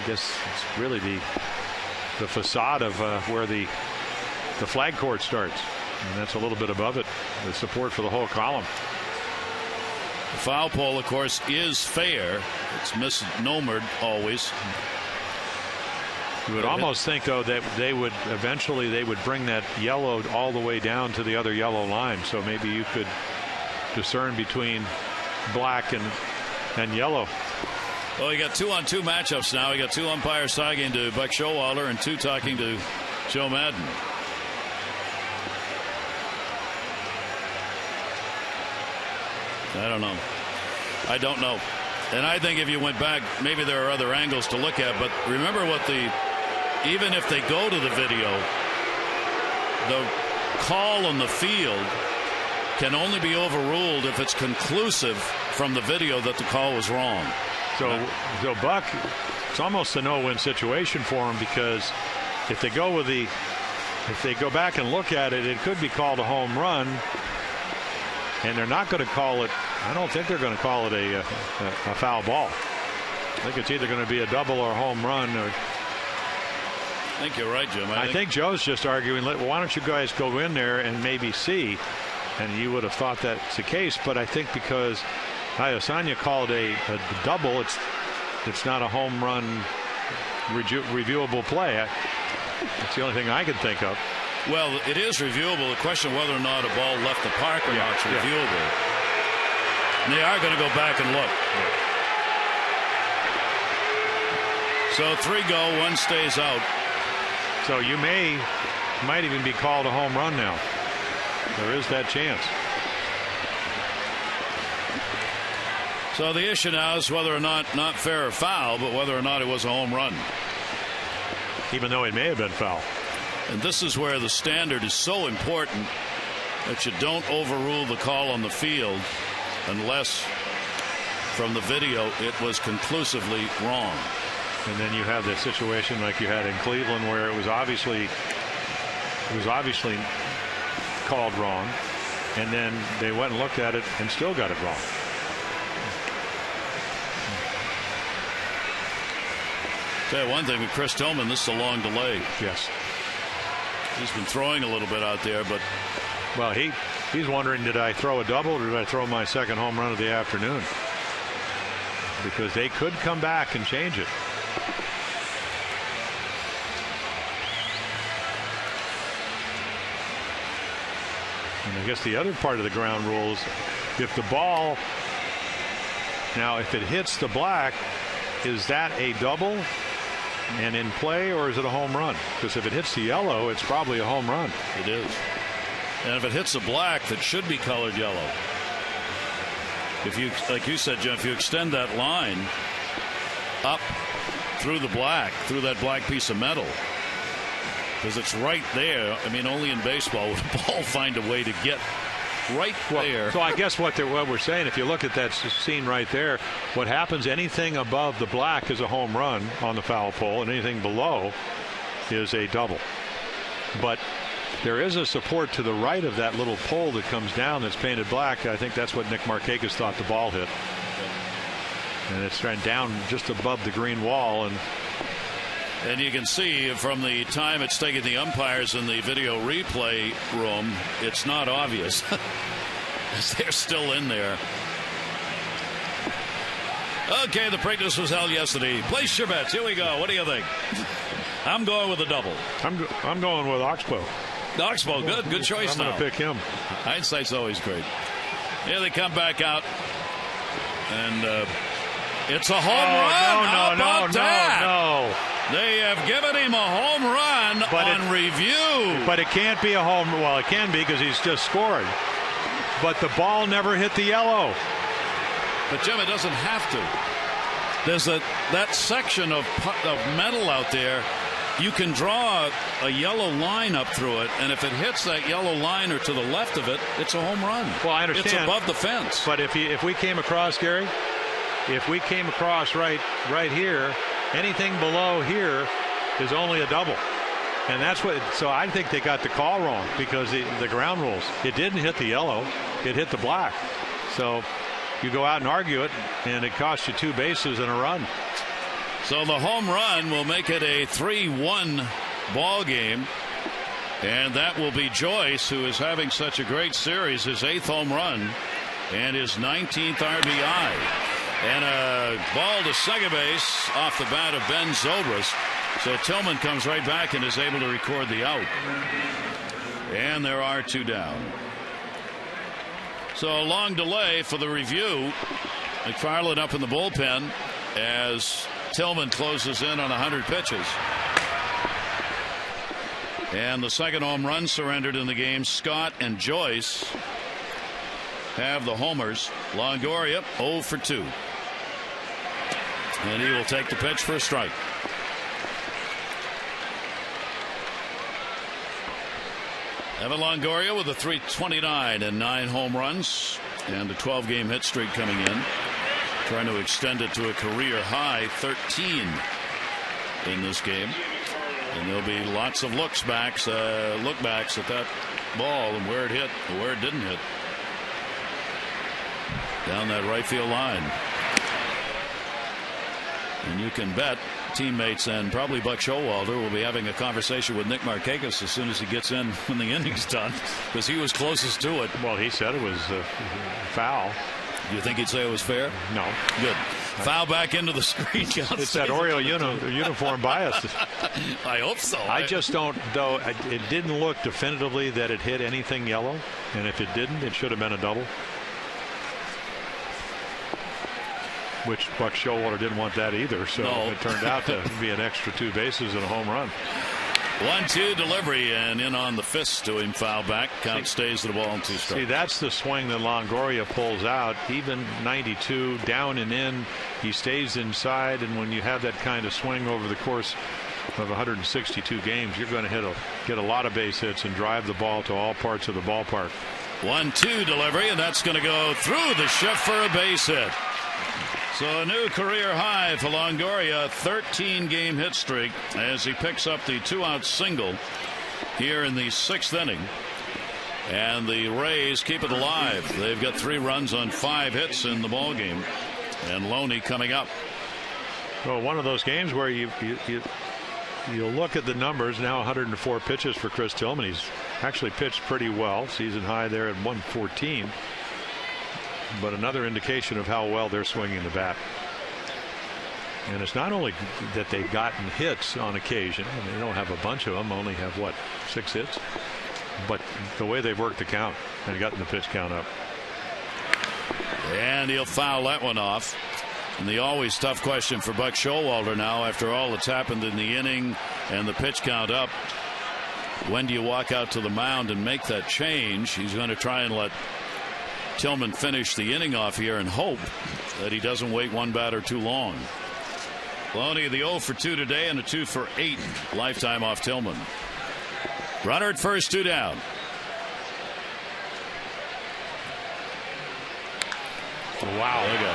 guess it's really the facade of where the flag court starts, and that's a little bit above it, the support for the whole column. The foul pole, of course, is fair. It's misnomered always. You would almost think, though, that they would bring that yellow all the way down to the other yellow line, so maybe you could discern between black and yellow. Well, you got 2-on-2 matchups now. You got 2 umpires talking to Buck Showalter and 2 talking to Joe Madden. I don't know. And I think if you went back, maybe there are other angles to look at. But remember even if they go to the video, the call on the field can only be overruled if it's conclusive from the video that the call was wrong. So Buck, it's almost a no-win situation for him, because if they go back and look at it, it could be called a home run. And they're not going to call it. I don't think they're going to call it a foul ball. I think it's either going to be a double or a home run. I think you're right, Jim. I think Joe's just arguing, why don't you guys go in there and maybe see? And you would have thought that's the case. But I think because Ayosanya called a double, it's not a home run reviewable play. That's the only thing I can think of. Well, it is reviewable. The question whether or not a ball left the park or not is reviewable. And they are going to go back and look. So 3 go, 1 stays out. So you might even be called a home run now. There is that chance. So the issue now is whether or not fair or foul, but whether or not it was a home run. Even though it may have been foul. And this is where the standard is so important, that you don't overrule the call on the field unless from the video it was conclusively wrong. And then you have the situation like you had in Cleveland where it was obviously called wrong, and then they went and looked at it and still got it wrong. Tell you one thing with Chris Tillman, this is a long delay. Yes. He's been throwing a little bit out there, but well, he's wondering, did I throw a double or did I throw my second home run of the afternoon? Because they could come back and change it. And I guess the other part of the ground rules, if the ball, now if it hits the black, is that a double and in play, or is it a home run? Because if it hits the yellow, it's probably a home run. It is. And if it hits the black, that should be colored yellow. If you, like you said, Jim, if you extend that line up through the black, through that black piece of metal, because it's right there. I mean, only in baseball would a ball find a way to get right there. So I guess what we're saying, if you look at that scene right there, what happens, anything above the black is a home run on the foul pole, and anything below is a double. But there is a support to the right of that little pole that comes down that's painted black. I think that's what Nick Markakis thought the ball hit. And it's down just above the green wall. And you can see from the time it's taken the umpires in the video replay room, it's not obvious. They're still in there. Okay, the Preakness was held yesterday. Place your bets. Here we go. What do you think? I'm going with a double. I'm going with Oxbow. Oxbow, good choice. I'm going to pick him. Hindsight's always great. Here they come back out, and it's a home run. How about that? No. They have given him a home run on review. But it can't be a home run. Well, it can be because he's just scored. But the ball never hit the yellow. But, Jim, it doesn't have to. There's that section of metal out there. You can draw a yellow line up through it, and if it hits that yellow line or to the left of it, it's a home run. Well, I understand. It's above the fence. But if we came across, Gary, if we came across right here, anything below here is only a double. And that's what, so I think they got the call wrong because the ground rules. It didn't hit the yellow, it hit the black. So you go out and argue it, and it costs you 2 bases and a run. So the home run will make it a 3-1 ball game. And that will be Joyce, who is having such a great series, his 8th home run and his 19th RBI. And a ball to second base off the bat of Ben Zobrist. So Tillman comes right back and is able to record the out. And there are 2 down. So a long delay for the review. McFarland up in the bullpen as Tillman closes in on 100 pitches. And the second home run surrendered in the game. Scott and Joyce have the homers. Longoria 0 for 2. And he will take the pitch for a strike. Evan Longoria with a .329 and 9 home runs and a 12-game hit streak coming in. Trying to extend it to a career high 13 in this game. And there'll be lots of look backs at that ball and where it hit and where it didn't hit. Down that right field line. And you can bet teammates and probably Buck Showalter will be having a conversation with Nick Markakis as soon as he gets in when the inning's done, because he was closest to it. Well, he said it was foul. You think he'd say it was fair? No. Good. Foul back into the screen. It's that Oriole uniform bias. I hope so. I just don't, though. It didn't look definitively that it hit anything yellow, and if it didn't, it should have been a double. which Buck Showalter didn't want that either. So it turned out to be an extra 2 bases and a home run. 1-2 delivery and in on the fist to him, foul back. Count stays to the ball and 2 strikes. See, that's the swing that Longoria pulls out. Even 92 down and in, he stays inside, and when you have that kind of swing over the course of 162 games, you're going to get a lot of base hits and drive the ball to all parts of the ballpark. 1-2 delivery, and that's going to go through the shift for a base hit. So a new career high for Longoria, 13-game hit streak as he picks up the 2-out single here in the 6th inning. And the Rays keep it alive. They've got 3 runs on 5 hits in the ball game. And Loney coming up. Well, one of those games where you look at the numbers now. 104 pitches for Chris Tillman. He's actually pitched pretty well. Season high there at 114. But another indication of how well they're swinging the bat. And it's not only that they've gotten hits on occasion, and they don't have a bunch of them, only have 6 hits, but the way they've worked the count and gotten the pitch count up. And he'll foul that one off. And the always tough question for Buck Showalter now, after all that's happened in the inning and the pitch count up, when do you walk out to the mound and make that change? He's going to try and let Tillman finish the inning off here and hope that he doesn't wait one batter too long. Loney the 0 for 2 today and a 2 for 8 lifetime off Tillman. Runner at first, 2 down. Wow. There you go.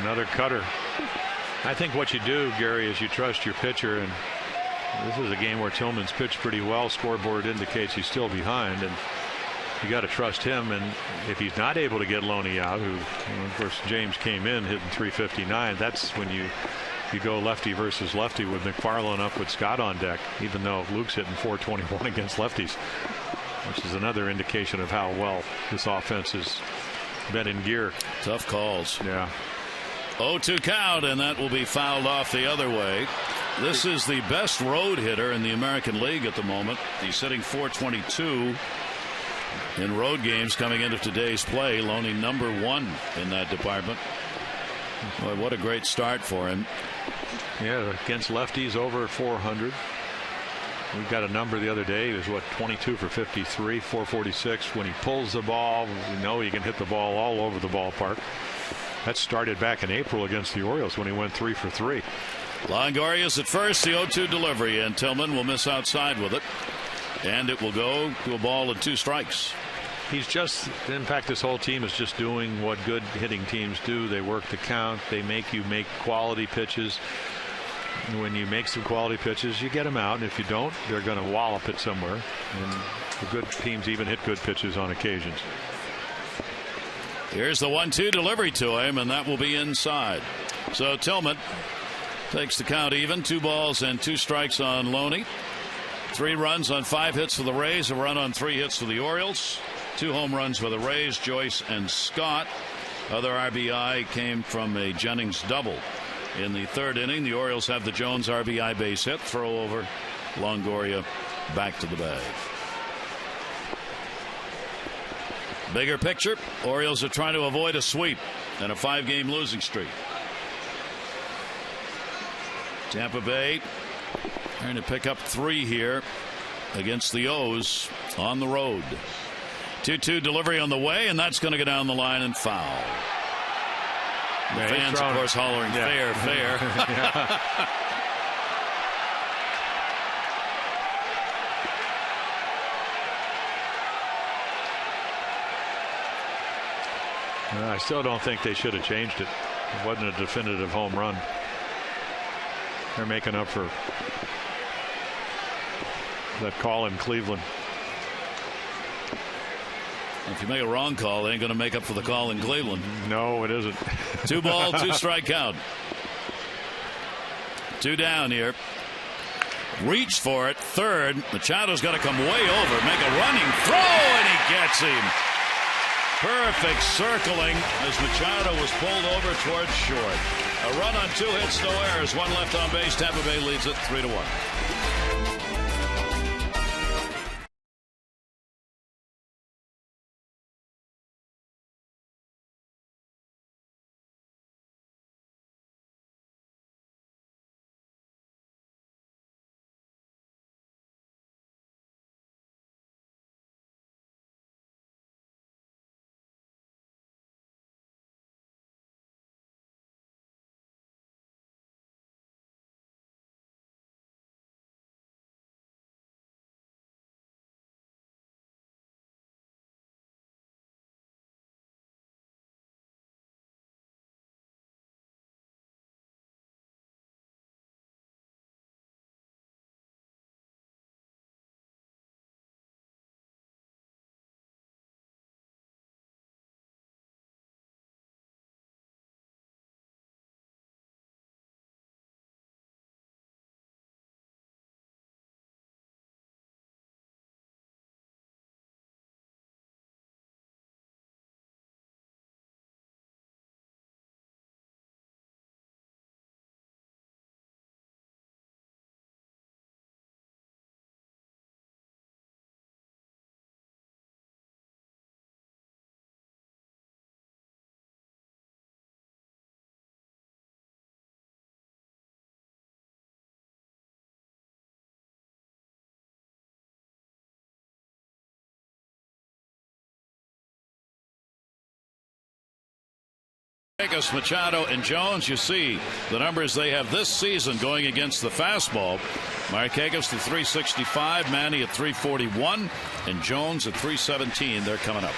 Another cutter. I think what you do, Gary, is you trust your pitcher, and this is a game where Tillman's pitched pretty well. Scoreboard indicates he's still behind, and you got to trust him. And if he's not able to get Loney out, who, of course, James came in hitting 359, that's when you go lefty versus lefty with McFarland up with Scott on deck, even though Luke's hitting 421 against lefties, which is another indication of how well this offense has been in gear. Tough calls. Yeah. 0-2 count, and that will be fouled off the other way. This is the best road hitter in the American League at the moment. He's hitting 422 in road games coming into today's play. Loney #1 in that department. Boy, what a great start for him. Yeah, against lefties over 400. We got a number the other day. He was 22 for 53, 446. When he pulls the ball, we know he can hit the ball all over the ballpark. That started back in April against the Orioles when he went 3 for 3. Longoria's at first, the 0-2 delivery, and Tillman will miss outside with it. And it will go to a ball and 2 strikes. He's just, in fact, this whole team is just doing what good hitting teams do. They work the count. They make you make quality pitches. When you make some quality pitches, you get them out. And if you don't, they're going to wallop it somewhere. And the good teams even hit good pitches on occasions. Here's the 1-2 delivery to him, and that will be inside. So Tillman takes the count even. 2 balls and 2 strikes on Loney. 3 runs on 5 hits for the Rays, a run on 3 hits for the Orioles. 2 home runs for the Rays, Joyce and Scott. Other RBI came from a Jennings double. In the 3rd inning, the Orioles have the Jones RBI base hit. Throw over, Longoria back to the bag. Bigger picture, Orioles are trying to avoid a sweep and a 5-game losing streak. Tampa Bay trying to pick up 3 here against the O's on the road. 2-2 delivery on the way, and that's going to go down the line and foul. The fans, of course, hollering, fair, fair. I still don't think they should have changed it. It wasn't a definitive home run. They're making up for that call in Cleveland. If you make a wrong call, they ain't going to make up for the call in Cleveland. No, it isn't. 2 ball, 2 strike count. 2 down here. Reach for it. 3rd. Machado's got to come way over. Make a running throw, and he gets him. Perfect circling as Machado was pulled over towards short. A run on 2 hits, no errors. 1 left on base. Tampa Bay leads it 3-1. Machado and Jones, you see the numbers they have this season going against the fastball. Markakis at 365, Manny at 341, and Jones at 317. They're coming up.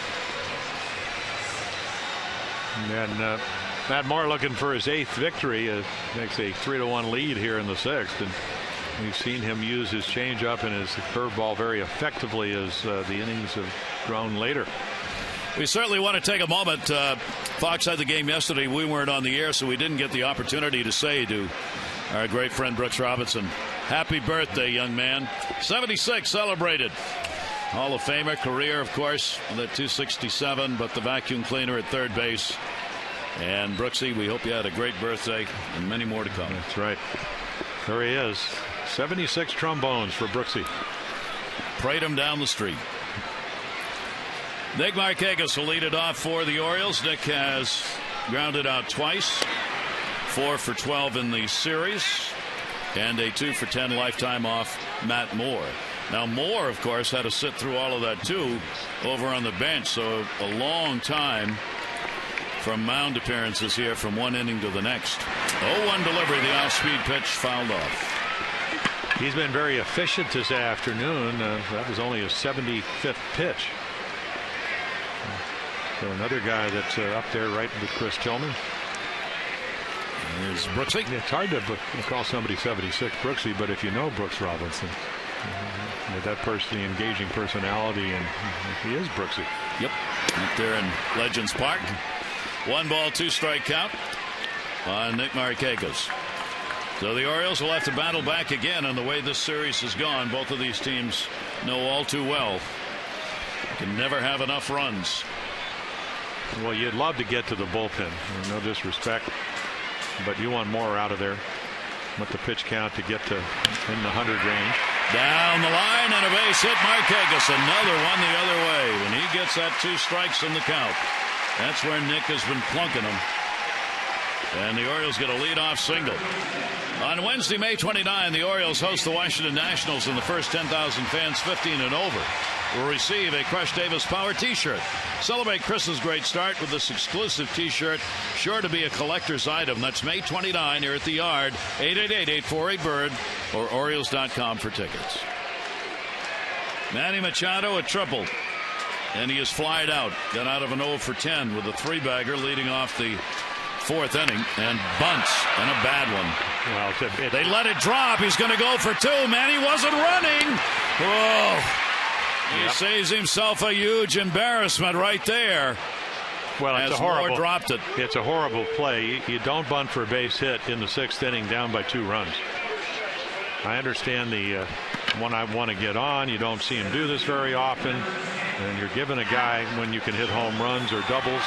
And Matt Moore looking for his 8th victory. Makes a 3-1 lead here in the 6th. And we've seen him use his changeup and his curveball very effectively as the innings have grown later. We certainly want to take a moment. Fox had the game yesterday. We weren't on the air, so we didn't get the opportunity to say to our great friend Brooks Robinson, happy birthday, young man. 76 celebrated. Hall of Famer, career, of course, with that 267, but the vacuum cleaner at third base. And Brooksy, we hope you had a great birthday and many more to come. That's right. There he is. 76 trombones for Brooksy. Prayed him down the street. Nick Markakis will lead it off for the Orioles. Nick has grounded out twice. 4 for 12 in the series. And a 2 for 10 lifetime off Matt Moore. Now Moore, of course, had to sit through all of that too over on the bench. So a long time from mound appearances here from one inning to the next. 0-1 delivery. The off-speed pitch fouled off. He's been very efficient this afternoon. That was only his 75th pitch. So another guy that's up there right with Chris Tillman. Is Brooksy. It's hard to call somebody 76 Brooksy, but if you know Brooks Robinson, with that personally engaging personality, and he is Brooksy. Yep. Up there in Legends Park. 1 ball, 2 strike count on Nick Markakis. So the Orioles will have to battle back again on the way this series has gone. Both of these teams know all too well you can never have enough runs. Well, you'd love to get to the bullpen. No disrespect, but you want more out of there. Want the pitch count to get to in the 100 range. Down the line and a base hit. Markakis, another one the other way. When he gets that 2 strikes in the count, that's where Nick has been plunking him. And the Orioles get a leadoff single. On Wednesday, May 29, the Orioles host the Washington Nationals, and the first 10,000 fans 15 and over will receive a Crush Davis Power t-shirt. Celebrate Chris's great start with this exclusive t-shirt, sure to be a collector's item. That's May 29 here at the Yard. 888-848-BIRD or Orioles.com for tickets. Manny Machado a triple, and he is flied out. Got out of an 0 for 10 with a 3-bagger leading off the 4th inning, and bunts, and a bad one. Well, they let it drop. He's going to go for 2. Manny wasn't running. Whoa. He saves himself a huge embarrassment right there. Well, it's as a horrible. Moore dropped it. It's a horrible play. You don't bunt for a base hit in the 6th inning down by 2 runs. I understand the one I want to get on. You don't see him do this very often, and you're giving a guy when you can hit home runs or doubles.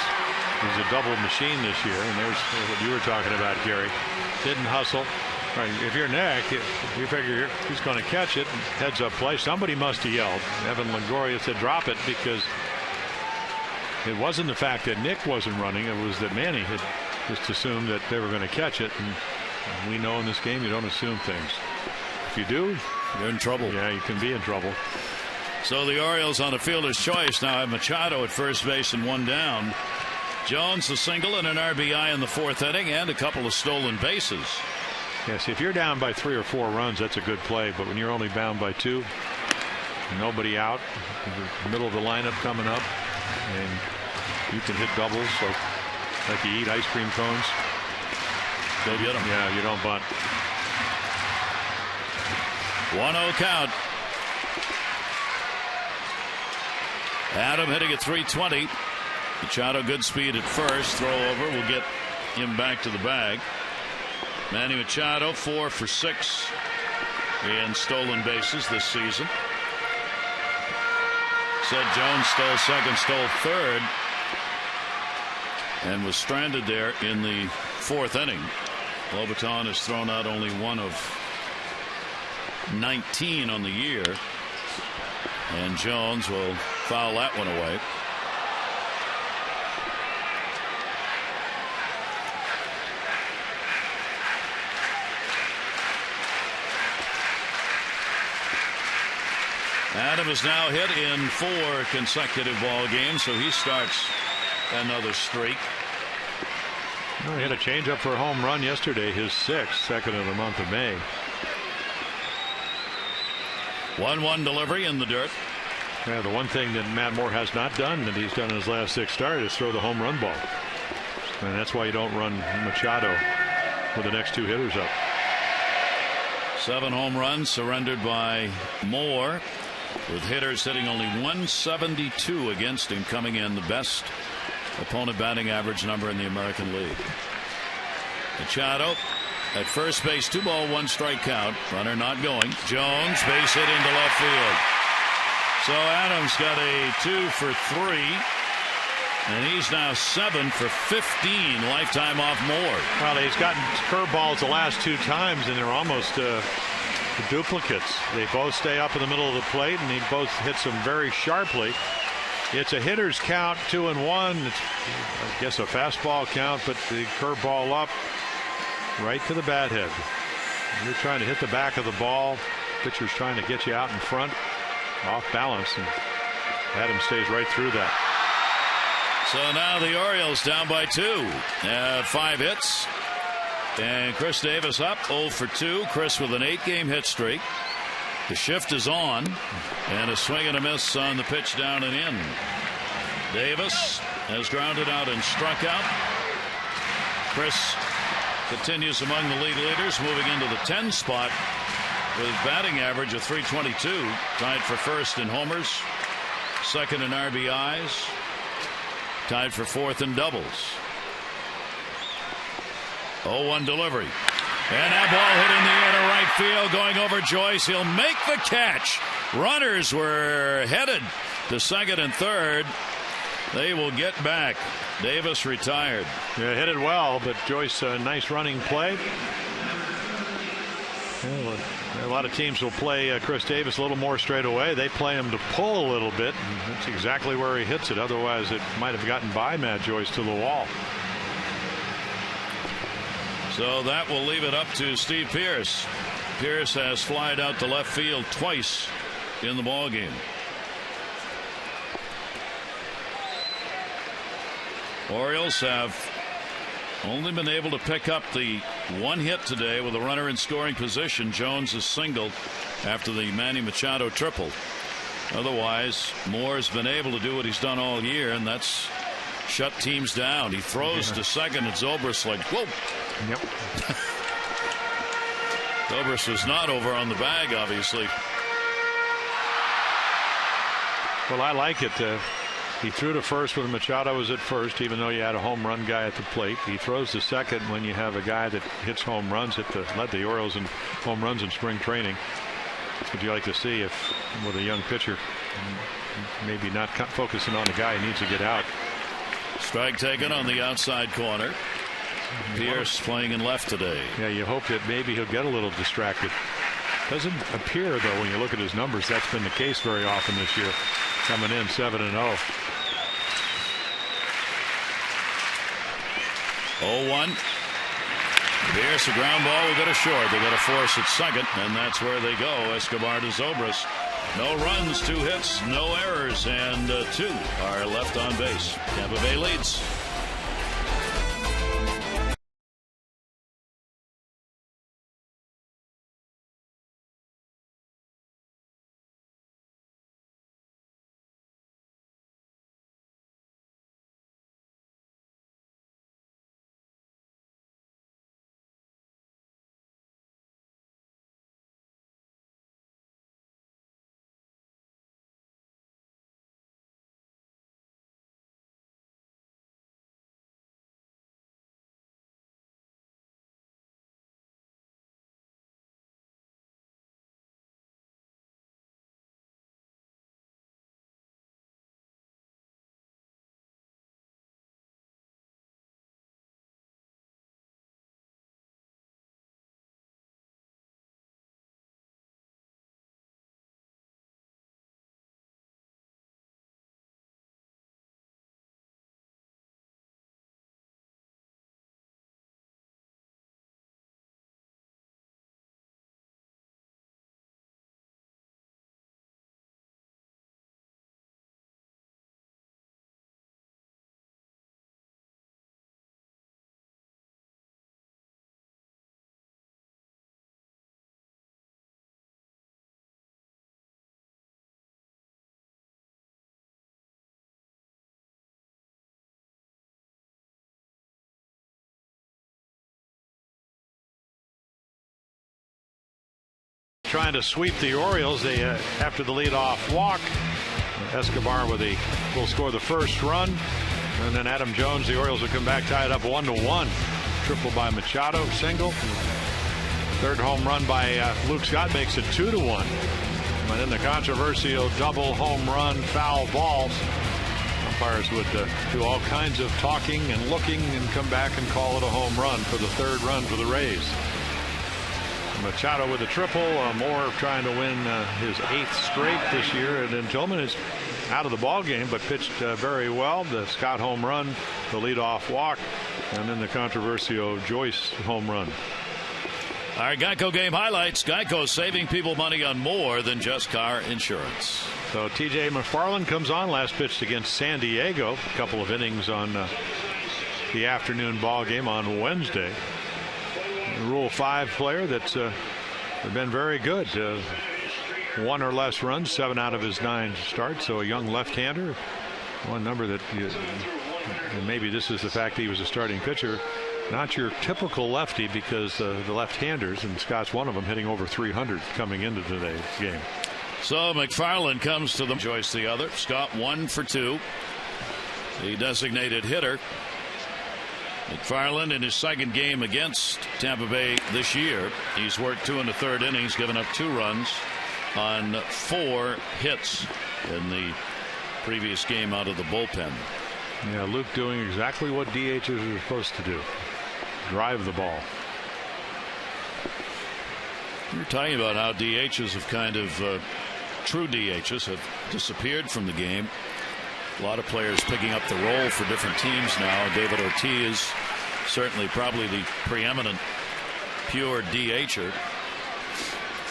He's a double machine this year, and there's what you were talking about, Gary. Didn't hustle. Right, if you're Nick, you figure he's going to catch it. Heads up play. Somebody must have yelled. Evan Longoria said drop it, because it wasn't the fact that Nick wasn't running. It was that Manny had just assumed that they were going to catch it. And we know in this game you don't assume things. If you do, you're in trouble. Yeah, you can be in trouble. So the Orioles on a fielder's choice now have Machado at first base and 1 down. Jones a single and an RBI in the 4th inning and a couple of stolen bases. Yes, if you're down by 3 or 4 runs, that's a good play. But when you're only bound by 2, nobody out, the middle of the lineup coming up, and you can hit doubles, so like you eat ice cream cones. Go get them. Yeah, you don't bunt. 1-0 count. Adam hitting at 320. Machado good speed at first. Throw over will get him back to the bag. Manny Machado 4 for 6 in stolen bases this season. Said Jones stole second, stole third, and was stranded there in the 4th inning. Lobaton has thrown out only 1 of 19 on the year, and Jones will foul that one away. Adam is now hit in 4 consecutive ball games, so he starts another streak. Well, he had a changeup for a home run yesterday, his sixth, second of the month of May. 1-1 delivery in the dirt. Yeah, the one thing that Matt Moore has not done that he's done in his last 6 starts is throw the home run ball. And that's why you don't run Machado with the next 2 hitters up. 7 home runs surrendered by Moore, with hitters hitting only 172 against him, coming in the best opponent batting average number in the American League. Machado at first base, 2 ball 1 strike count. Runner not going. Jones base hit into left field. So Adams got a 2 for 3, and he's now 7 for 15 lifetime off Moore. Well, he's gotten curveballs the last 2 times, and they're almost duplicates. They both stay up in the middle of the plate, and he both hits them very sharply. It's a hitter's count, 2-1. It's, I guess, a fastball count, but the curveball up right to the bat head. You're trying to hit the back of the ball. Pitcher's trying to get you out in front, off balance, and Adams stays right through that. So now the Orioles down by 2. 5 hits. And Chris Davis up 0 for 2. Chris with an 8-game hit streak. The shift is on, and a swing and a miss on the pitch down and in. Davis has grounded out and struck out. Chris continues among the league leaders, moving into the 10 spot with batting average of .322, tied for first in homers, second in RBIs, tied for fourth in doubles. 0-1 delivery. And that ball hit in the air to right field, going over Joyce. He'll make the catch. Runners were headed to second and third. They will get back. Davis retired. Yeah, hit it well, but Joyce, a nice running play. Well, a lot of teams will play Chris Davis a little more straight away. They play him to pull a little bit, and that's exactly where he hits it. Otherwise, it might have gotten by Matt Joyce to the wall. So that will leave it up to Steve Pearce. Pearce has flied out to left field twice in the ball game. Orioles have only been able to pick up the 1 hit today with a runner in scoring position. Jones is singled after the Manny Machado triple. Otherwise, Moore's been able to do what he's done all year, and that's shut teams down. He throws to second, and Zobrist like, whoa. Yep. Zobrist was not over on the bag, obviously. Well, I like it. He threw to first when Machado was at first, even though you had a home run guy at the plate. He throws to second when you have a guy that hits home runs, led the Orioles in home runs in spring training. That's what you like to see if with a young pitcher, maybe not focusing on the guy who needs to get out. Strike taken on the outside corner. Pierce playing in left today. Yeah, you hope that maybe he'll get a little distracted. Doesn't appear, though, when you look at his numbers, that's been the case very often this year. Coming in 7-0. 0-1. Pierce, a ground ball will go to short. They got a force at second, and that's where they go. Escobar to Zobrist. No runs, 2 hits, no errors, and 2 are left on base. Tampa Bay leads. trying to sweep the Orioles. They after the leadoff walk, Escobar will score the first run, and then Adam Jones, the Orioles will come back, tie it up 1-1. Triple by Machado, single. Third home run by Luke Scott makes it 2-1. And then the controversial double home run foul balls. Umpires would do all kinds of talking and looking and come back and call it a home run for the third run for the Rays. Machado with a triple. Moore trying to win his 8th straight this year. And then Tillman is out of the ball game, but pitched very well. The Scott home run, the leadoff walk, and then the controversial Joyce home run. All right, Geico game highlights. Geico saving people money on more than just car insurance. So T.J. McFarland comes on, last pitched against San Diego. A couple of innings on the afternoon ball game on Wednesday. Rule 5 player that's been very good. 1 or less runs, 7 out of his 9 starts. So a young left-hander. One number that and maybe this is the fact that he was a starting pitcher. Not your typical lefty, because the left-handers, and Scott's one of them, hitting over 300 coming into today's game. So McFarland comes to the Joyce the other. Scott 1 for 2. The designated hitter. McFarland in his second game against Tampa Bay this year. He's worked 2 1/3 innings, given up 2 runs on 4 hits in the previous game out of the bullpen. Yeah, Luke doing exactly what DHs are supposed to do. Drive the ball. You're talking about how DHs have kind of true DHs have disappeared from the game. A lot of players picking up the role for different teams now. David Ortiz certainly probably the preeminent pure DHer.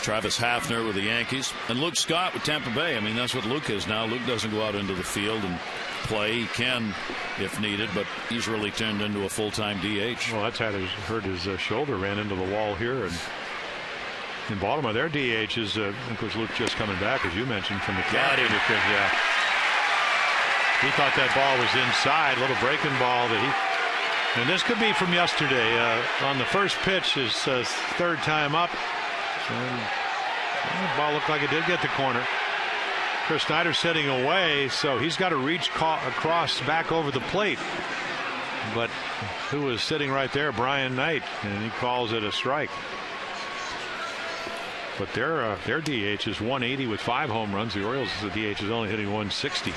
Travis Hafner with the Yankees, and Luke Scott with Tampa Bay. I mean, that's what Luke is now. Luke doesn't go out into the field and play. He can if needed, but he's really turned into a full-time DH. Well, that's hurt his shoulder, ran into the wall here. And in Baltimore, their DH is, of course, Luke just coming back, as you mentioned, from the cat. Yeah. He thought that ball was inside, little breaking ball that he. And this could be from yesterday. On the first pitch, his third time up. And the ball looked like it did get the corner. Chris Snyder sitting away, so he's got to reach across back over the plate. But who was sitting right there? Brian Knight, and he calls it a strike. But their DH is 180 with 5 home runs. The Orioles, the DH is only hitting 160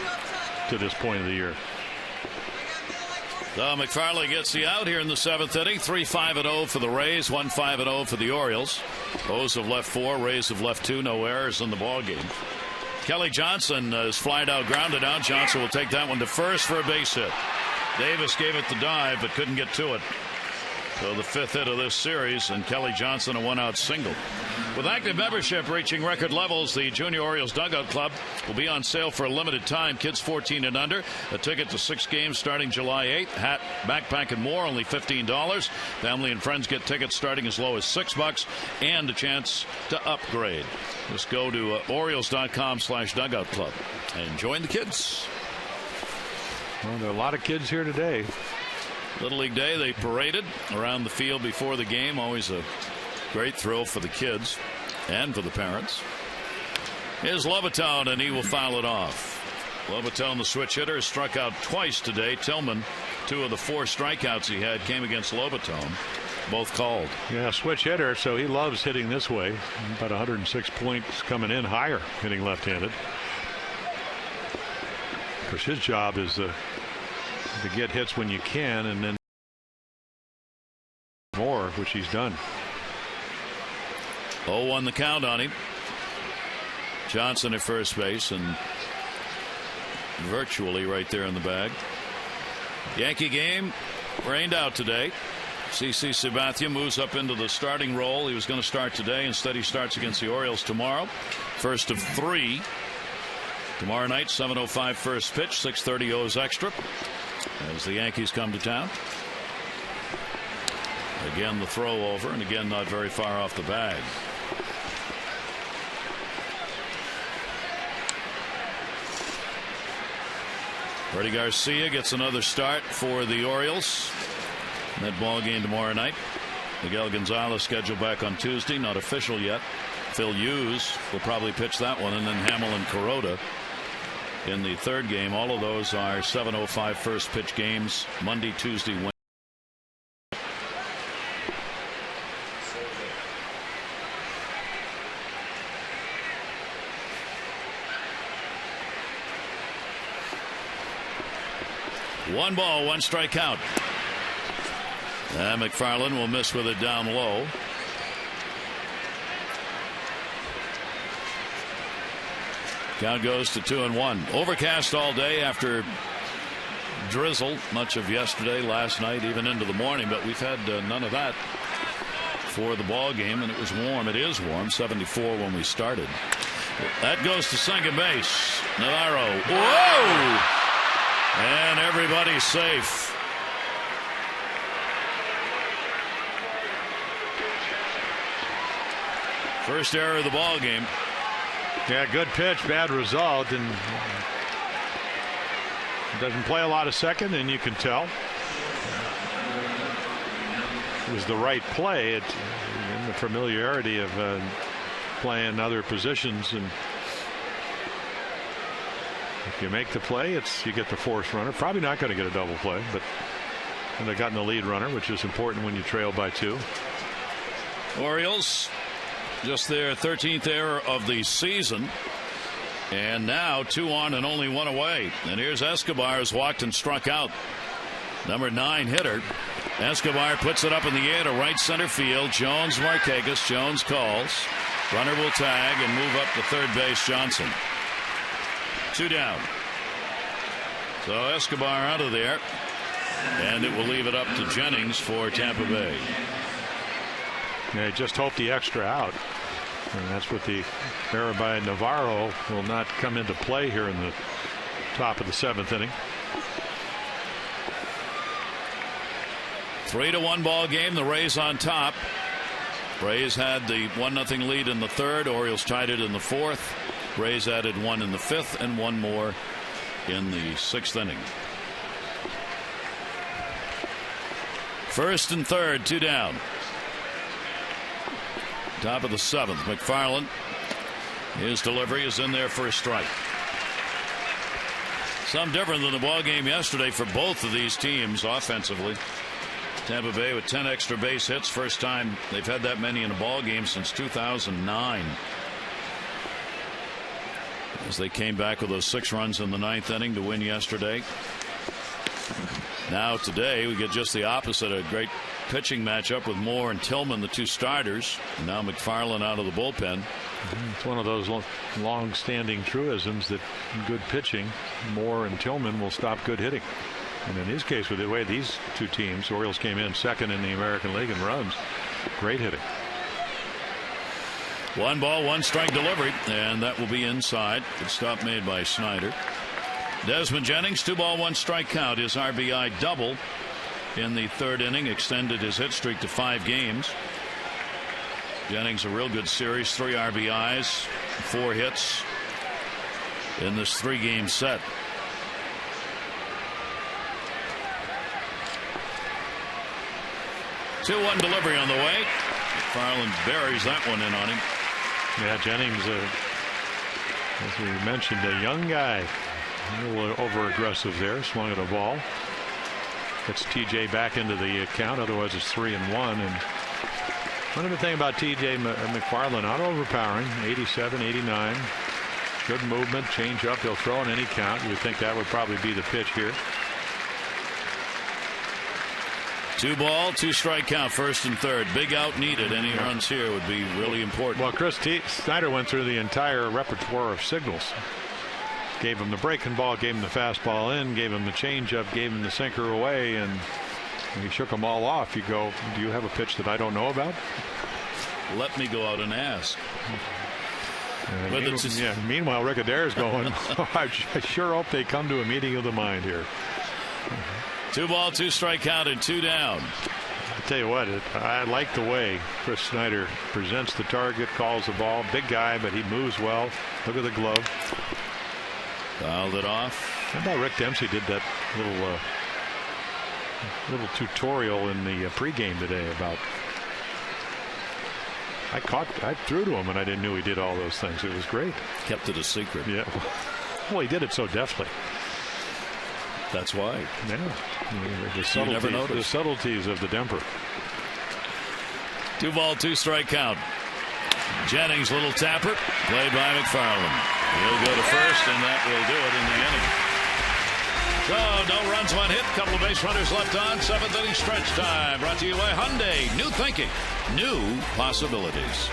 to this point of the year. So McFarland gets the out here in the 7th inning. 3-5-0 for the Rays, 1-5-0 for the Orioles. O's have left 4, Rays have left 2. No errors in the ball game. Kelly Johnson is flied out, grounded out. Johnson will take that one to first for a base hit. Davis gave it the dive but couldn't get to it. So the 5th hit of this series, and Kelly Johnson a 1-out single. With active membership reaching record levels, the Junior Orioles Dugout Club will be on sale for a limited time. Kids 14 and under. A ticket to 6 games starting July 8th. Hat, backpack, and more, only $15. Family and friends get tickets starting as low as $6 and a chance to upgrade. Just go to Orioles.com/Dugout Club and join the kids. Well, there are a lot of kids here today. Little League Day, they paraded around the field before the game. Always a great thrill for the kids and for the parents. Here's Lobatown, and he will foul it off. Lobatown, the switch hitter, has struck out twice today. Tillman, 2 of the 4 strikeouts he had came against Lobatown. Both called. Yeah, switch hitter, so he loves hitting this way. About 106 points coming in higher, hitting left-handed. Of course, his job is to get hits when you can, and then more, which he's done. 0-1 the count on him. Johnson at first base, and virtually right there in the bag. Yankee game rained out today. CC Sabathia moves up into the starting role. He was going to start today. Instead, he starts against the Orioles tomorrow. First of 3. Tomorrow night, 7:05 first pitch, 6:30 O's extra as the Yankees come to town. Again, the throw over, and again, not very far off the bag. Freddie Garcia gets another start for the Orioles. That ball game tomorrow night. Miguel Gonzalez scheduled back on Tuesday, not official yet. Phil Hughes will probably pitch that one, and then Hamill and Kuroda in the third game. All of those are 7:05 first pitch games, Monday, Tuesday, Wednesday. One ball, one strike count. And McFarland will miss with it down low. Count goes to 2-1. Overcast all day after drizzle much of yesterday, last night, even into the morning, but we've had none of that for the ball game, and it was warm. It is warm, 74 when we started. That goes to second base. Navarro. Whoa! And everybody's safe. First error of the ball game. Yeah, good pitch, bad result, and doesn't play a lot of second, and you can tell it was the right play. It in the familiarity of playing other positions, and if you make the play, you get the force runner. Probably not going to get a double play, but they've gotten the lead runner, which is important when you trail by 2. Orioles just their 13th error of the season, and now 2 on and only 1 away. And here's Escobar, who's walked and struck out. Number 9 hitter. Escobar puts it up in the air to right center field. Jones, Markakis. Jones calls. Runner will tag and move up to third base. Johnson. 2 down. So Escobar out of there, and it will leave it up to Jennings for Tampa Bay. Yeah, just hope the extra out, and that's what the error by Navarro will not come into play here in the top of the 7th inning. 3-1 ball game. The Rays on top. Rays had the 1-0 lead in the 3rd. Orioles tied it in the 4th. Rays added 1 in the 5th and 1 more in the 6th inning. 1st and 3rd, 2 down. Top of the 7th. McFarland. His delivery is in there for a strike. Some different than the ball game yesterday for both of these teams offensively. Tampa Bay with 10 extra base hits. First time they've had that many in a ball game since 2009. As they came back with those 6 runs in the 9th inning to win yesterday. Now today we get just the opposite. A great pitching matchup with Moore and Tillman, the 2 starters. Now McFarland out of the bullpen. It's one of those long-standing truisms that good pitching, Moore and Tillman, will stop good hitting. And in his case, with the way these 2 teams, Orioles came in 2nd in the American League in runs. Great hitting. 1 ball, 1 strike delivery, and that will be inside. Good stop made by Snyder. Desmond Jennings, 2 ball, 1 strike count. His RBI double in the 3rd inning extended his hit streak to 5 games. Jennings a real good series, 3 RBIs, 4 hits in this 3-game set. The 2-1 delivery on the way. McFarland buries that one in on him. Yeah, Jennings, as we mentioned, a young guy, a little over aggressive there, swung at a ball. Gets TJ back into the account, otherwise it's 3-1. And one other thing about TJ McFarland, not overpowering, 87, 89, good movement, change up, he'll throw in any count. You would think that would probably be the pitch here. 2 ball, 2 strike count, 1st and 3rd. Big out needed. Any runs here would be really important. Well, Chris Snyder went through the entire repertoire of signals. Gave him the breaking ball, gave him the fastball in, gave him the changeup, gave him the sinker away, and he shook them all off. You go, do you have a pitch that I don't know about? Let me go out and ask. Meanwhile, Rick Adair's going, I sure hope they come to a meeting of the mind here. 2 ball, 2 strike count, and 2 down. I tell you what, I like the way Chris Snyder presents the target, calls the ball. Big guy, but he moves well. Look at the glove. Fouled it off. How about Rick Dempsey did that little tutorial in the pregame today about I threw to him, and I didn't know he did all those things. It was great. Kept it a secret. Yeah. Well, he did it so deftly. That's why. Yeah. The subtleties of the Denver. 2-ball, 2-strike count. Jennings, little tapper, played by McFarland. He'll go to first, and that will do it in the inning. So, no runs, 1 hit, couple of base runners left on. 7th inning stretch time. Brought to you by Hyundai. New thinking, new possibilities.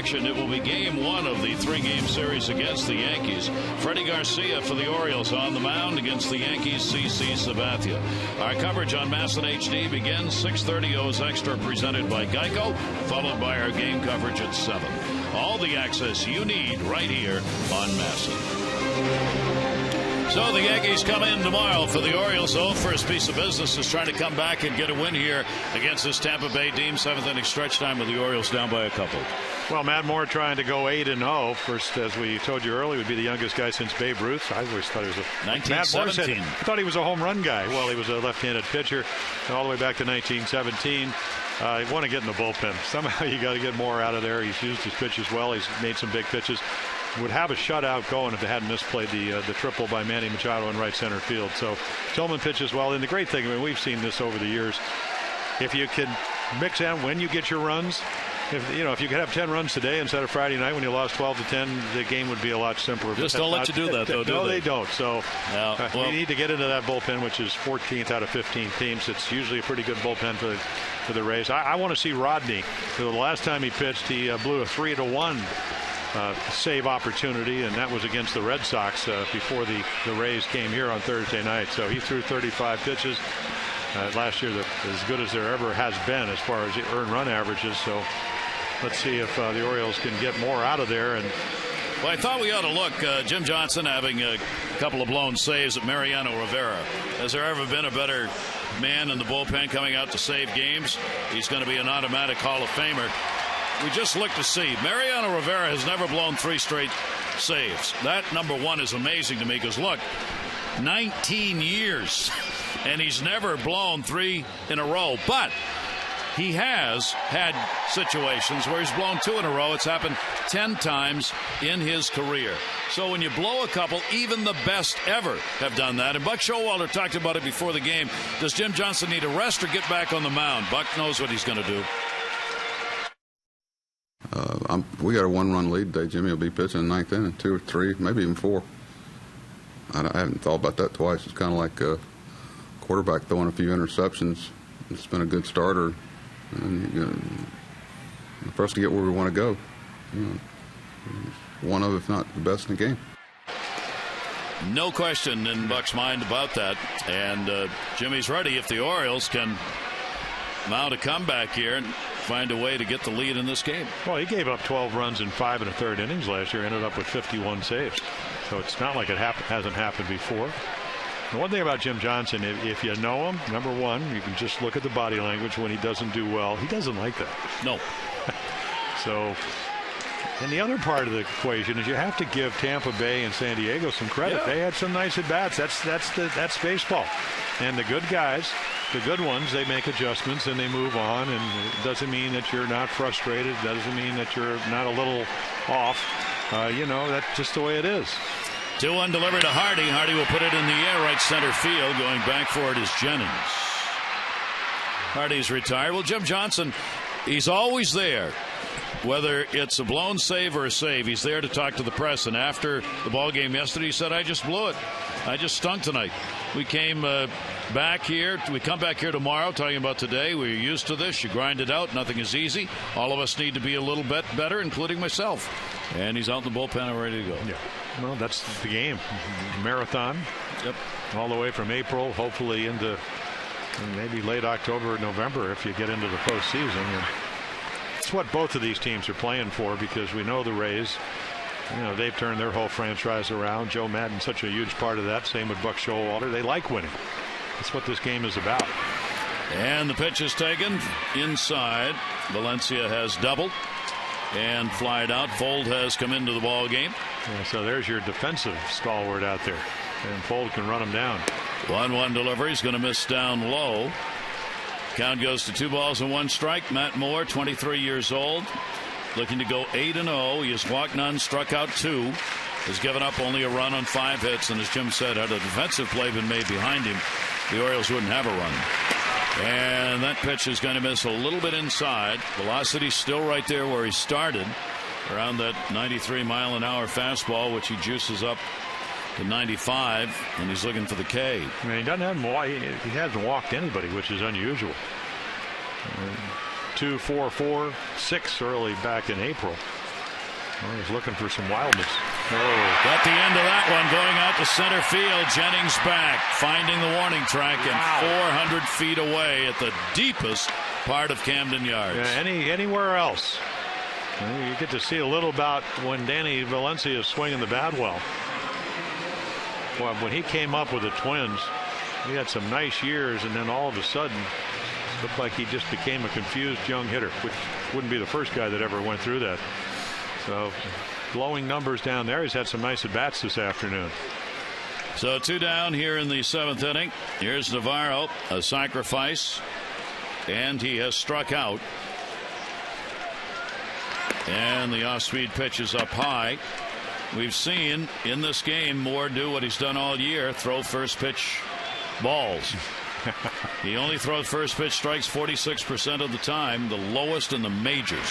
It will be game 1 of the 3-game series against the Yankees. Freddie Garcia for the Orioles on the mound against the Yankees. CC Sabathia. Our coverage on MASN HD begins 6:30 O's Extra, presented by Geico, followed by our game coverage at 7. All the access you need right here on MASN. So the Yankees come in tomorrow for the Orioles. So first piece of business is trying to come back and get a win here against this Tampa Bay team. 7th inning stretch time with the Orioles down by a couple. Well, Matt Moore trying to go 8-0. First, as we told you earlier, would be the youngest guy since Babe Ruth. I always thought he was a 1917. I thought he was a home run guy. Well, he was a left-handed pitcher all the way back to 1917. You want to get in the bullpen. Somehow you got to get more out of there. He's used his pitches well. He's made some big pitches. Would have a shutout going if they hadn't misplayed the triple by Manny Machado in right center field. So Tillman pitches well. And the great thing, I mean, we've seen this over the years. If you can mix in when you get your runs, if you could have 10 runs today instead of Friday night when you lost 12-10, the game would be a lot simpler. Just don't let you do that, though, do no, they? they don't. So well, you need to get into that bullpen, which is 14th out of 15 teams. It's usually a pretty good bullpen for the Rays. I want to see Rodney. The last time he pitched, he blew a 3-1 save opportunity, and that was against the Red Sox before the Rays came here on Thursday night. So he threw 35 pitches last year, as good as there ever has been as far as the earned run averages. So let's see if the Orioles can get more out of there. And well, I thought we ought to look. Jim Johnson having a couple of blown saves at Mariano Rivera. Has there ever been a better man in the bullpen coming out to save games? He's going to be an automatic Hall of Famer. We just looked to see. Mariano Rivera has never blown 3 straight saves. That, number one, is amazing to me because, look, 19 years, and he's never blown 3 in a row. But he has had situations where he's blown 2 in a row. It's happened 10 times in his career. So when you blow a couple, even the best ever have done that. And Buck Showalter talked about it before the game. Does Jim Johnson need a rest or get back on the mound? Buck knows what he's going to do. We got a 1-run lead today. Jimmy will be pitching in the 9th inning, 2 or 3, maybe even 4. I haven't thought about that twice. It's kind of like a quarterback throwing a few interceptions. It's been a good starter. And for us to get where we want to go, one of, if not the best in the game. No question in Buck's mind about that. And Jimmy's ready if the Orioles can mount a comeback here. find a way to get the lead in this game. Well, he gave up 12 runs in 5 1/3 innings last year, ended up with 51 saves. So it's not like it hasn't happened before. The one thing about Jim Johnson, if you know him, number one, you can just look at the body language when he doesn't do well. He doesn't like that. No. So, and the other part of the equation is you have to give Tampa Bay and San Diego some credit. Yeah. They had some nice at bats. That's baseball. And the good guys, the good ones, they make adjustments and they move on. And it doesn't mean that you're not frustrated. It doesn't mean that you're not a little off. That's just the way it is. 2-1 delivery to Hardy. Hardy will put it in the air, right center field. Going back for it is Jennings. Hardy's retired. Well, Jim Johnson, he's always there. Whether it's a blown save or a save, he's there to talk to the press. And after the ball game yesterday, he said, I just blew it. I just stunk tonight. We came back here. We come back here tomorrow talking about today. We're used to this. You grind it out. Nothing is easy. All of us need to be a little bit better, including myself. And he's out in the bullpen and ready to go. Yeah. Well, that's the game. Marathon. Yep. All the way from April, hopefully into maybe late October or November if you get into the postseason. And it's what both of these teams are playing for, because we know the Rays, they've turned their whole franchise around. Joe Maddon's such a huge part of that. Same with Buck Showalter. They like winning. That's what this game is about. And the pitch is taken inside. Valencia has doubled and flied out. Fold has come into the ball game. Yeah, so there's your defensive stalwart out there. And Fold can run him down. 1-1 delivery. He's going to miss down low. Count goes to 2 balls and 1 strike. Matt Moore, 23 years old, looking to go 8-0. He has walked none, struck out 2. Has given up only a run on 5 hits. And as Jim said, had a defensive play been made behind him, the Orioles wouldn't have a run. And that pitch is going to miss a little bit inside. Velocity still right there where he started, around that 93-mile-an-hour fastball, which he juices up to 95, and he's looking for the K. I mean, he hasn't walked anybody, which is unusual. 2, 4, 4, 6 early back in April. Well, he's looking for some wildness. Oh, got the end of that one, going out to center field. Jennings back, finding the warning track, and 400 feet away at the deepest part of Camden Yards. Yeah, anywhere else. You get to see a little about when Danny Valencia is swinging the bat well. Well, when he came up with the Twins, he had some nice years, and then all of a sudden, it looked like he just became a confused young hitter, which wouldn't be the first guy that ever went through that. So, glowing numbers down there. He's had some nice at-bats this afternoon. So 2 down here in the 7th inning. Here's Navarro, a sacrifice, and he has struck out. And the off-speed pitch is up high. We've seen in this game Moore do what he's done all year, throw first pitch balls. He only throws first pitch strikes 46% of the time, the lowest in the majors.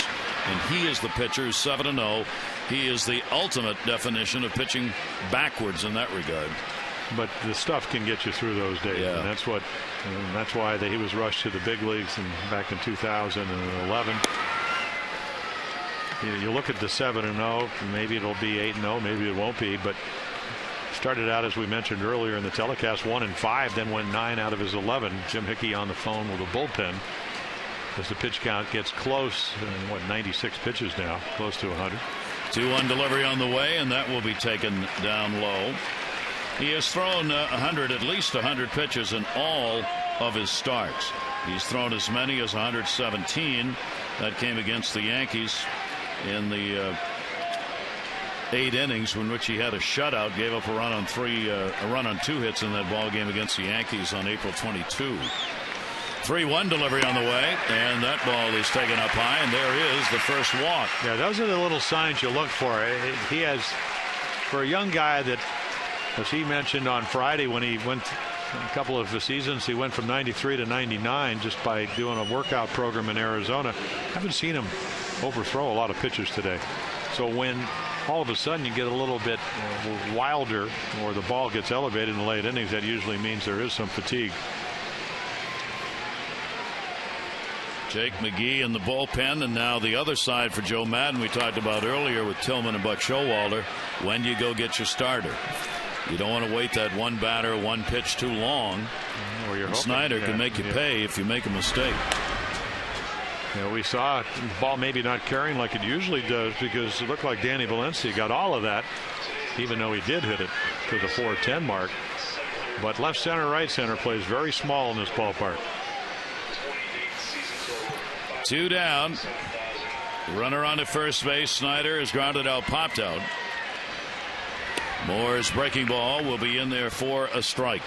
And he is the pitcher who's 7-0. He is the ultimate definition of pitching backwards in that regard. But the stuff can get you through those days. Yeah. And that's why he was rushed to the big leagues back in 2011. You look at the 7-0, maybe it'll be 8-0, maybe it won't be, but started out, as we mentioned earlier in the telecast, 1-5, then went 9 out of his 11. Jim Hickey on the phone with the bullpen as the pitch count gets close. 96 pitches now, close to 100. 2-1 delivery on the way, and that will be taken down low. He has thrown at least 100 pitches in all of his starts. He's thrown as many as 117. That came against the Yankees in the 8 innings, in which he had a shutout, gave up a run on 2 hits in that ball game against the Yankees on April 22. 3-1 delivery on the way, and that ball is taken up high, and there is the first walk. Yeah, those are the little signs you look for. He has, for a young guy that, as he mentioned on Friday when he went a couple of the seasons, he went from 93 to 99 just by doing a workout program in Arizona. Haven't seen him overthrow a lot of pitches today. So when all of a sudden you get a little bit wilder, or the ball gets elevated in the late innings, that usually means there is some fatigue. Jake McGee in the bullpen, and now the other side for Joe Maddon we talked about earlier with Tillman and Buck Showalter. When you go get your starter, you don't want to wait that one batter, one pitch too long. Snyder can make you pay if you make a mistake. You know, we saw the ball maybe not carrying like it usually does, because it looked like Danny Valencia got all of that, even though he did hit it to the 410 mark. But left center, right center plays very small in this ballpark. 2 down. Runner on to first base. Snyder is grounded out, popped out. Moore's breaking ball will be in there for a strike.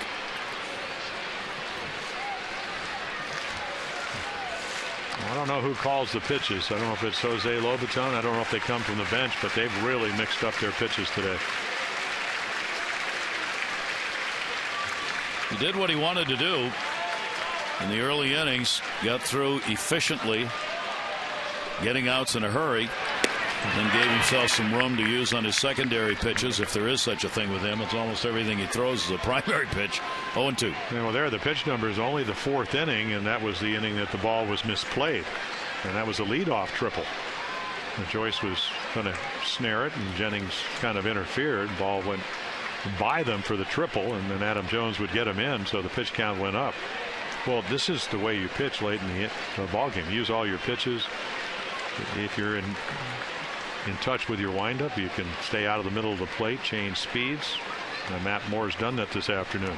I don't know who calls the pitches. I don't know if it's Jose Lobaton. I don't know if they come from the bench, but they've really mixed up their pitches today. He did what he wanted to do in the early innings. Got through efficiently, getting outs in a hurry, and then gave himself some room to use on his secondary pitches, if there is such a thing with him. It's almost everything he throws is a primary pitch. 0-2. Yeah, well, there the pitch number is only the 4th inning, and that was the inning that the ball was misplayed, and that was a leadoff triple. And Joyce was going to snare it, and Jennings kind of interfered. Ball went by them for the triple, and then Adam Jones would get him in, so the pitch count went up. Well, this is the way you pitch late in the ball game. Use all your pitches. If you're in touch with your windup, you can stay out of the middle of the plate, change speeds. Matt Moore's done that this afternoon.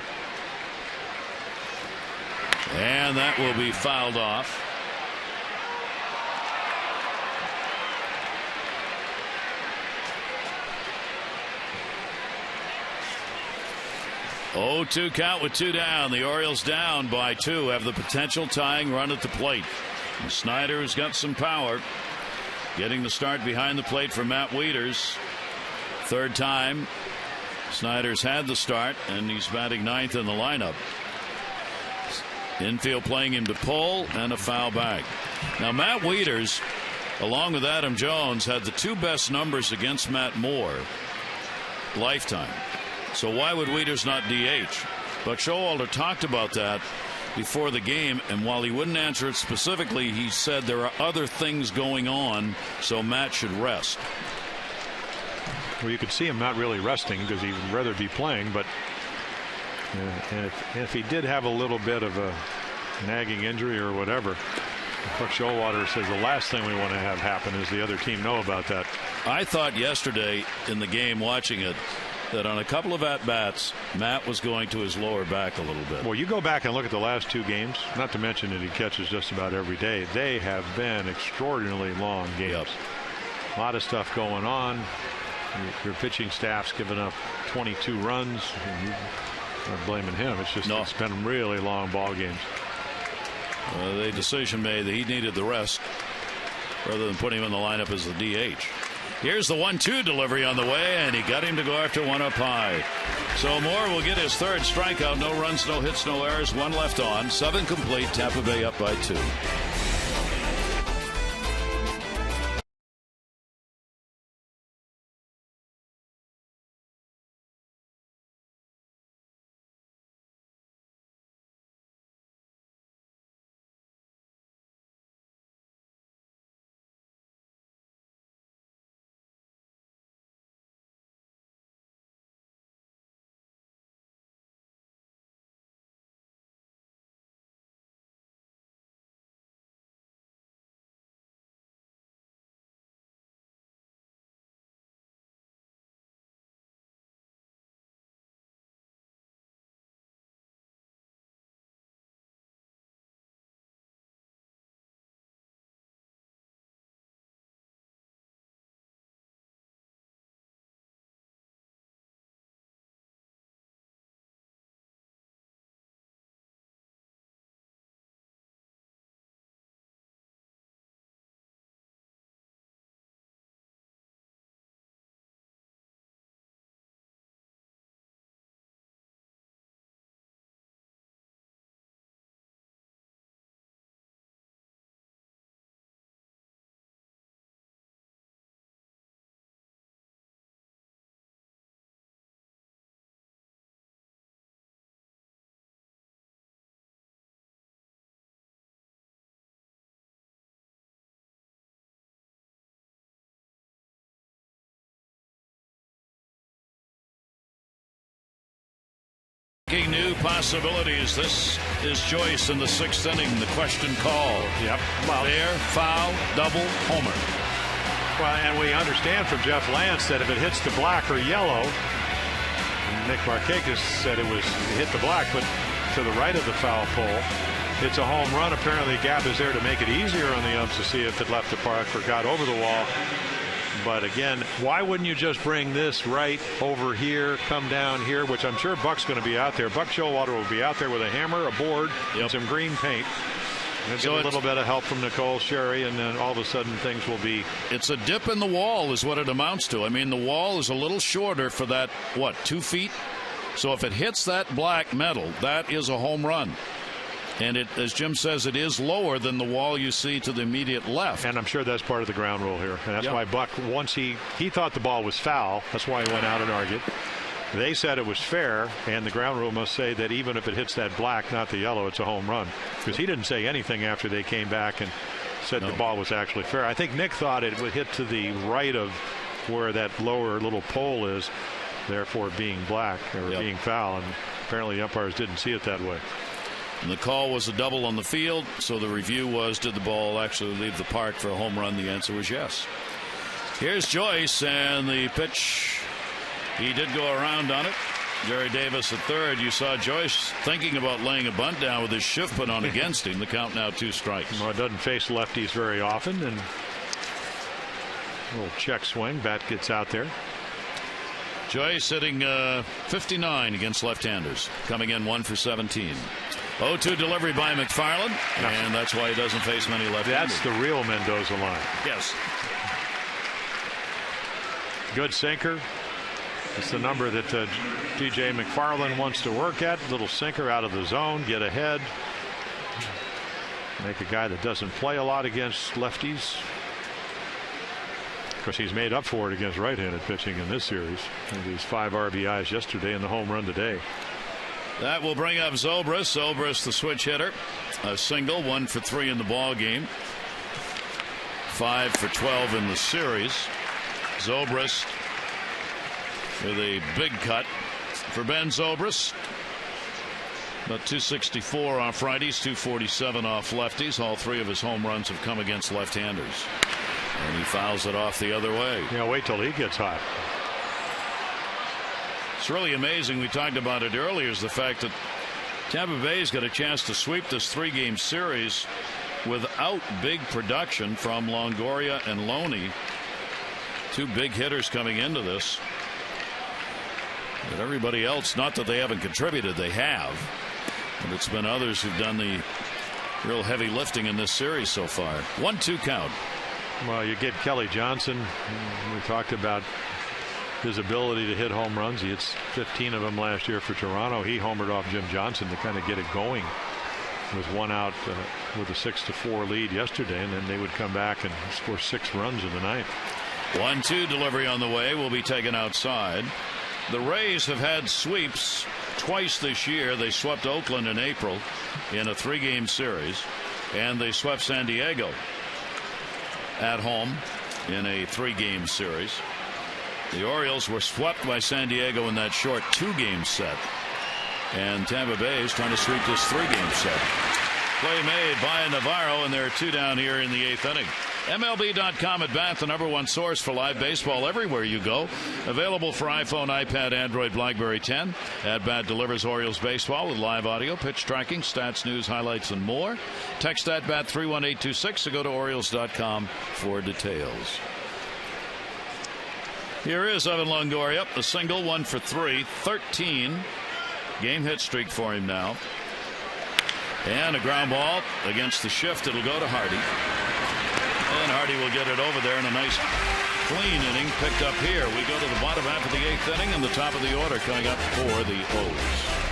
And that will be fouled off. Oh, 2 count with 2 down. The Orioles down by 2, have the potential tying run at the plate. And Snyder's got some power. Getting the start behind the plate for Matt Wieters. 3rd time Snyder's had the start, and he's batting 9th in the lineup. Infield playing him to pull, and a foul back. Now Matt Wieters, along with Adam Jones, had the 2 best numbers against Matt Moore lifetime. So why would Wieters not DH? But Showalter talked about that before the game, and while he wouldn't answer it specifically, he said there are other things going on, so Matt should rest. Well, you could see him not really resting because he'd rather be playing, but if he did have a little bit of a nagging injury or whatever, Buck Showalter says the last thing we want to have happen is the other team know about that. I thought yesterday in the game, watching it, that on a couple of at-bats, Matt was going to his lower back a little bit. Well, you go back and look at the last 2 games, not to mention that he catches just about every day. They have been extraordinarily long games. Yep. A lot of stuff going on. Your pitching staff's given up 22 runs. I'm not blaming him. It's just It's been really long ball games. The decision made that he needed the rest rather than putting him in the lineup as the DH. Here's the 1-2 delivery on the way, and he got him to go after one up high. So Moore will get his 3rd strikeout. No runs, no hits, no errors. 1 left on. 7 complete. Tampa Bay up by 2. New possibilities. This is Joyce in the 6th inning. The question call. Yep. Well, fair, foul, double, homer. Well, and we understand from Jeff Lance that if it hits the black or yellow, Nick Markakis said it hit the black, but to the right of the foul pole, it's a home run. Apparently, Gap is there to make it easier on the umps to see if it left the park or got over the wall. But again, why wouldn't you just bring this right over here, come down here, which I'm sure Buck's going to be out there. Buck Showalter will be out there with a hammer, a board, and some green paint. And get a little bit of help from Nicole Sherry, and then all of a sudden things will be. It's a dip in the wall is what it amounts to. I mean, the wall is a little shorter for that, 2 feet? So if it hits that black metal, that is a home run. And it, as Jim says, it is lower than the wall you see to the immediate left. And I'm sure that's part of the ground rule here. And that's why Buck, once he thought the ball was foul, that's why he went out and argued. They said it was fair, and the ground rule must say that even if it hits that black, not the yellow, it's a home run. Because he didn't say anything after they came back and said the ball was actually fair. I think Nick thought it would hit to the right of where that lower little pole is, therefore being black or being foul. And apparently the umpires didn't see it that way. And the call was a double on the field, so the review was, did the ball actually leave the park for a home run? The answer was yes. Here's Joyce, and the pitch, he did go around on it. Jerry Davis at third. You saw Joyce thinking about laying a bunt down with his shift put on against him. The count now 2 strikes. Well, it doesn't face lefties very often, and a little check swing. Bat gets out there. Joyce hitting 59 against left-handers, coming in 1 for 17. 0-2 delivery by McFarland, and that's why he doesn't face many left-handers. That's the real Mendoza line. Yes. Good sinker. It's the number that T.J. McFarland wants to work at. Little sinker out of the zone, get ahead. Make a guy that doesn't play a lot against lefties. Of course, he's made up for it against right-handed pitching in this series. These 5 RBIs yesterday and the home run today. That will bring up Zobrist. Zobrist, the switch hitter. A single, 1 for 3 in the ball game. 5 for 12 in the series. Zobrist with a big cut for Ben Zobrist. About 264 off righties, 247 off lefties. All 3 of his home runs have come against left-handers. And he fouls it off the other way. Yeah, wait till he gets hot. It's really amazing. We talked about it earlier, is the fact that Tampa Bay's got a chance to sweep this 3-game series without big production from Longoria and Loney. 2 big hitters coming into this. But everybody else, not that they haven't contributed, they have. But it's been others who've done the real heavy lifting in this series so far. 1-2 count. Well, you get Kelly Johnson. We talked about his ability to hit home runs. He hits 15 of them last year for Toronto. He homered off Jim Johnson to kind of get it going with 1 out with a 6-4 lead yesterday, and then they would come back and score 6 runs in the ninth. 1-2 delivery on the way, will be taken outside. The Rays have had sweeps twice this year. They swept Oakland in April in a 3-game series, and they swept San Diego at home in a 3-game series. The Orioles were swept by San Diego in that short 2-game set, and Tampa Bay is trying to sweep this 3-game set. Play made by Navarro, and there are 2 down here in the 8th inning. MLB.com at bat, the #1 source for live baseball everywhere you go. Available for iPhone, iPad, Android, BlackBerry 10. At bat delivers Orioles baseball with live audio, pitch tracking, stats, news, highlights, and more. Text at bat 31826 or go to Orioles.com for details. Here is Evan Longoria, a single, 1 for 3, 13 game hit streak for him now. And a ground ball against the shift. It'll go to Hardy. And Hardy will get it over there in a nice clean inning picked up here. We go to the bottom half of the 8th inning and the top of the order coming up for the O's.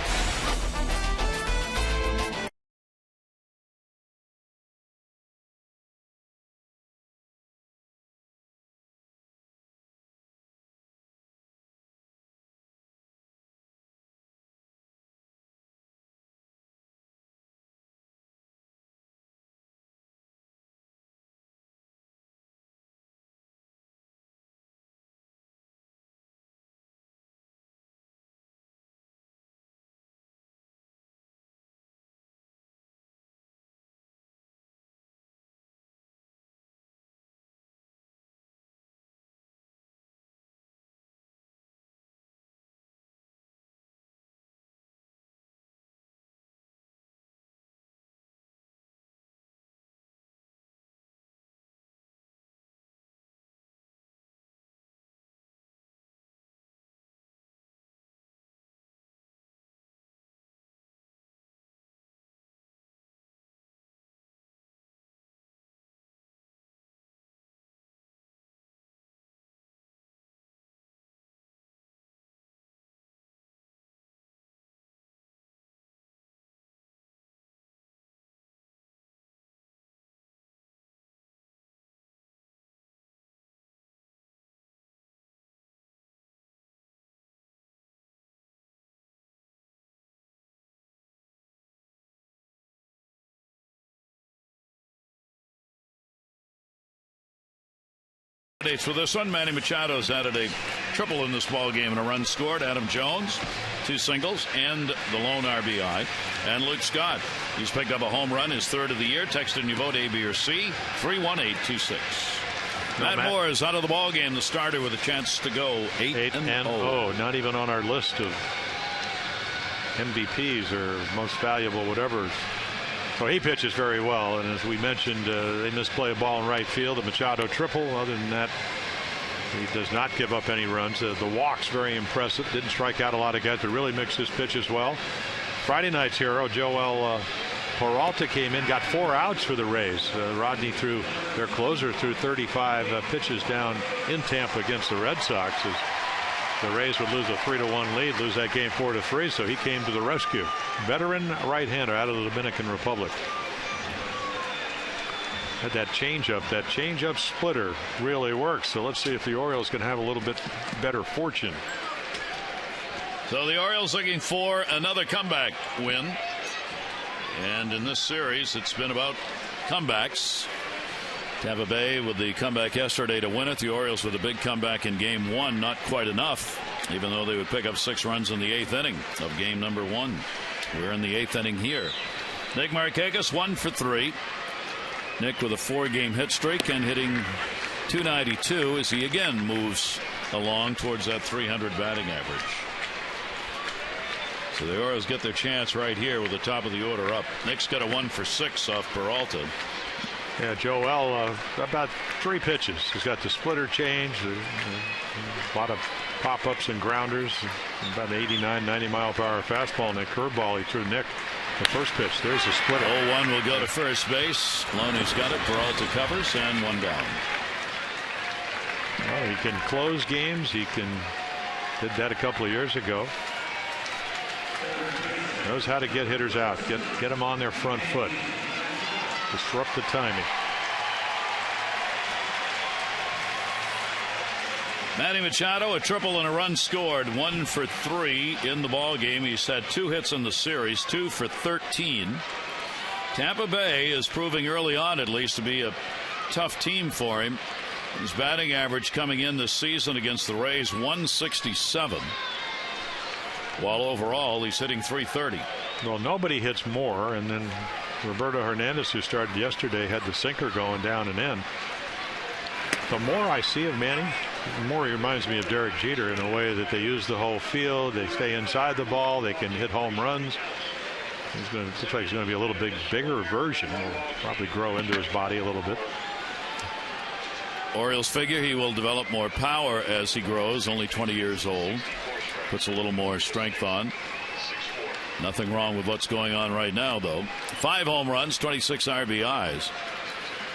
For this one, Manny Machado's added a triple in this ball game and a run scored. Adam Jones, 2 singles and the lone RBI. And Luke Scott, he's picked up a home run, his 3rd of the year. Text in your vote, A, B, or C, 31826. Matt Moore is out of the ball game, the starter, with a chance to go 8-0. Not even on our list of MVPs or most valuable whatever. So he pitches very well, and as we mentioned, they misplay a ball in right field. The Machado triple. Other than that, he does not give up any runs. The walk's very impressive. Didn't strike out a lot of guys, but really mixed his pitches well. Friday night's hero, Joel Peralta, came in, got 4 outs for the Rays. Rodney their closer threw 35 pitches down in Tampa against the Red Sox. As the Rays would lose a 3-1 lead, lose that game 4-3, so he came to the rescue. Veteran right-hander out of the Dominican Republic. Had that changeup splitter really works. So let's see if the Orioles can have a little bit better fortune. So the Orioles looking for another comeback win. And in this series, it's been about comebacks. Tampa Bay with the comeback yesterday to win it. The Orioles with a big comeback in game 1. Not quite enough, even though they would pick up 6 runs in the 8th inning of game number 1. We're in the 8th inning here. Nick Markakis 1 for 3. Nick with a 4-game hit streak and hitting .292 as he again moves along towards that .300 batting average. So the Orioles get their chance right here with the top of the order up. Nick's got a 1 for 6 off Peralta. Yeah, Joel, about 3 pitches. He's got the splitter change, a lot of pop-ups and grounders, about an 89, 90-mile-per-hour fastball, and that curveball he threw Nick the first pitch. There's a splitter. 0-1 will go to first base. Loney's got it. Peralta covers, and 1 down. Well, he can close games. Did that a couple of years ago. Knows how to get hitters out. Get them on their front foot. Disrupt the timing. Manny Machado, a triple and a run scored. 1 for 3 in the ball game. He's had 2 hits in the series, 2 for 13. Tampa Bay is proving early on, at least, to be a tough team for him. His batting average coming in this season against the Rays, 167. While overall, he's hitting .330. Well, nobody hits more, and then Roberto Hernandez, who started yesterday, had the sinker going down and in. The more I see of Manny, the more he reminds me of Derek Jeter in a way that they use the whole field. They stay inside the ball. They can hit home runs. Looks like he's going to be a little bigger version. Will probably grow into his body a little bit. Orioles figure he will develop more power as he grows. Only 20 years old. Puts a little more strength on. Nothing wrong with what's going on right now, though. 5 home runs, 26 RBIs.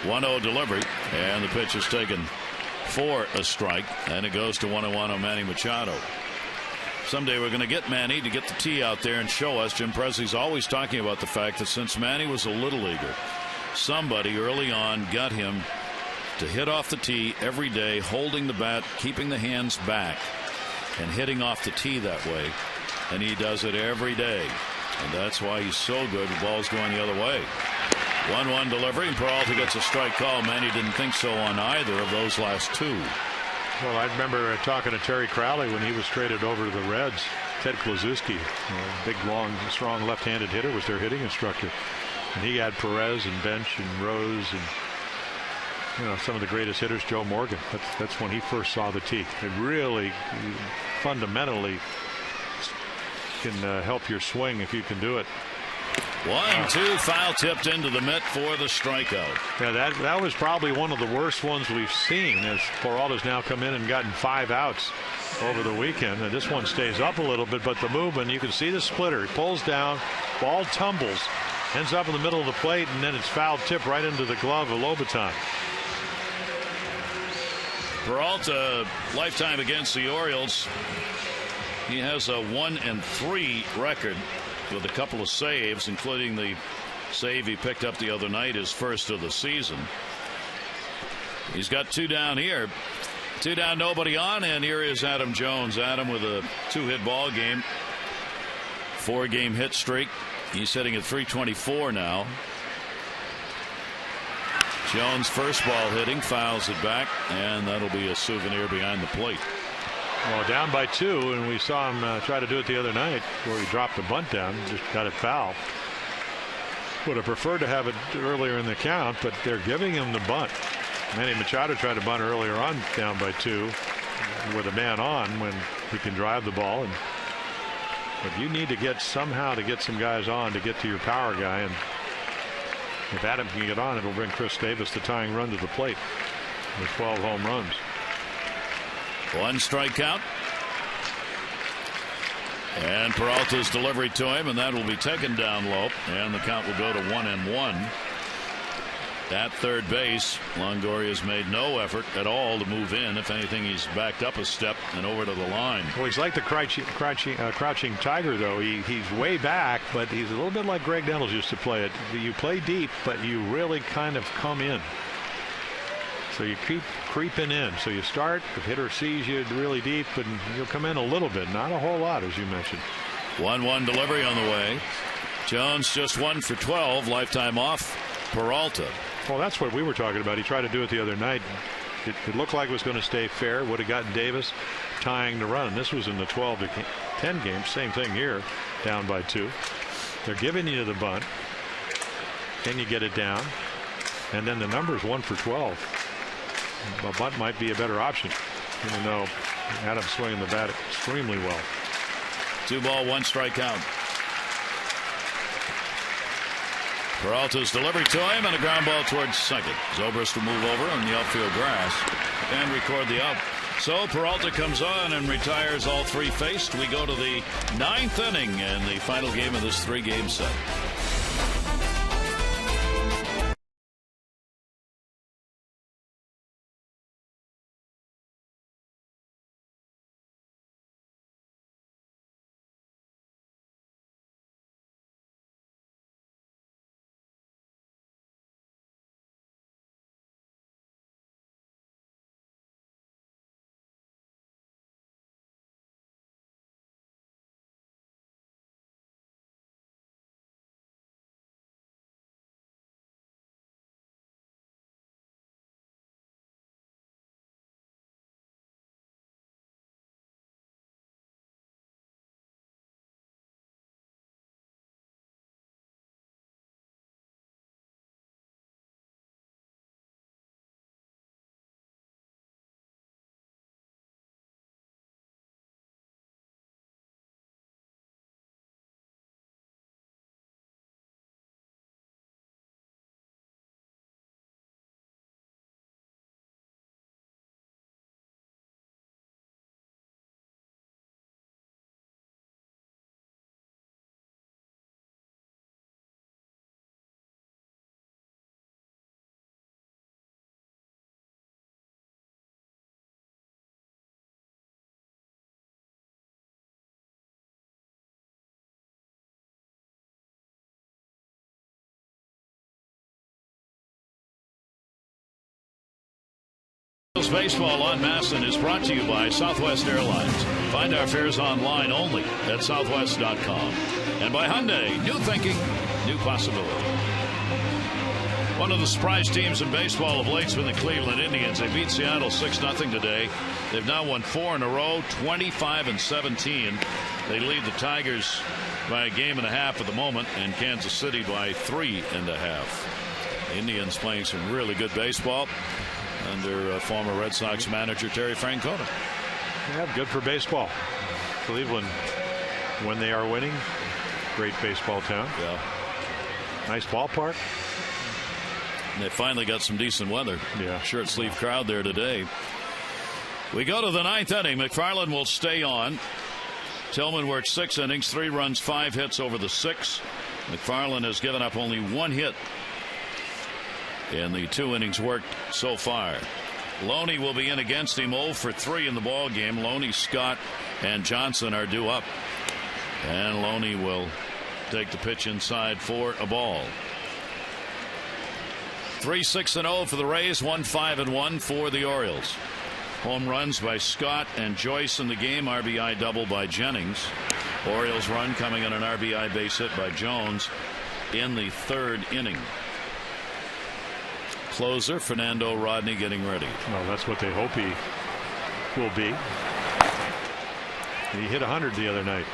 1-0 delivery, and the pitch is taken for a strike, and it goes to 1-1 on Manny Machado. Someday we're going to get Manny to get the tee out there and show us. Jim Presley's always talking about the fact that since Manny was a little leaguer, somebody early on got him to hit off the tee every day, holding the bat, keeping the hands back, and hitting off the tee that way. And he does it every day. And that's why he's so good with balls going the other way. 1-1 delivery, and Peralta gets a strike call. Manny didn't think so on either of those last 2. Well, I remember talking to Terry Crowley when he was traded over to the Reds. Ted Kluszewski, a big, long, strong left-handed hitter, was their hitting instructor. And he had Perez and Bench and Rose and some of the greatest hitters, Joe Morgan. That's when he first saw the tee. It really fundamentally can help your swing if you can do it. 1-2, foul tipped into the mitt for the strikeout. Yeah, that was probably one of the worst ones we've seen, as Peralta's now come in and gotten 5 outs over the weekend. And this one stays up a little bit, but the movement, you can see the splitter. He pulls down, ball tumbles, ends up in the middle of the plate, and then it's foul tip right into the glove of Lobaton. Peralta, lifetime against the Orioles. He has a 1-3 record with a couple of saves, including the save he picked up the other night, his first of the season. He's got 2 down here. 2 down, nobody on, and here is Adam Jones. Adam with a 2-hit ball game. 4-game hit streak. He's hitting at .324 now. Jones first ball hitting, fouls it back, and that'll be a souvenir behind the plate. Well, down by 2, and we saw him try to do it the other night where he dropped the bunt down, just got it foul. Would have preferred to have it earlier in the count, but they're giving him the bunt. Manny Machado tried to bunt earlier on, down by 2, with a man on when he can drive the ball. But you need to get somehow to get some guys on to get to your power guy, and if Adam can get on, it'll bring Chris Davis the tying run to the plate with 12 home runs. 1 strikeout. And Peralta's delivery to him, and that will be taken down low, and the count will go to 1-1. At third base, Longoria has made no effort at all to move in. If anything, he's backed up a step and over to the line. Well, he's like the crouching tiger, though. He's way back, but he's a little bit like Greg Nettles used to play it. You play deep, but you really kind of come in. So you keep creeping in. So you start, the hitter sees you really deep, and you'll come in a little bit, not a whole lot, as you mentioned. 1-1 delivery on the way. Jones just 1 for 12, lifetime off Peralta. Well, that's what we were talking about. He tried to do it the other night. It looked like it was going to stay fair. Would have gotten Davis tying the run. This was in the 12-10 game. Same thing here, down by 2. They're giving you the bunt. Can you get it down? And then the number is 1 for 12. A bunt might be a better option, even though Adams swinging the bat extremely well. 2 ball, 1 strikeout. Peralta's delivery to him, and a ground ball towards second. Zobrist will move over on the outfield grass and record the out. So Peralta comes on and retires all 3 faced. We go to the 9th inning and the final game of this 3-game set. Baseball on Masson is brought to you by Southwest Airlines. Find our fares online only at southwest.com. And by Hyundai, new thinking, new possibility. One of the surprise teams in baseball of late has been the Cleveland Indians. They beat Seattle 6-0 today. They've now won 4 in a row, 25-17. They lead the Tigers by a game and a half at the moment, and Kansas City by 3.5. Indians playing some really good baseball under former Red Sox manager Terry Francona. Yeah, good for baseball. Cleveland, when they are winning, great baseball town. Yeah. Nice ballpark. And they finally got some decent weather. Yeah. Shirt sleeve crowd there today. We go to the 9th inning. McFarland will stay on. Tillman worked 6 innings, 3 runs, 5 hits over the 6. McFarland has given up only 1 hit in the 2 innings worked so far. Loney will be in against him, 0 for 3 in the ball game. Loney, Scott, and Johnson are due up, and Loney will take the pitch inside for a ball. 3-6-0 for the Rays, 1-5-1 for the Orioles. Home runs by Scott and Joyce in the game, RBI double by Jennings. Orioles run coming on an RBI base hit by Jones in the 3rd inning. closer, Fernando Rodney, getting ready. Well, that's what they hope he will be. He hit 100 the other night.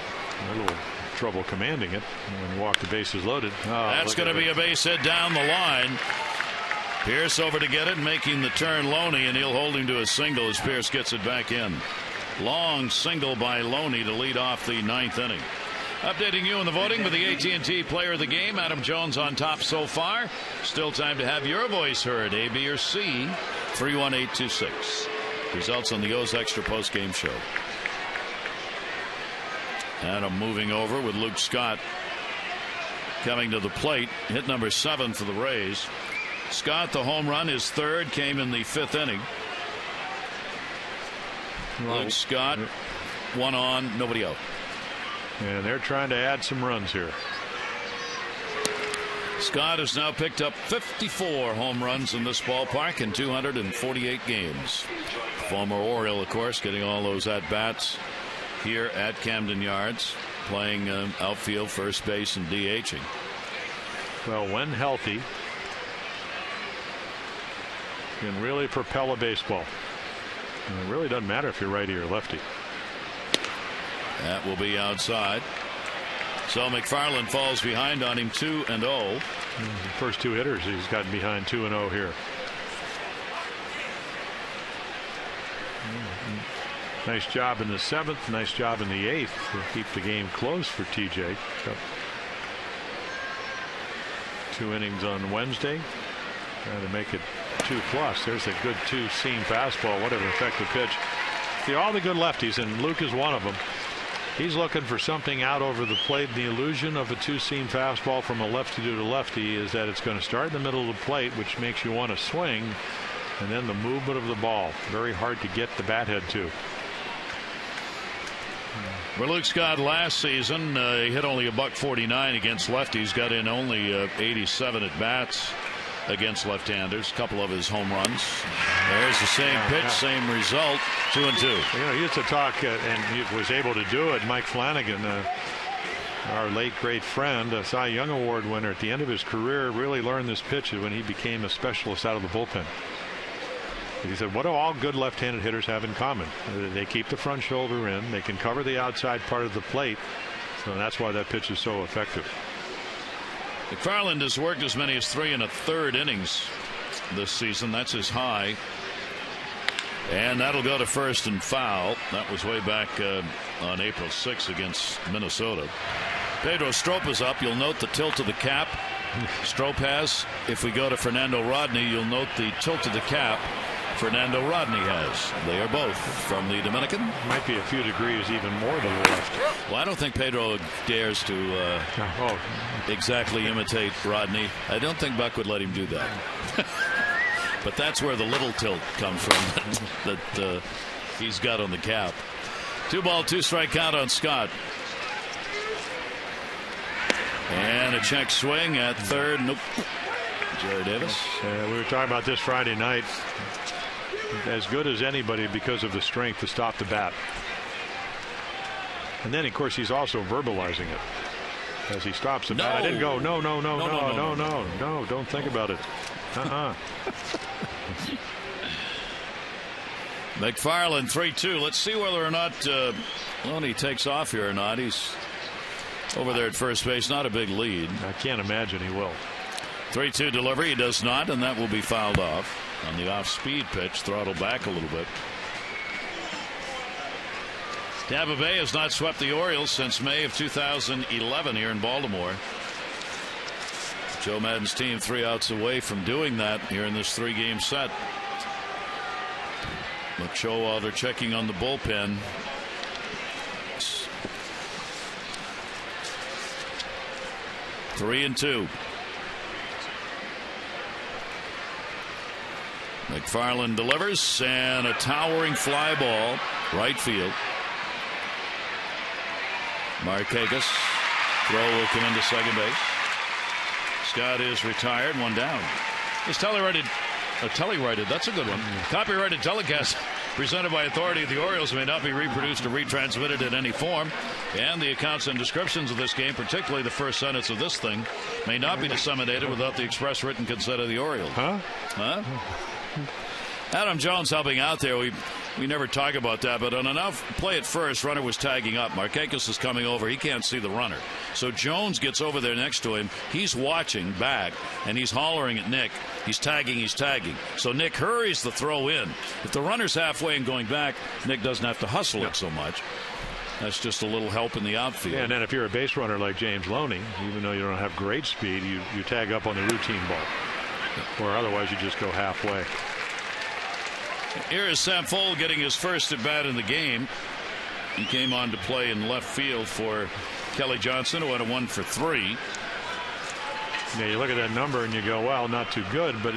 A little trouble commanding it and walked the bases loaded. That's going to be a base hit down the line. Pierce over to get it, making the turn Loney, and he'll hold him to a single as Pierce gets it back in. Long single by Loney to lead off the 9th inning. Updating you on the voting with the AT&T Player of the Game. Adam Jones on top so far. Still time to have your voice heard. A, B, or C. 31826. Results on the O's Extra postgame show. Adam moving over with Luke Scott coming to the plate. Hit number 7 for the Rays. Scott, the home run, his third, came in the 5th inning. Luke Scott, 1 on, nobody out. And they're trying to add some runs here. Scott has now picked up 54 home runs in this ballpark in 248 games. Former Oriole, of course, getting all those at-bats here at Camden Yards, playing outfield, first base, and DHing. Well, when healthy, can really propel a baseball. And it really doesn't matter if you're righty or lefty. That will be outside. So McFarland falls behind on him 2-0. The first 2 hitters he's gotten behind 2-0 here. Nice job in the 7th. Nice job in the 8th to keep the game close for TJ. 2 innings on Wednesday. Trying to make it 2+. There's a good 2-seam fastball. What an effective pitch. See, all the good lefties, and Luke is one of them. He's looking for something out over the plate. The illusion of a 2-seam fastball from a lefty to lefty is that it's going to start in the middle of the plate, which makes you want to swing, and then the movement of the ball. Very hard to get the bat head to. For Luke Scott last season, he hit only $149 against lefties, got in only 87 at bats against left-handers. A couple of his home runs. There's the same pitch, same result. 2-2. You know, he used to talk, and he was able to do it. Mike Flanagan, our late great friend, a Cy Young Award winner at the end of his career, really learned this pitch when he became a specialist out of the bullpen. He said, what do all good left-handed hitters have in common? They keep the front shoulder in. They can cover the outside part of the plate. So that's why that pitch is so effective. McFarland has worked as many as 3 1/3 innings this season. That's his high. And that'll go to first and foul. That was way back on April 6th against Minnesota. Pedro Strop is up. You'll note the tilt of the cap Strop has. If we go to Fernando Rodney, you'll note the tilt of the cap Fernando Rodney has. They are both from the Dominican. Might be a few degrees even more to the left. Well, I don't think Pedro dares to exactly imitate Rodney. I don't think Buck would let him do that. But that's where the little tilt comes from that he's got on the cap. 2-ball, 2-strike count on Scott. And a check swing at third. Nope. Jerry Davis. We were talking about this Friday night. As good as anybody because of the strength to stop the bat. And then, of course, he's also verbalizing it as he stops the bat. I didn't go, no, don't think about it. McFarland 3-2. Let's see whether or not Loney takes off here or not. He's over there at first base. Not a big lead. I can't imagine he will. 3-2 delivery. He does not, and that will be fouled off on the off-speed pitch. Throttled back a little bit. Tampa Bay has not swept the Orioles since May of 2011 here in Baltimore. Joe Maddon's team 3 outs away from doing that here in this 3-game set. McShowalter checking on the bullpen. Three and 2. McFarland delivers, and a towering fly ball right field. Markakis throw will come into second base. Scott is retired, 1 down. This telewrited, that's a good one. Copyrighted telecast presented by authority of the Orioles, may not be reproduced or retransmitted in any form, and the accounts and descriptions of this game, particularly the first sentence of this thing, may not be disseminated without the express written consent of the Orioles. Huh? Adam Jones helping out there. We never talk about that, but on an out play at first, runner was tagging up. Markakis is coming over. He can't see the runner. So Jones gets over there next to him. He's watching back, and he's hollering at Nick. He's tagging. So Nick hurries the throw in. If the runner's halfway and going back, Nick doesn't have to hustle it so much. That's just a little help in the outfield. Yeah, and then if you're a base runner like James Loney, even though you don't have great speed, you tag up on the routine ball. Or otherwise you just go halfway. Here is Sam Fuld getting his first at bat in the game. He came on to play in left field for Kelly Johnson, who had a 1 for 3. Yeah, you look at that number and you go, well, not too good, but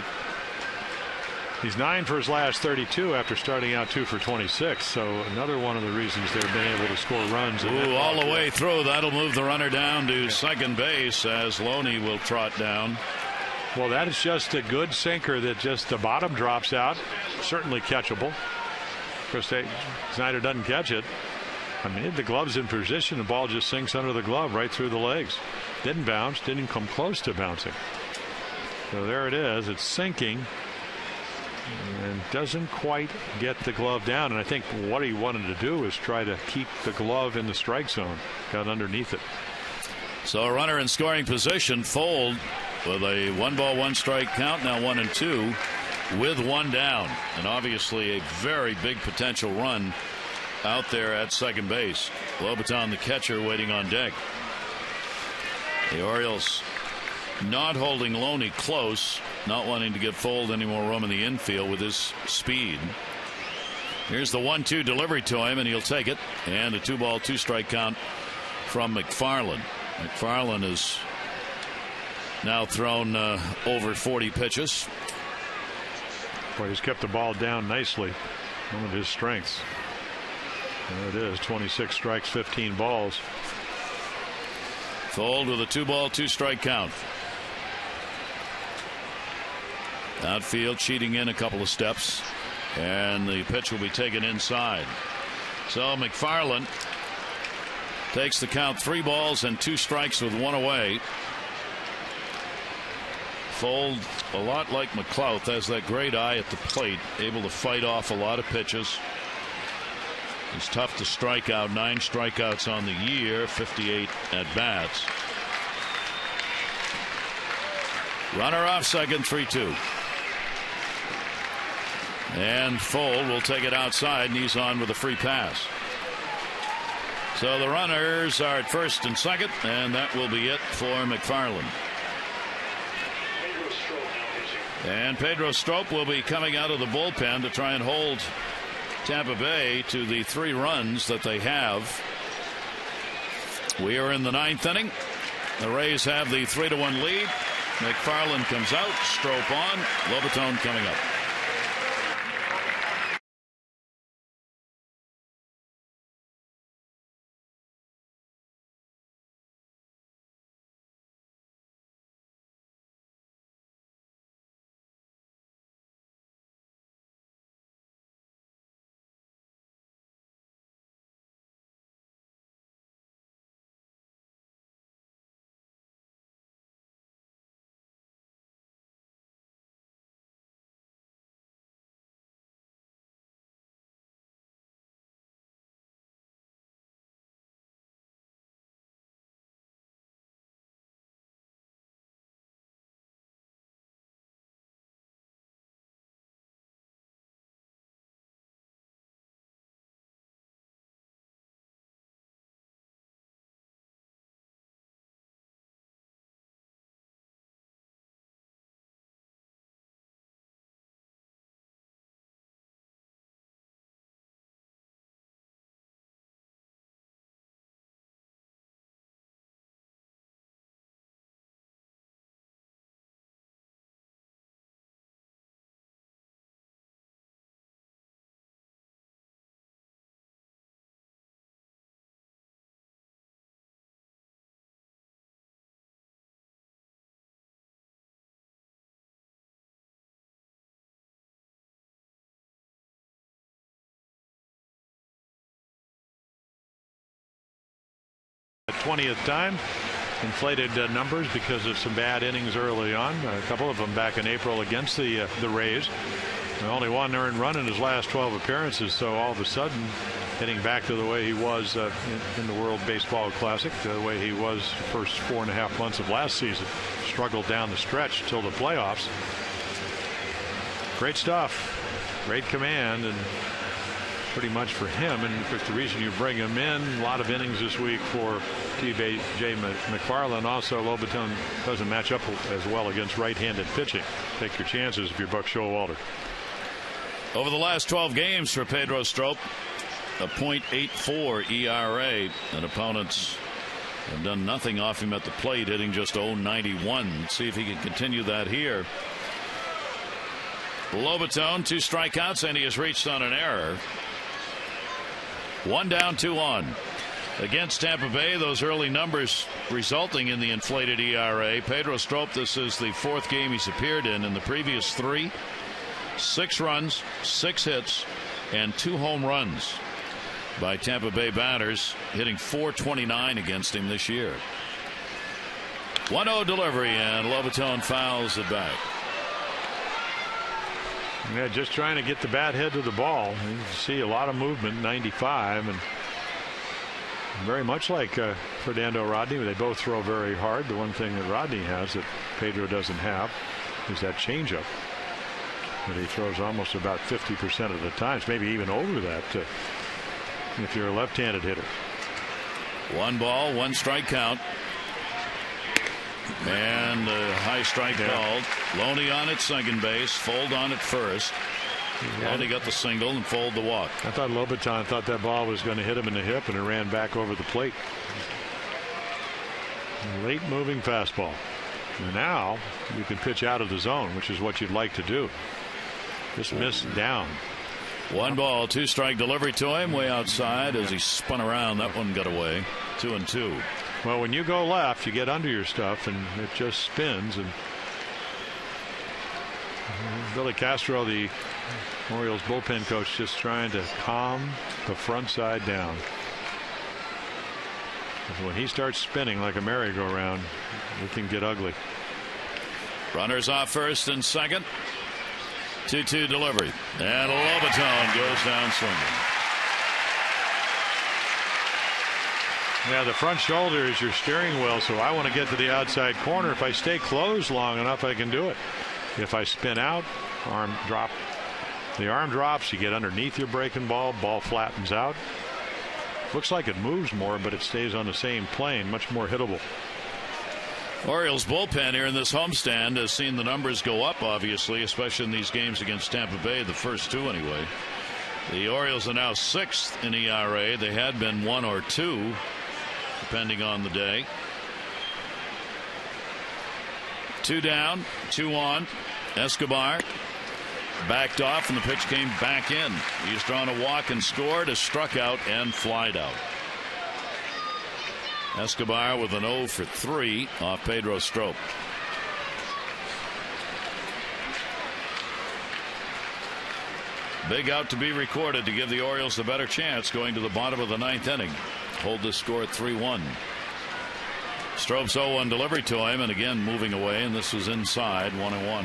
he's 9 for his last 32 after starting out 2 for 26. So another one of the reasons they've been able to score runs. All the way through. That'll move the runner down to second base as Loney will trot down. Well, that is just a good sinker that just the bottom drops out. Certainly catchable. Of course, Snyder doesn't catch it. I mean, the glove's in position. The ball just sinks under the glove right through the legs. Didn't bounce. Didn't come close to bouncing. So there it is. It's sinking. And doesn't quite get the glove down. And I think what he wanted to do is try to keep the glove in the strike zone. Got underneath it. So a runner in scoring position. Fuld with a 1-1 count, now 1-2 with one down, and obviously a very big potential run out there at second base. Lobaton, the catcher, waiting on deck. The Orioles not holding Loney close, not wanting to give Fuld any more room in the infield with his speed. Here's the 1-2 delivery to him, and he'll take it, and a 2-2 count from McFarland. McFarland is now thrown over 40 pitches. Boy, he's kept the ball down nicely. One of his strengths. There it is, 26 strikes, 15 balls. Fuld with a 2-2 count. Outfield cheating in a couple of steps, and the pitch will be taken inside. So McFarland takes the count, 3-2 with one away. Fuld, a lot like McLouth, has that great eye at the plate, able to fight off a lot of pitches. He's tough to strike out. 9 strikeouts on the year, 58 at bats. Runner off second, 3-2. And Fuld will take it outside, and he's on with a free pass. So the runners are at first and second, and that will be it for McFarland. And Pedro Strop will be coming out of the bullpen to try and hold Tampa Bay to the 3 runs that they have. We are in the 9th inning. The Rays have the 3-1 lead. McFarland comes out, Strop on, Lobaton coming up. 20th time. Inflated numbers because of some bad innings early on. A couple of them back in April against the Rays. Only one earned run in his last 12 appearances. So all of a sudden, getting back to the way he was in the World Baseball Classic, the way he was the first 4.5 months of last season. Struggled down the stretch till the playoffs. Great stuff. Great command, and pretty much for him. And of course, the reason you bring him in, a lot of innings this week for TBA McFarland. Also, Lobaton doesn't match up as well against right-handed pitching. Take your chances if you're Buck Showalter. Over the last 12 games for Pedro Strop, a .84 ERA, and opponents have done nothing off him at the plate, hitting just .091. See if he can continue that here. Lobaton, 2 strikeouts, and he has reached on an error. 1 down, 2 on. Against Tampa Bay, those early numbers resulting in the inflated ERA. Pedro Strop, this is the 4th game he's appeared in the previous 3. 6 runs, 6 hits, and 2 home runs by Tampa Bay batters, hitting .429 against him this year. 1-0 delivery, and Lobaton fouls it back. Yeah, just trying to get the bat head to the ball. You see a lot of movement, 95, and very much like Fernando Rodney, they both throw very hard. The one thing that Rodney has that Pedro doesn't have is that changeup that he throws almost about 50% of the times, maybe even over that if you're a left-handed hitter. 1 ball, 1 strike count. And a high strike called. Loney on at second base, Fold on at first. Loney got the single and Fold the walk. I thought Lobaton thought that ball was going to hit him in the hip, and it ran back over the plate. Late moving fastball. And now you can pitch out of the zone, which is what you'd like to do. Just missed down. 1 ball, 2 strike delivery to him way outside as he spun around. That one got away. 2-2. Well, when you go left, you get under your stuff and it just spins. And Billy Castro, the Orioles bullpen coach, just trying to calm the front side down. When he starts spinning like a merry-go-round, it can get ugly. Runners off first and second. 2-2 delivery. And Lobaton goes down swinging. Yeah, the front shoulder is your steering wheel, so I want to get to the outside corner. If I stay closed long enough, I can do it. If I spin out, arm drop. The arm drops, you get underneath your breaking ball, ball flattens out. Looks like it moves more, but it stays on the same plane, much more hittable. Orioles bullpen here in this homestand has seen the numbers go up, obviously, especially in these games against Tampa Bay, the first 2 anyway. The Orioles are now 6th in ERA. They had been 1 or 2, depending on the day. 2 down, 2 on. Escobar backed off, and the pitch came back in. He's drawn a walk and scored, a struck out and flied out. Escobar with an 0 for 3 off Pedro Strop. Big out to be recorded to give the Orioles a better chance going to the bottom of the 9th inning. Hold this score at 3-1. Strop's 0-1 delivery to him, and again moving away, and this was inside 1-1.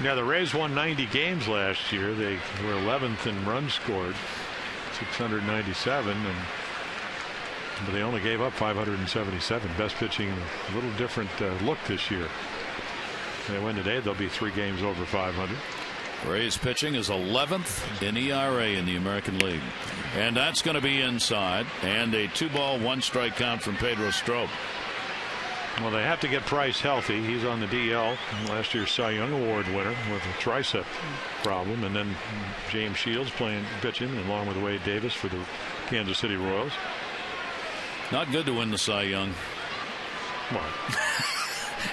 Now the Rays won 90 games last year. They were 11th in runs scored, 697, but they only gave up 577. Best pitching, a little different look this year. If they win today, they'll be 3 games over 500. Rays pitching is 11th in ERA in the American League, and that's going to be inside, and a 2-ball 1 strike count from Pedro Strop. Well, they have to get Price healthy. He's on the DL, last year's Cy Young Award winner with a tricep problem, and then James Shields pitching along with Wade Davis for the Kansas City Royals. Not good to win the Cy Young. What?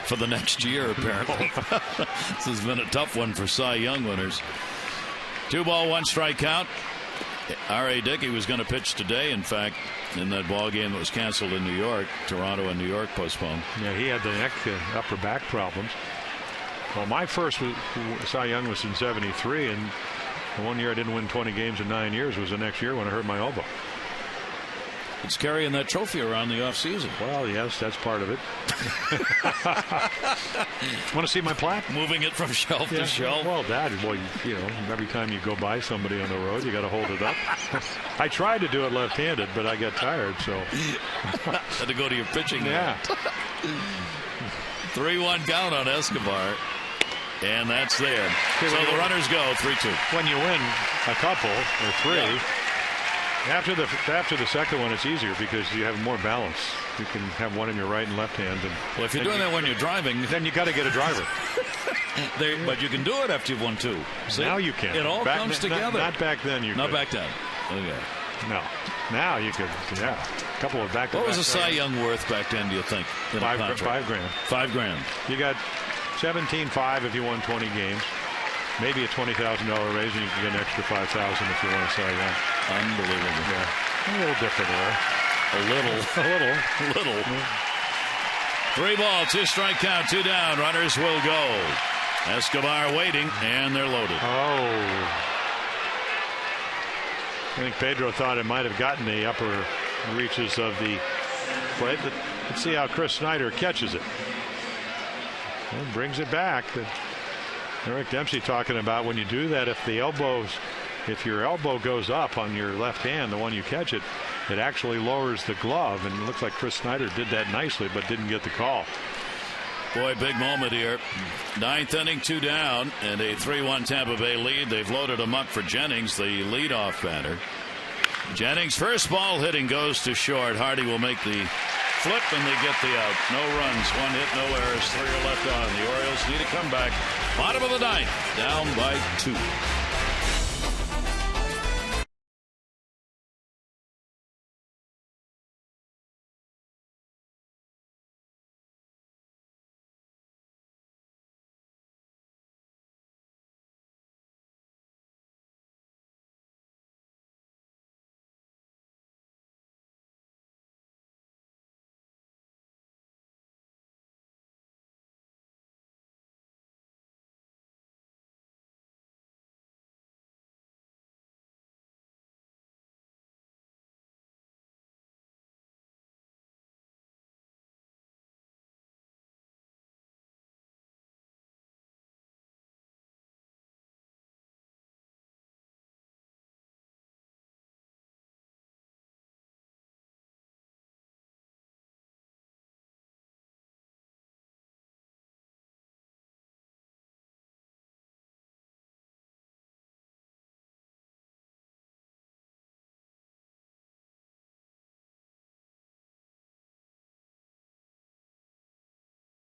For the next year, apparently. This has been a tough one for Cy Young winners. 2-ball 1 strike count. R.A. Dickey was going to pitch today, in fact, in that ball game that was canceled in New York. Toronto and New York postponed. Yeah, he had the neck, upper back problems. Well, my first Cy Young was in '73, and the one year I didn't win 20 games in 9 years was the next year when I hurt my elbow. It's carrying that trophy around the offseason. Well, yes, that's part of it. Want to see my plaque? Moving it from shelf to shelf. Well, every time you go by somebody on the road, you got to hold it up. I tried to do it left-handed, but I got tired, so. Had to go to your pitching. Yeah. 3-1 count on Escobar. And that's there. So the runners go 3-2. When you win a couple or three, after the second one, it's easier because you have more balance. You can have one in your right and left hand. Well, if you're doing that when you're driving, then you got to get a driver. But you can do it after you've won 2. See? Now you can. It all comes together. Not back then. Not back then. Okay. No. Now you could. Yeah. A couple of back. What was a Cy Young worth back then? Do you think? $5,000. $5 grand. You got $17,500 if you won 20 games. Maybe a $20,000 raise, and you can get an extra $5,000 if you want to Cy Young. Unbelievable. Yeah. A little different there. A little. 3 balls, 2 strike count, 2 down. Runners will go. Escobar waiting, and they're loaded. Oh. I think Pedro thought it might have gotten the upper reaches of the plate. Let's see how Chris Snyder catches it. And brings it back. Eric Dempsey talking about when you do that, if your elbow goes up on your left hand, the one you catch it, it actually lowers the glove. And it looks like Chris Snyder did that nicely, but didn't get the call. Boy, big moment here. 9th inning, 2 down, and a 3-1 Tampa Bay lead. They've loaded him up for Jennings, the leadoff batter. Jennings' first ball hitting goes to short. Hardy will make the flip, and they get the out. No runs, 1 hit, no errors, 3 are left on. The Orioles need a comeback. Bottom of the 9th, down by 2.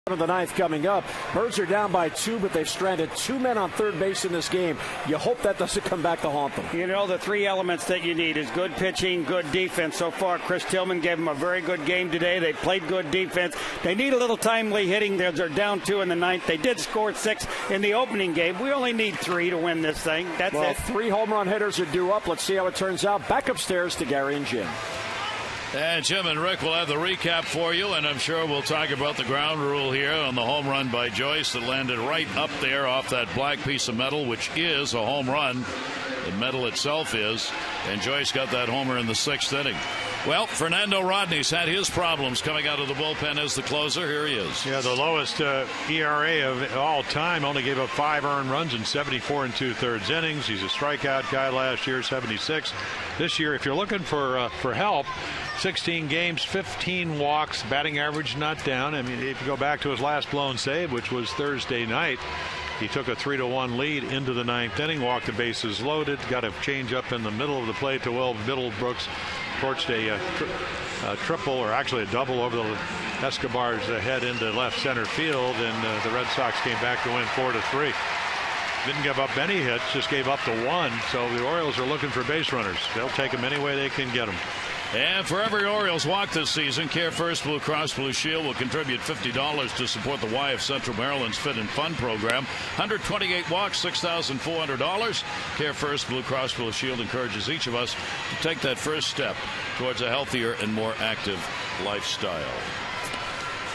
Of the 9th coming up. Birds are down by 2, but they've stranded 2 men on third base in this game. You hope that doesn't come back to haunt them. You know, the 3 elements that you need is good pitching, good defense. So far, Chris Tillman gave them a very good game today. They played good defense. They need a little timely hitting. They're down 2 in the 9th. They did score 6 in the opening game. We only need 3 to win this thing. That's it. 3 home run hitters are due up. Let's see how it turns out. Back upstairs to Gary and Jim. And Jim and Rick will have the recap for you, and I'm sure we'll talk about the ground rule here on the home run by Joyce that landed right up there off that black piece of metal, which is a home run. The metal itself is, and Joyce got that homer in the 6th inning. Well, Fernando Rodney's had his problems coming out of the bullpen as the closer. Here he is. Yeah, the lowest ERA of all time. Only gave up 5 earned runs in 74 2/3 innings. He's a strikeout guy last year, 76. This year, if you're looking for help, 16 games, 15 walks, batting average not down. I mean, if you go back to his last blown save, which was Thursday night, he took a 3-1 lead into the 9th inning, walked the bases loaded, got a change up in the middle of the plate to Will Middlebrooks, torched a triple, or actually a double, over the Escobar's head into left center field, and the Red Sox came back to win 4-3. Didn't give up any hits, just gave up the 1. So the Orioles are looking for base runners. They'll take them any way they can get them. And for every Orioles walk this season, Care First Blue Cross Blue Shield will contribute $50 to support the Y of Central Maryland's Fit and Fun program. 128 walks, $6,400. Care First Blue Cross Blue Shield encourages each of us to take that first step towards a healthier and more active lifestyle.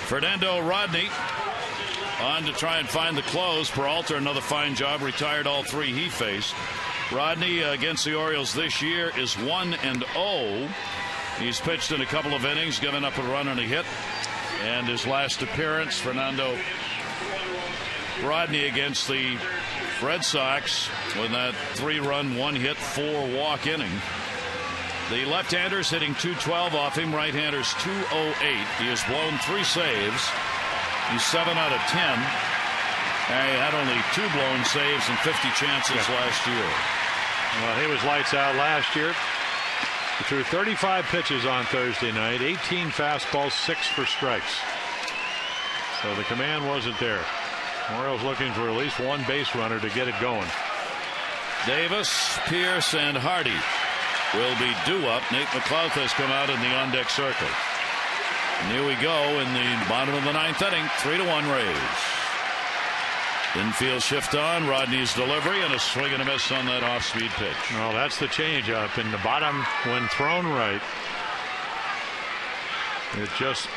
Fernando Rodney on to try and find the close. Peralta, another fine job, retired all 3 he faced. Rodney against the Orioles this year is 1-0. He's pitched in a couple of innings, given up a run and a hit. And his last appearance, Fernando Rodney against the Red Sox with that 3-run, 1-hit, 4-walk inning. The left-hander's hitting .212 off him. Right-hander's .208. He has blown 3 saves. He's 7 out of 10. He had only 2 blown saves and 50 chances last year. Well, he was lights out last year. He threw 35 pitches on Thursday night, 18 fastballs, 6 for strikes. So the command wasn't there. Orioles looking for at least one base runner to get it going. Davis, Pierce, and Hardy will be due up. Nate McLouth has come out in the on-deck circle. And here we go in the bottom of the 9th inning. 3-1 Rays. Infield shift on. Rodney's delivery and a swing and a miss on that off-speed pitch. Well, that's the changeup in the bottom when thrown right. It just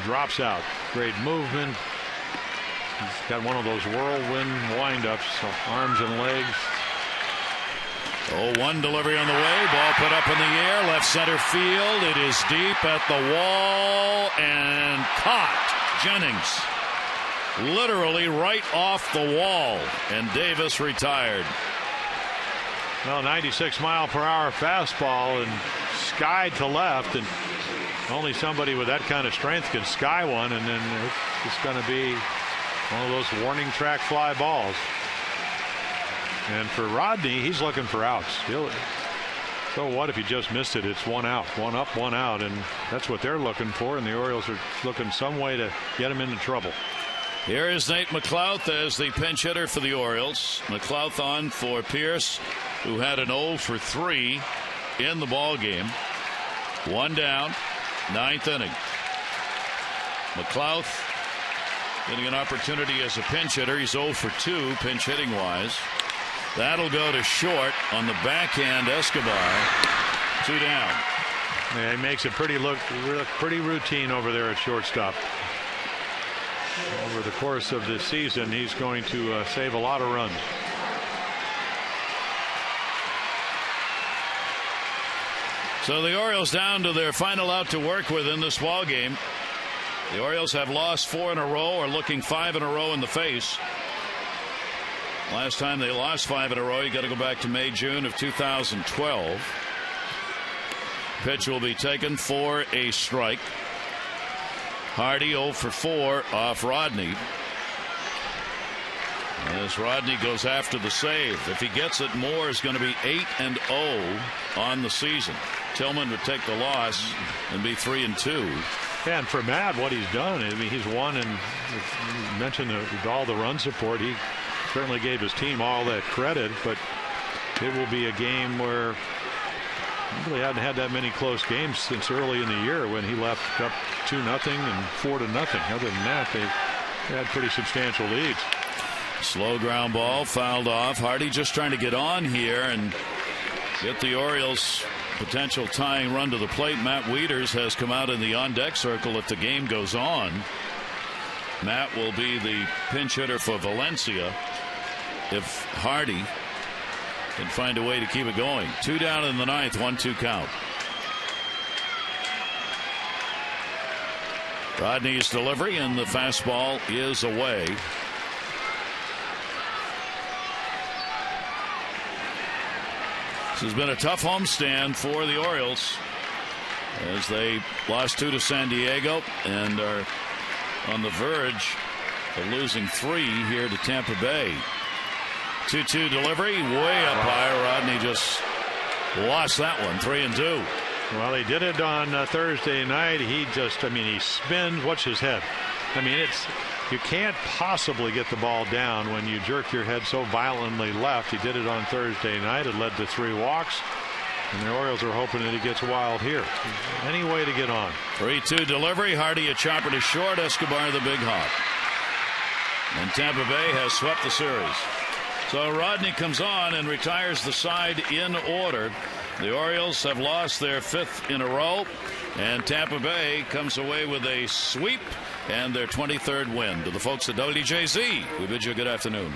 drops out. Great movement. He's got one of those whirlwind windups, so arms and legs. 0-1 delivery on the way. Ball put up in the air. Left center field. It is deep at the wall and caught. Jennings literally right off the wall, and Davis retired. Well, 96-mile-per-hour fastball and skied to left, and only somebody with that kind of strength can sky one, and then it's going to be one of those warning track fly balls. And for Rodney, he's looking for outs. So what if he just missed it? It's 1 out, 1 up, 1 out, and that's what they're looking for, and the Orioles are looking some way to get him into trouble. Here is Nate McLouth as the pinch hitter for the Orioles. McLouth on for Pierce, who had an 0 for 3 in the ball game. 1 down, 9th inning. McLouth getting an opportunity as a pinch hitter. He's 0 for 2 pinch hitting wise. That'll go to short on the backhand. Escobar. 2 down. Yeah, he makes it pretty routine over there at shortstop. Over the course of this season, he's going to save a lot of runs. So the Orioles down to their final out to work with in this ball game. The Orioles have lost 4 in a row, are looking 5 in a row in the face. Last time they lost 5 in a row, you got to go back to May, June of 2012. Pitch will be taken for a strike. Hardy 0 for 4 off Rodney. As Rodney goes after the save. If he gets it, Moore is going to be 8-0 on the season. Tillman would take the loss and be 3-2. And for Matt, what he's done, I mean, he's won, and you mentioned all the run support. He certainly gave his team all that credit, but it will be a game where he really hadn't had that many close games since early in the year when he left up 2-0 and 4-0. Other than that, they had pretty substantial leads. Slow ground ball fouled off. Hardy just trying to get on here and get the Orioles potential tying run to the plate. Matt Wieters has come out in the on deck circle if the game goes on. Matt will be the pinch hitter for Valencia if Hardy can find a way to keep it going. 2 down in the 9th, 1-2 count. Rodney's delivery, and the fastball is away. This has been a tough homestand for the Orioles as they lost 2 to San Diego and are on the verge of losing 3 here to Tampa Bay. 2-2 delivery way up high. Rodney just lost that one. 3-2. Well, he did it on Thursday night. He spins. Watch his head. I mean, you can't possibly get the ball down when you jerk your head so violently left. He did it on Thursday night. It led to 3 walks. And the Orioles are hoping that he gets wild here. Any way to get on. 3-2 delivery. Hardy a chopper to short. Escobar the big hop. And Tampa Bay has swept the series. So Rodney comes on and retires the side in order. The Orioles have lost their 5th in a row. And Tampa Bay comes away with a sweep and their 23rd win. To the folks at WJZ, we bid you a good afternoon.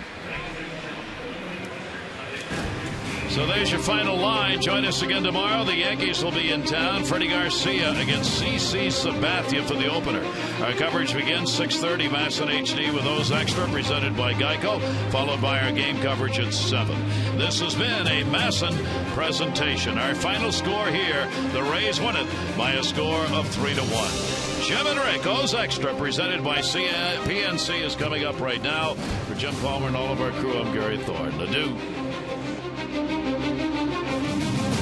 So there's your final line. Join us again tomorrow. The Yankees will be in town. Freddie Garcia against CC Sabathia for the opener. Our coverage begins 6:30 Masson HD with O's Extra presented by Geico, followed by our game coverage at 7. This has been a Masson presentation. Our final score here, the Rays win it by a score of 3-1. Jim and Rick, O's Extra presented by PNC is coming up right now. For Jim Palmer and all of our crew, I'm Gary Thorne. Adieu.